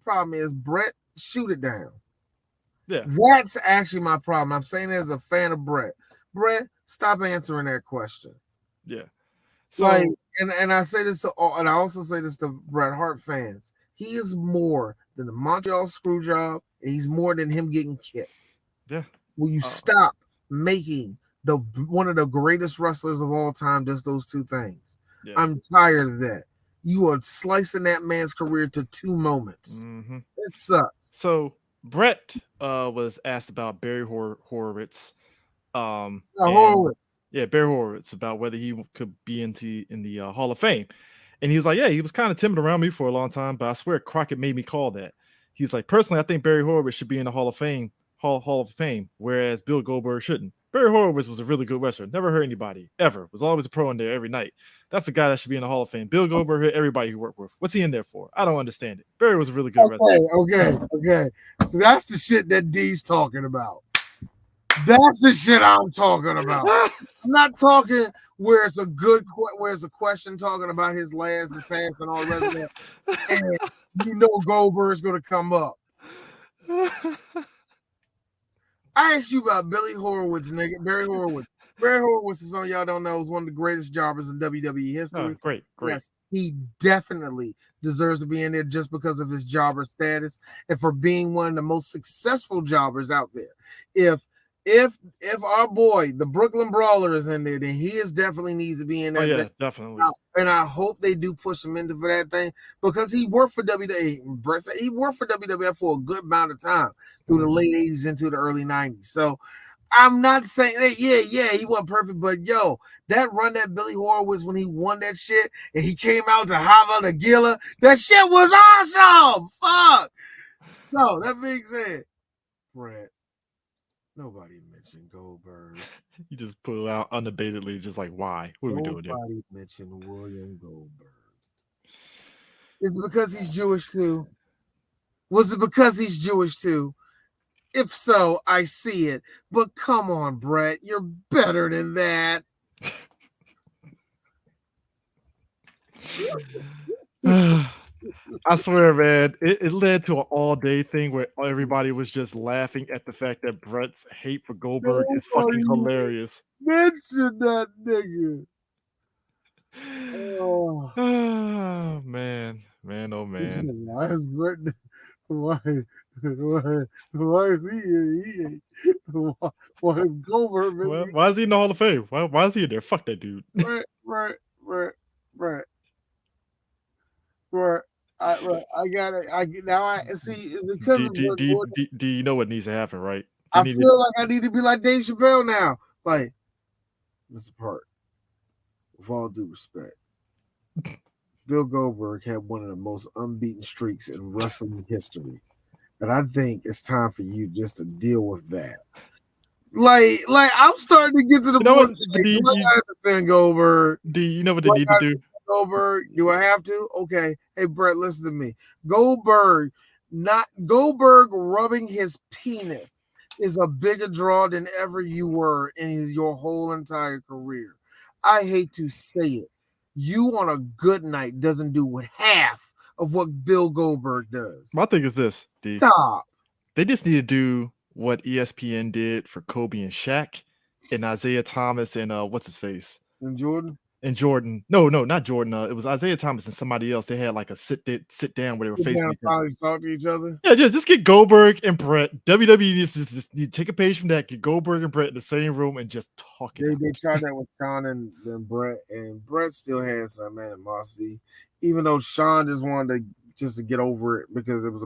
Speaker 2: problem is Bret, shoot it down.
Speaker 1: Yeah.
Speaker 2: That's actually my problem. I'm saying it as a fan of Bret. Bret, stop answering that question.
Speaker 1: Yeah. So
Speaker 2: Like, and I say this to all, and I also say this to Bret Hart fans. He is more than the Montreal screw job, and he's more than him getting kicked.
Speaker 1: yeah.
Speaker 2: Will you stop making one of the greatest wrestlers of all time just those two things?
Speaker 1: Yeah.
Speaker 2: I'm tired of that. You are slicing that man's career to 2 moments.
Speaker 1: Mm-hmm.
Speaker 2: It sucks.
Speaker 1: So Bret was asked about Barry Horowitz. And-
Speaker 2: Horowitz.
Speaker 1: Yeah, Barry Horowitz, about whether he could be in the Hall of Fame. And he was like, yeah, he was kind of timid around me for a long time, but I swear Crockett made me call that. He's like, personally, I think Barry Horowitz should be in the Hall of Fame, whereas Bill Goldberg shouldn't. Barry Horowitz was a really good wrestler. Never hurt anybody, ever. Was always a pro in there every night. That's a guy that should be in the Hall of Fame. Bill Goldberg hurt everybody he worked with. What's he in there for? I don't understand it. Barry was a really good wrestler.
Speaker 2: Okay. So that's the shit that D's talking about. That's the shit I'm talking about. I'm not talking where it's a question talking about his past and all the rest of that. And you know Goldberg's gonna come up. I asked you about Billy Horowitz, nigga. Barry Horowitz. Barry Horowitz, as some of y'all don't know, is one of the greatest jobbers in WWE history.
Speaker 1: Oh, great.
Speaker 2: Yes, he definitely deserves to be in there just because of his jobber status and for being one of the most successful jobbers out there. If our boy, the Brooklyn Brawler, is in there, then he definitely needs to be in there.
Speaker 1: Oh, yeah, definitely.
Speaker 2: And I hope they do push him into for that thing because he worked for WWE. Bret said he worked for WWF for a good amount of time through the late 80s into the early 90s. So I'm not saying that, yeah, he wasn't perfect, but yo, that run that Billy Horowitz when he won that shit and he came out to Hava Nagila, that shit was awesome. Fuck. So that being said, Bret, nobody mentioned Goldberg.
Speaker 1: You just put it out unabatedly, just like, why? What are we doing here?
Speaker 2: Nobody mentioned William Goldberg. Is it because he's Jewish too? Was it because he's Jewish too? If so, I see it. But come on, Bret, you're better than that.
Speaker 1: I swear, man, it led to an all-day thing where everybody was just laughing at the fact that Bret's hate for Goldberg is fucking hilarious.
Speaker 2: Mention that nigga. Oh,
Speaker 1: man, oh man.
Speaker 2: Why is Bret? Why is he here? Why is Goldberg?
Speaker 1: Why is he in the Hall of Fame? Why is he in there? Fuck that dude.
Speaker 2: Right. I got it. I see because
Speaker 1: do you know what needs to happen, right?
Speaker 2: I feel like I need to be like Dave Chappelle now. Like, Mr. Park, with all due respect, Bill Goldberg had one of the most unbeaten streaks in wrestling history. And I think it's time for you just to deal with that. Like I'm starting to get to the point. Do I defend Goldberg?
Speaker 1: Do you know what they need to do?
Speaker 2: Goldberg, do I have to? Okay. Hey, Bret, listen to me. Goldberg rubbing his penis is a bigger draw than ever you were in your whole entire career. I hate to say it. You on a good night doesn't do half of what Bill Goldberg does.
Speaker 1: My thing is this, D.
Speaker 2: Stop.
Speaker 1: They just need to do what ESPN did for Kobe and Shaq and Isaiah Thomas and what's his face?
Speaker 2: And Jordan?
Speaker 1: And Jordan. No, not Jordan. It was Isaiah Thomas and somebody else. They had like a sit down where they were facing each other.
Speaker 2: Talk to each other.
Speaker 1: Yeah, just get Goldberg and Bret. WWE needs to just need to take a page from that, get Goldberg and Bret in the same room and just talk it out.
Speaker 2: They tried that with Sean and Bret, and Bret still had some animosity, even though Sean just wanted to get over it because it was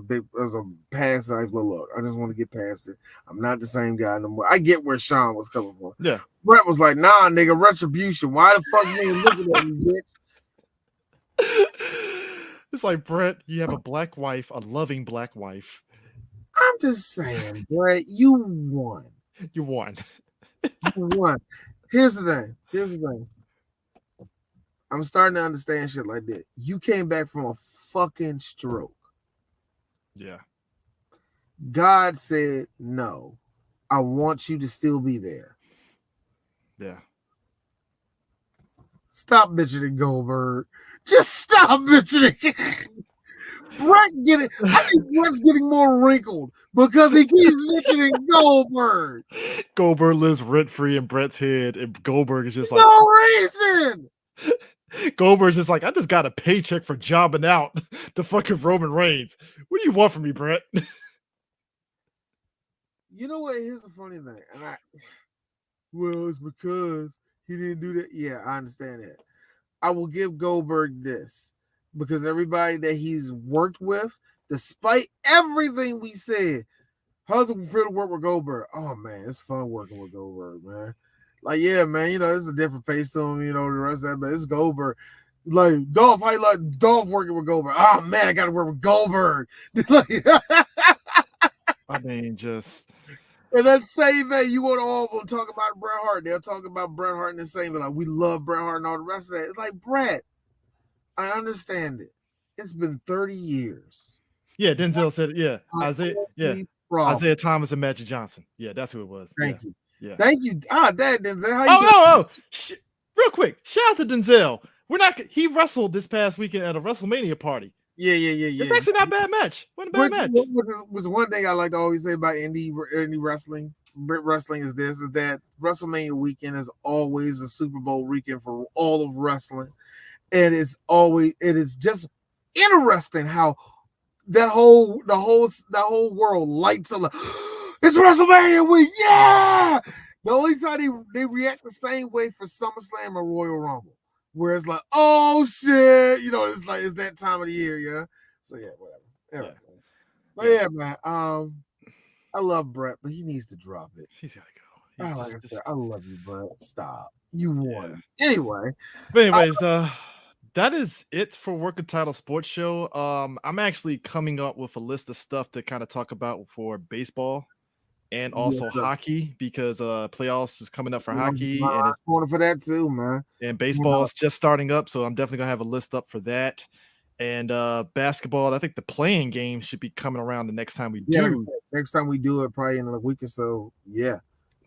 Speaker 2: a past life. Look, I just want to get past it. I'm not the same guy no more. I get where Sean was coming from.
Speaker 1: Yeah.
Speaker 2: Bret was like, nah, nigga, retribution. Why the fuck you ain't looking at me, bitch?
Speaker 1: It's like, Bret, you have a black wife, a loving black wife.
Speaker 2: I'm just saying, Brett, you won.
Speaker 1: You won.
Speaker 2: You won. Here's the thing. I'm starting to understand shit like that. You came back from a fucking stroke.
Speaker 1: Yeah.
Speaker 2: God said, no, I want you to still be there.
Speaker 1: Yeah.
Speaker 2: Stop bitching at Goldberg. Just stop bitching. I think Brett's getting more wrinkled because he keeps mentioning Goldberg.
Speaker 1: Goldberg lives rent free in Brett's head, and Goldberg is just like,
Speaker 2: No reason.
Speaker 1: Goldberg's just like, I just got a paycheck for jobbing out the fucking Roman Reigns. What do you want from me, Brett?
Speaker 2: You know what? Here's the funny thing, well, it's because he didn't do that. Yeah, I understand that. I will give Goldberg this because everybody that he's worked with, despite everything we said, how's it feel to work with Goldberg? Oh man, it's fun working with Goldberg, man. Like, yeah, man, it's a different pace to him, the rest of that, but it's Goldberg. Like, Dolph, how you like Dolph working with Goldberg? Oh man, I gotta work with Goldberg.
Speaker 1: I mean, just
Speaker 2: and that same way, you want all of them talk about Bret Hart. They'll talk about Bret Hart in the same way, like, we love Bret Hart and all the rest of that. It's like, Bret, I understand it. It's been 30 years.
Speaker 1: yeah, Denzel said it. Yeah, Isaiah Thomas and Magic Johnson. Yeah, that's who it was.
Speaker 2: Thank you.
Speaker 1: Yeah.
Speaker 2: Thank you. Denzel. How you
Speaker 1: doing? Real quick, shout out to Denzel. He wrestled this past weekend at a Wrestlemania party.
Speaker 2: Yeah.
Speaker 1: It's actually not a bad match. Wasn't a bad match.
Speaker 2: Was one thing I like to always say about indie wrestling. Wrestling is that WrestleMania weekend is always a Super Bowl weekend for all of wrestling, and it is just interesting how the whole world lights up. It's WrestleMania week, yeah. The only time they react the same way for SummerSlam or Royal Rumble, where it's like, oh shit, it's like it's that time of the year, yeah. So yeah, whatever. But yeah, man. I love Brett, but he needs to drop it.
Speaker 1: He's gotta go.
Speaker 2: Like I said, I love you, Brett. Stop. You won. Yeah. Anyway.
Speaker 1: But anyways, that is it for Working Title Sports Show. I'm actually coming up with a list of stuff to kind of talk about for baseball and also hockey, because playoffs is coming up for hockey, and it's
Speaker 2: going for that too, man.
Speaker 1: And baseball is just starting up, so I'm definitely gonna have a list up for that. And basketball, I think the playing game should be coming around the next time we do.
Speaker 2: Next time we do it, probably in a week or so. Yeah.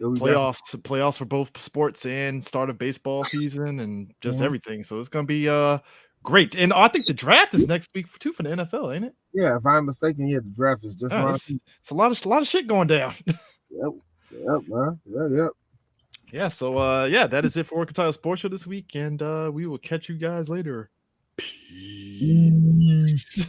Speaker 1: Playoffs for both sports and start of baseball season and just everything. So it's gonna be great. And I think the draft is next week too for the NFL, ain't it?
Speaker 2: Yeah, if I'm mistaken, the draft is just
Speaker 1: it's a lot of shit going down.
Speaker 2: Yep, man. Yep.
Speaker 1: Yeah, so that is it for Working Title Sports Show this week, and we will catch you guys later. Peace.